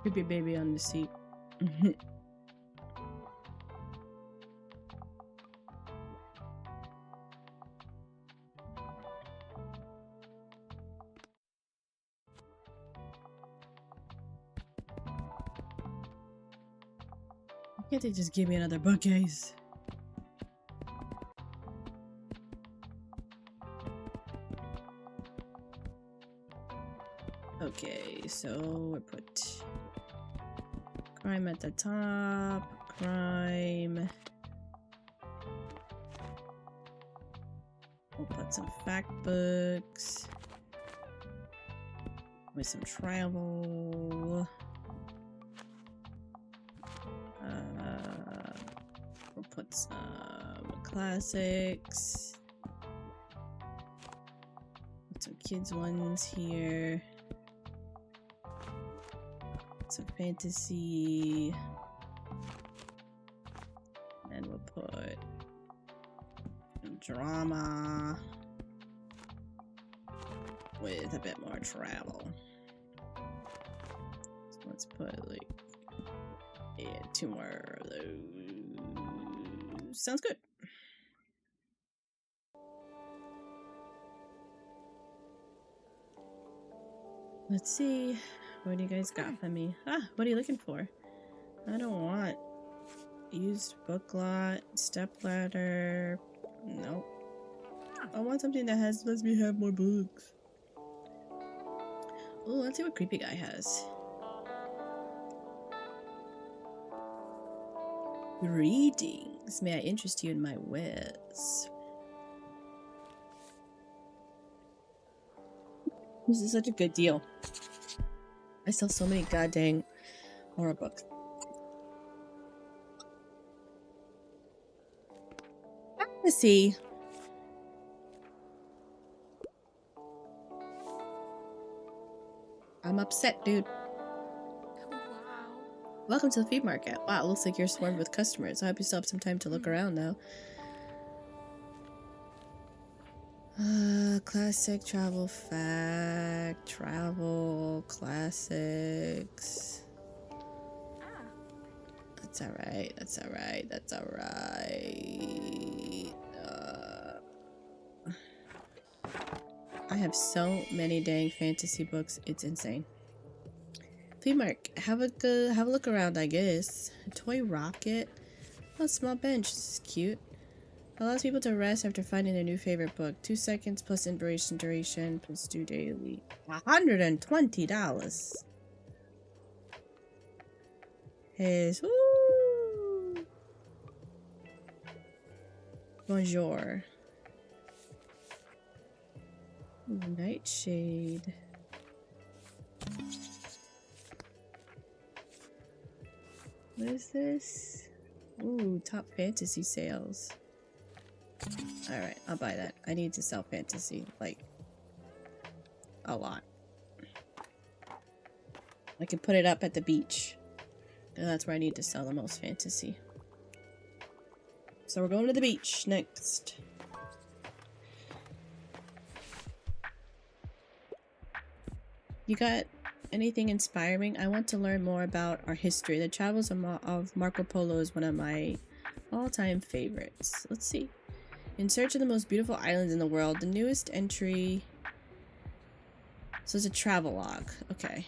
Creepy baby on the seat. Why can't they just give me another bookcase? Okay, so we put crime at the top, crime. We'll put some fact books with some travel. We'll put some classics. Put some kids ones here. Some fantasy, and we'll put some drama with a bit more travel. So let's put like 2 more of those. Sounds good. Let's see. What do you guys got for me? Ah, what are you looking for? I don't want used book lot, step ladder. Nope. I want something that lets me have more books. Oh, let's see what creepy guy has. Greetings. May I interest you in my wares? This is such a good deal. I sell so many goddamn horror books. Let's see. I'm upset, dude. Wow. Welcome to the feed market. Wow, looks like you're swarmed with customers. I hope you still have some time to look around now. Classic, travel, fact, travel, classics. That's alright, that's alright, that's alright. I have so many dang fantasy books, it's insane. Flea market, have a look around, I guess. A toy rocket. Oh, a small bench, this is cute. Allows people to rest after finding their new favorite book. 2 seconds plus inspiration duration plus due daily. $120. Yes. Woo! Bonjour. Nightshade. What is this? Ooh, top fantasy sales. Alright, I'll buy that. I need to sell fantasy, like, a lot. I can put it up at the beach. And that's where I need to sell the most fantasy. So we're going to the beach next. You got anything inspiring? I want to learn more about our history. The travels of Marco Polo is one of my all-time favorites. Let's see. In search of the most beautiful islands in the world, the newest entry. So it's a travel log. Okay.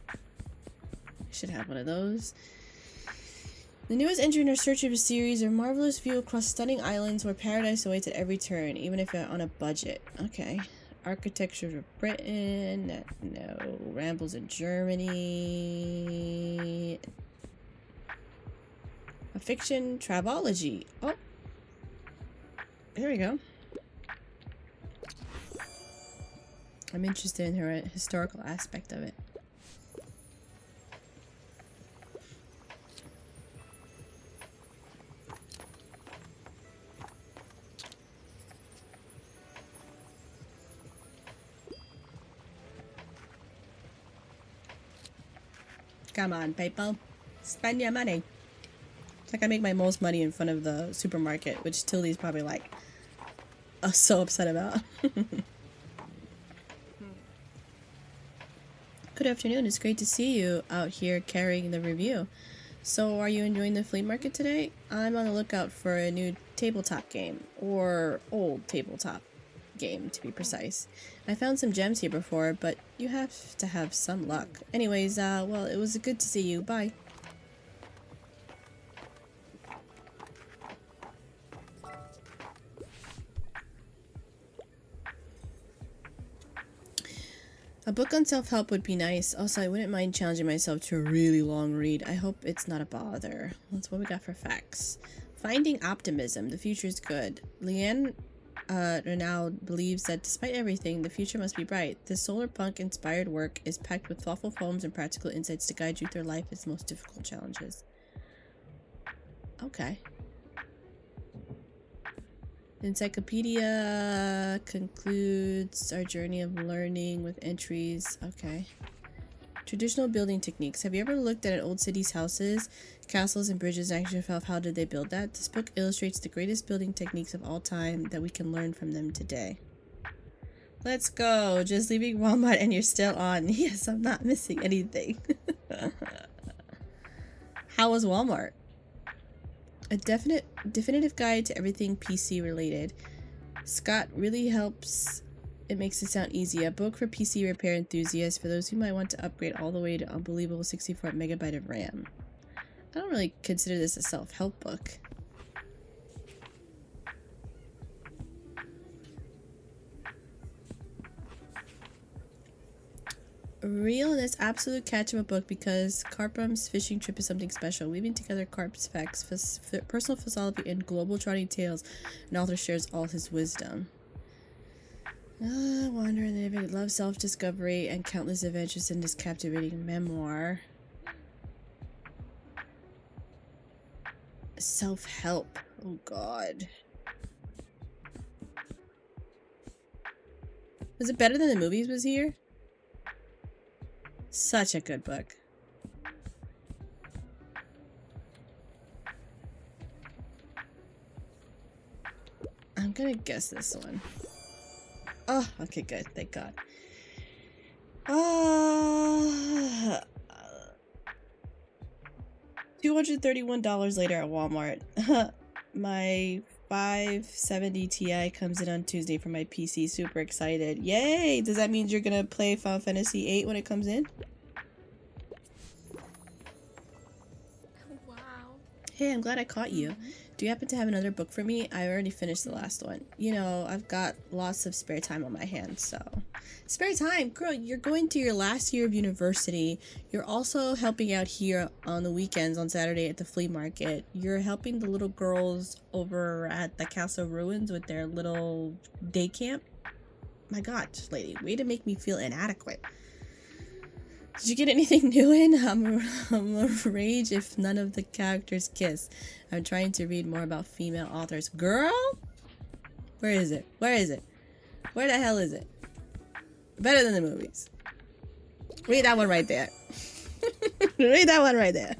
I should have one of those. The newest entry in our search of a series, a marvelous view across stunning islands where paradise awaits at every turn, even if you're on a budget. Okay. Architecture of Britain. No. Rambles in Germany. A fiction travelogy. Oh. There we go. I'm interested in her historical aspect of it. Come on, people. Spend your money. It's like I make my most money in front of the supermarket, which Tilly's probably like so upset about. Good afternoon. It's great to see you out here carrying the review. So, are you enjoying the flea market today? I'm on the lookout for a new tabletop game, or old tabletop game to be precise. I found some gems here before, but you have to have some luck. Anyways, well, it was good to see you. Bye. A book on self-help would be nice. Also, I wouldn't mind challenging myself to a really long read. I hope it's not a bother. That's what we got for facts. Finding optimism. The future is good. Leanne Renaud believes that despite everything, the future must be bright. This solar punk-inspired work is packed with thoughtful poems and practical insights to guide you through life's most difficult challenges. Okay. Encyclopedia concludes our journey of learning with entries. Okay. Traditional building techniques. Have you ever looked at an old city's houses, castles, and bridges and asked yourself how did they build that? This book illustrates the greatest building techniques of all time that we can learn from them today. Let's go. Just leaving Walmart and you're still on. Yes, I'm not missing anything. How was Walmart? A definitive guide to everything PC related. Scott really helps. It makes it sound easy. A book for PC repair enthusiasts for those who might want to upgrade all the way to unbelievable 64 megabyte of RAM. I don't really consider this a self-help book. Real and this absolute catch of a book because Carpum's fishing trip is something special. Weaving together Carp's facts, personal philosophy, and global trotting tales, an author shares all his wisdom. Wander and innovate, love, self-discovery, and countless adventures in this captivating memoir. Self-help. Oh god. Was it better than the movies was here? Such a good book. I'm gonna guess this one. Oh, okay, good. Thank God. $231 later at Walmart. My 570 Ti comes in on Tuesday for my PC. Super excited. Yay! Does that mean you're gonna play Final Fantasy VIII when it comes in? Wow. Hey, I'm glad I caught you. Do you happen to have another book for me? I already finished the last one. You know, I've got lots of spare time on my hands, so... Spare time? Girl, you're going to your last year of university. You're also helping out here on the weekends on Saturday at the flea market. You're helping the little girls over at the Castle Ruins with their little day camp. My God, lady, way to make me feel inadequate. Did you get anything new in? I'm a rage if none of the characters kiss. I'm trying to read more about female authors. Girl? Where is it? Where is it? Where the hell is it? Better than the movies. Read that one right there. Read that one right there.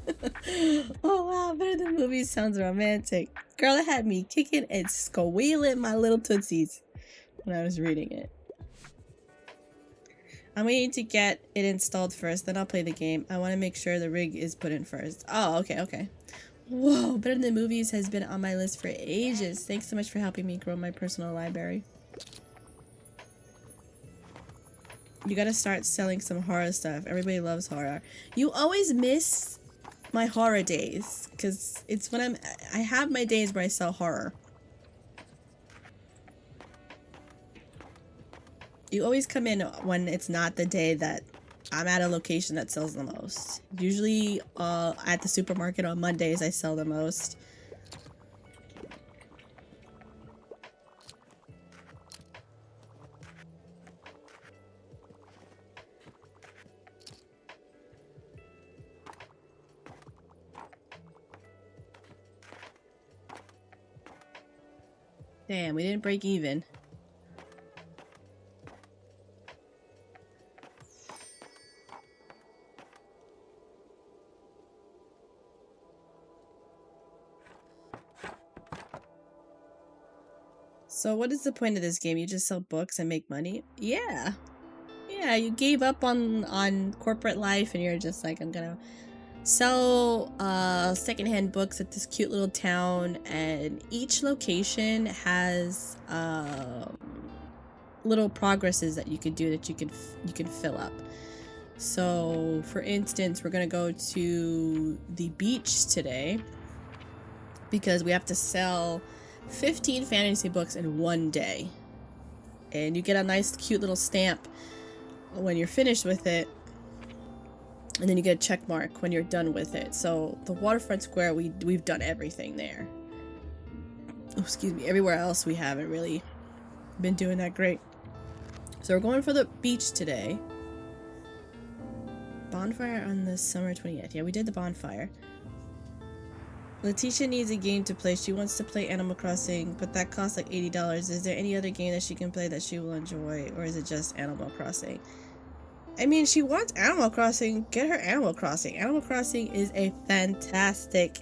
Oh wow, better than movies sounds romantic. Girl, it had me kicking and squealing my little tootsies when I was reading it. I'm waiting to get it installed first, then I'll play the game. I want to make sure the rig is put in first. Oh, okay, okay. Whoa, Better Than Movies has been on my list for ages. Thanks so much for helping me grow my personal library. You gotta start selling some horror stuff. Everybody loves horror. You always miss my horror days, because it's when I have my days where I sell horror. You always come in when it's not the day that I'm at a location that sells the most. Usually at the supermarket on Mondays I sell the most. Damn, we didn't break even. So what is the point of this game? You just sell books and make money? Yeah. Yeah, you gave up on corporate life and you're just like, I'm gonna sell secondhand books at this cute little town, and each location has little progresses that you could do that you can fill up. So for instance, we're gonna go to the beach today because we have to sell 15 fantasy books in one day, and you get a nice cute little stamp when you're finished with it, and then you get a check mark when you're done with it. So the waterfront square, we've done everything there. Oh, excuse me. Everywhere else we haven't really been doing that great. So we're going for the beach today. Bonfire on the summer 20th. Yeah, we did the bonfire. Letitia needs a game to play. She wants to play Animal Crossing, but that costs like $80. Is there any other game that she can play that she will enjoy, or is it just Animal Crossing? I mean, she wants Animal Crossing. Get her Animal Crossing. Animal Crossing is a fantastic,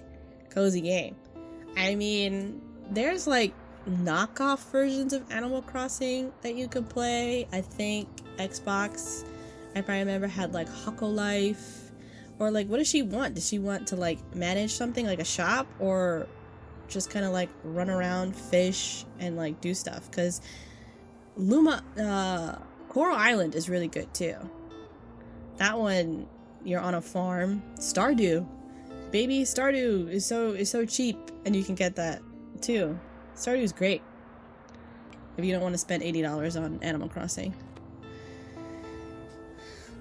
cozy game. I mean, there's like knockoff versions of Animal Crossing that you could play. I think Xbox, if I remember, had like Hoko Life. Or like, what does she want? Does she want to like manage something like a shop, or just kind of like run around, fish, and like do stuff? Because Coral Island is really good too. That one, you're on a farm. Stardew, baby, Stardew is so cheap, and you can get that too. Stardew is great if you don't want to spend $80 on Animal Crossing.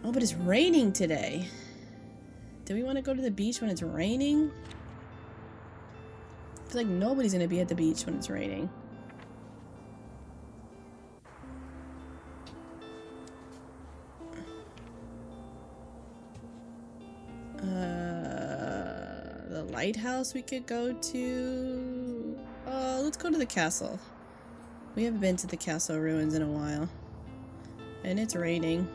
Oh, but it's raining today. Do we want to go to the beach when it's raining? I feel like nobody's gonna be at the beach when it's raining. The lighthouse we could go to. Let's go to the castle. We haven't been to the castle ruins in a while. And it's raining.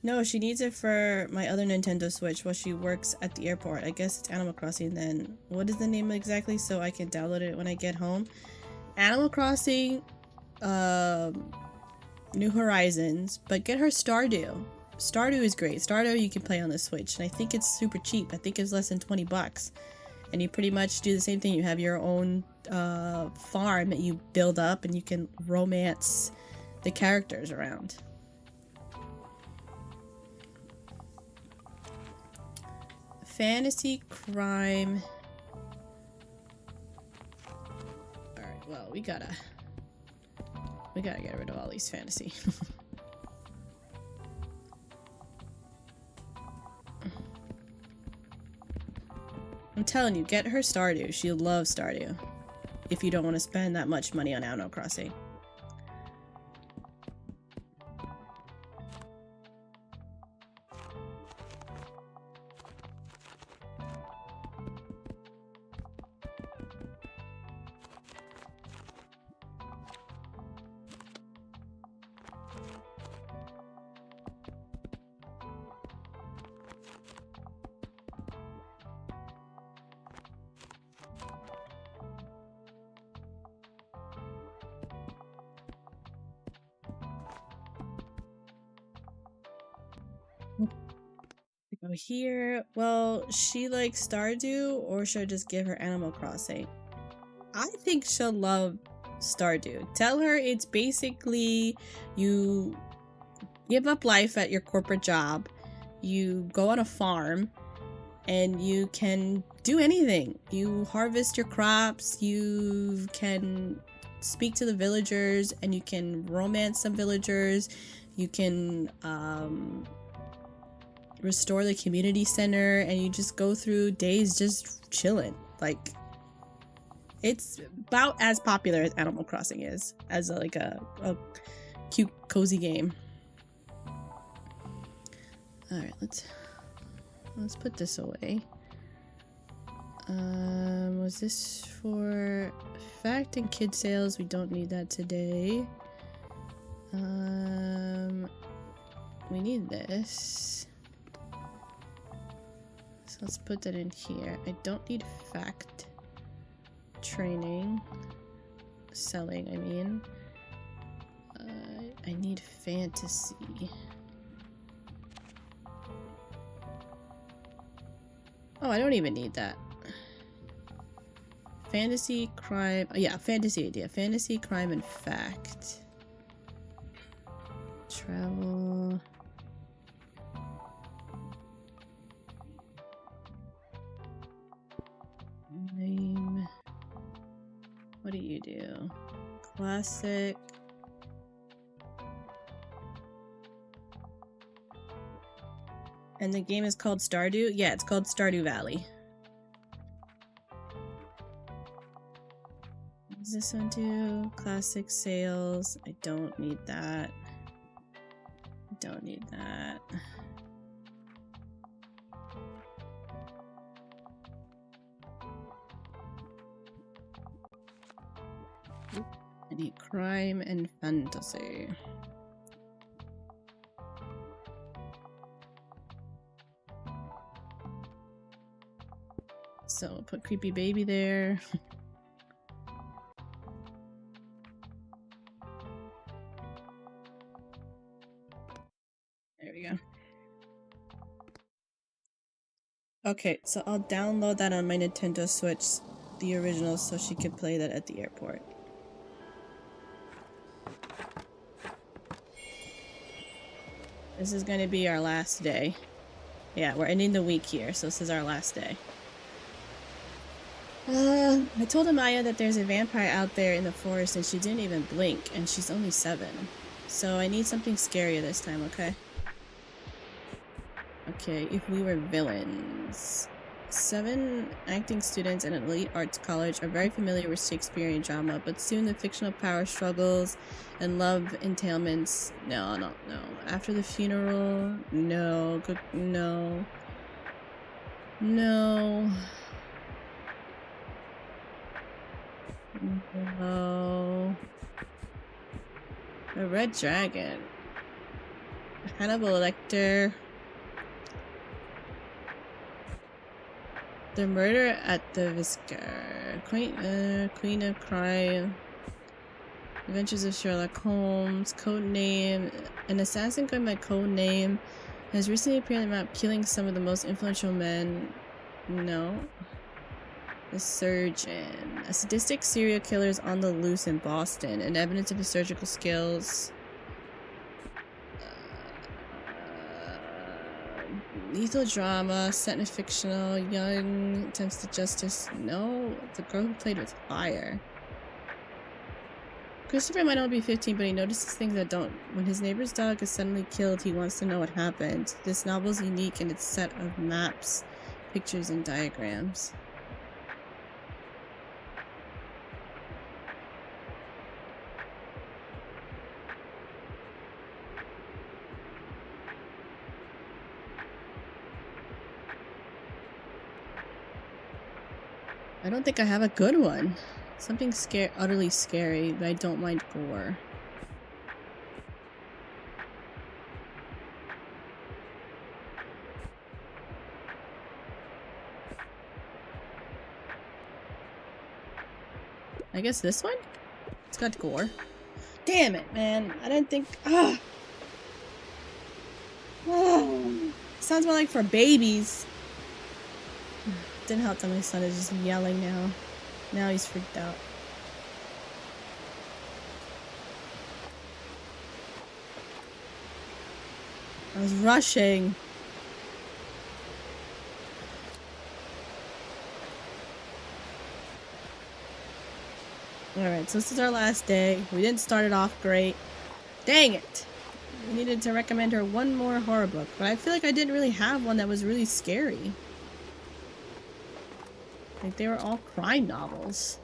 No, she needs it for my other Nintendo Switch while she works at the airport. I guess it's Animal Crossing then. What is the name exactly so I can download it when I get home? Animal Crossing, New Horizons, but get her Stardew. Stardew is great. Stardew you can play on the Switch, and I think it's super cheap. I think it's less than 20 bucks. And you pretty much do the same thing. You have your own farm that you build up, and you can romance the characters around. Fantasy, crime. Alright, well, we gotta get rid of all these fantasy. I'm telling you, get her Stardew. She'll love Stardew. If you don't want to spend that much money on Animal Crossing. Oh, here, well, she likes Stardew, or should I just give her Animal Crossing? I think she'll love Stardew. Tell her it's basically you give up life at your corporate job, you go on a farm, and you can do anything. You harvest your crops, you can speak to the villagers, and you can romance some villagers, you can restore the community center, and you just go through days just chilling. Like, it's about as popular as Animal Crossing is, as like a cute, cozy game. Alright, let's put this away. Was this for fact and kid sales? We don't need that today. We need this. So let's put that in here. I don't need fact. Training. Selling, I mean. I need fantasy. Oh, I don't even need that. Fantasy, crime. Oh, yeah, fantasy idea. Fantasy, crime, and fact. Travel. Name. What do you do? Classic. And the game is called Stardew? Yeah, it's called Stardew Valley. What does this one do? Classic sales. I don't need that. I don't need that. I need crime and fantasy. So we'll put creepy baby there. There we go. Okay, so I'll download that on my Nintendo Switch, the original, so she can play that at the airport. This is going to be our last day. Yeah, we're ending the week here, so this is our last day. I told Amaya that there's a vampire out there in the forest and she didn't even blink, and she's only 7. So I need something scarier this time, okay? Okay, if we were villains. 7 acting students at an elite arts college are very familiar with Shakespearean drama, but soon the fictional power struggles and love entailments. No. After the funeral, no. No. No. No. The Red Dragon. Hannibal Lecter. The Murder at the Whisker. Queen of Crime. Adventures of Sherlock Holmes. Codename. An assassin going by codename has recently appeared on the map, killing some of the most influential men. No. The Surgeon. A sadistic serial killer is on the loose in Boston, and evidence of his surgical skills. Lethal drama, set in a fictional, young, attempts to justice. No, the girl who played with fire. Christopher might only be 15, but he notices things that don't. When his neighbor's dog is suddenly killed, he wants to know what happened. This novel is unique in its set of maps, pictures, and diagrams. I don't think I have a good one. Something utterly scary, but I don't mind gore. I guess this one? It's got gore. Damn it, man. I didn't think... Sounds more like for babies. Didn't help that my son is just yelling now. Now he's freaked out. I was rushing. Alright, so this is our last day. We didn't start it off great. Dang it! We needed to recommend her one more horror book, but I feel like I didn't really have one that was really scary. Like, they were all crime novels.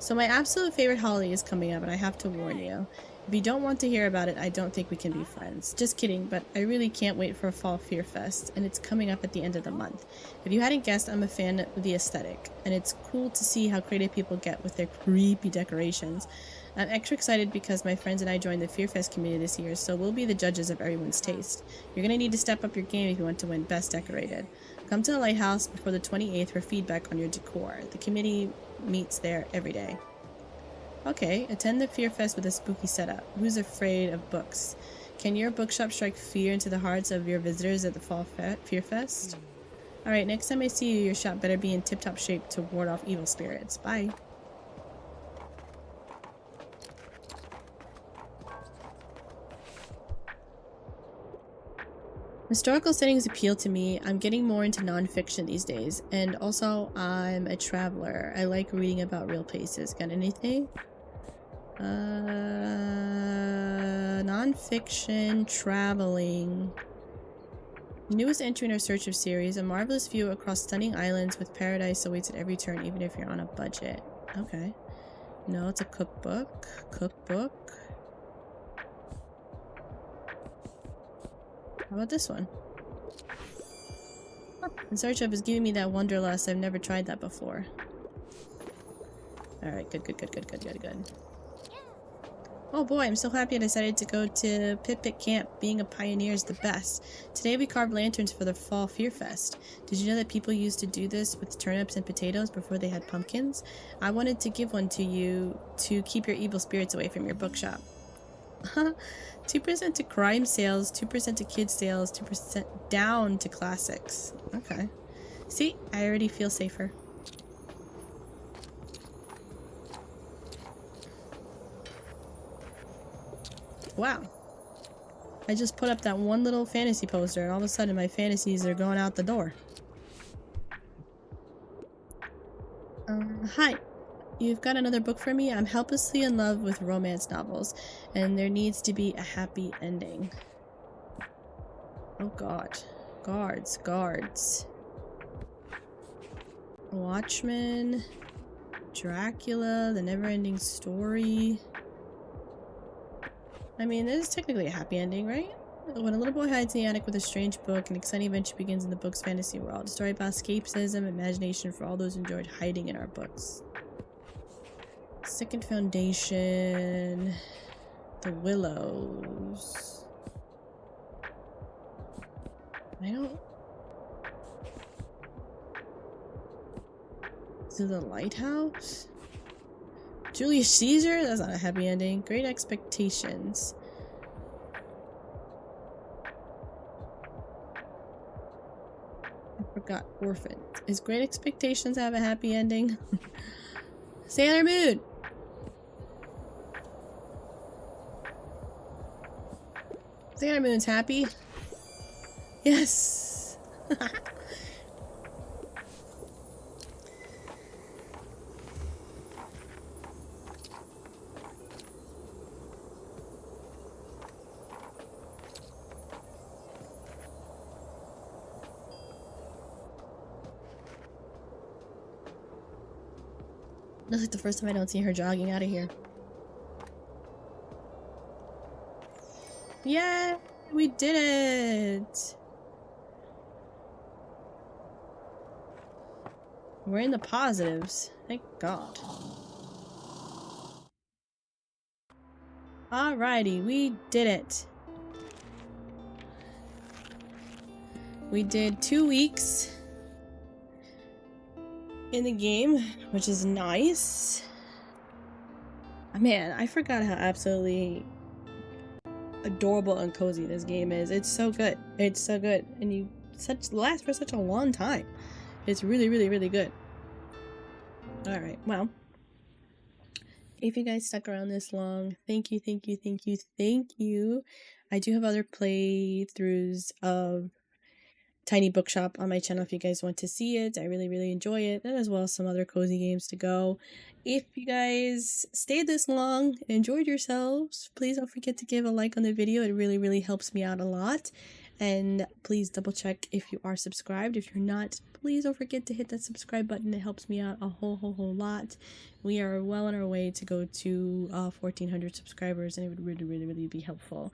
So my absolute favorite holiday is coming up, and I have to warn you. If you don't want to hear about it, I don't think we can be friends. Just kidding, but I really can't wait for Fall Fear Fest, and it's coming up at the end of the month. If you hadn't guessed, I'm a fan of the aesthetic, and it's cool to see how creative people get with their creepy decorations. I'm extra excited because my friends and I joined the Fear Fest community this year, so we'll be the judges of everyone's taste. You're gonna need to step up your game if you want to win Best Decorated. Come to the Lighthouse before the 28th for feedback on your decor. The committee meets there every day. Okay, attend the Fear Fest with a spooky setup. Who's afraid of books? Can your bookshop strike fear into the hearts of your visitors at the Fall Fear Fest? Alright, next time I see you, your shop better be in tip-top shape to ward off evil spirits. Bye. Historical settings appeal to me. I'm getting more into nonfiction these days, and also I'm a traveler. I like reading about real places. Got anything? Nonfiction, traveling. Newest entry in our Search of series. A marvelous view across stunning islands with paradise awaits at every turn, even if you're on a budget. Okay. No, it's a cookbook. Cookbook. How about this one? In Search of is giving me that wanderlust. I've never tried that before. Alright, good. Oh boy, I'm so happy I decided to go to Pit Camp. Being a pioneer is the best. Today we carved lanterns for the Fall Fear Fest. Did you know that people used to do this with turnips and potatoes before they had pumpkins? I wanted to give one to you to keep your evil spirits away from your bookshop. 2% to crime sales, 2% to kids sales, 2% down to classics. Okay. See, I already feel safer. Wow. I just put up that one little fantasy poster and all of a sudden my fantasies are going out the door. Hi. You've got another book for me? I'm helplessly in love with romance novels, and there needs to be a happy ending. Oh god. Guards. Watchmen. Dracula, The Never-Ending Story. I mean, this is technically a happy ending, right? When a little boy hides in the attic with a strange book, an exciting adventure begins in the book's fantasy world. A story about escapism, imagination for all those who enjoyed hiding in our books. Second Foundation. The Willows. I don't... To the Lighthouse? Julius Caesar? That's not a happy ending. Great Expectations. I forgot Orphan. Is Great Expectations have a happy ending? Sailor Moon! Sailor Moon's happy. Yes! That's like the first time I don't see her jogging out of here. Yay! We did it! We're in the positives. Thank God. Alrighty, we did it. We did 2 weeks in the game, which is nice. Man, I forgot how absolutely adorable and cozy this game is. It's so good. It's so good. And you last for such a long time. It's really, really, really good. Alright, well. If you guys stuck around this long, thank you, thank you, thank you, thank you. I do have other playthroughs of Tiny Bookshop on my channel if you guys want to see it. I really, really enjoy it, and as well as some other cozy games to go. If you guys stayed this long, enjoyed yourselves, please don't forget to give a like on the video. It really, really helps me out a lot. And please double check if you are subscribed. If you're not, please don't forget to hit that subscribe button. It helps me out a whole lot. We are well on our way to go to 1,400 subscribers, and it would really, really, really be helpful.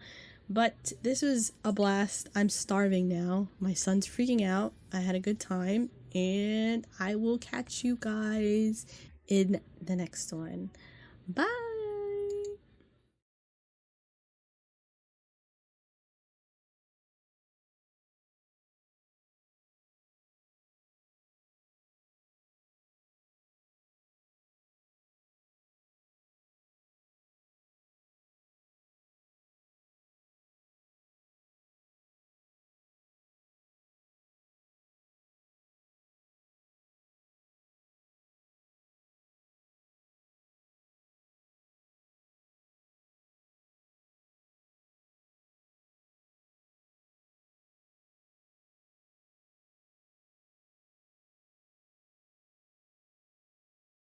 But this was a blast. I'm starving now. My son's freaking out. I had a good time. And I will catch you guys in the next one. Bye!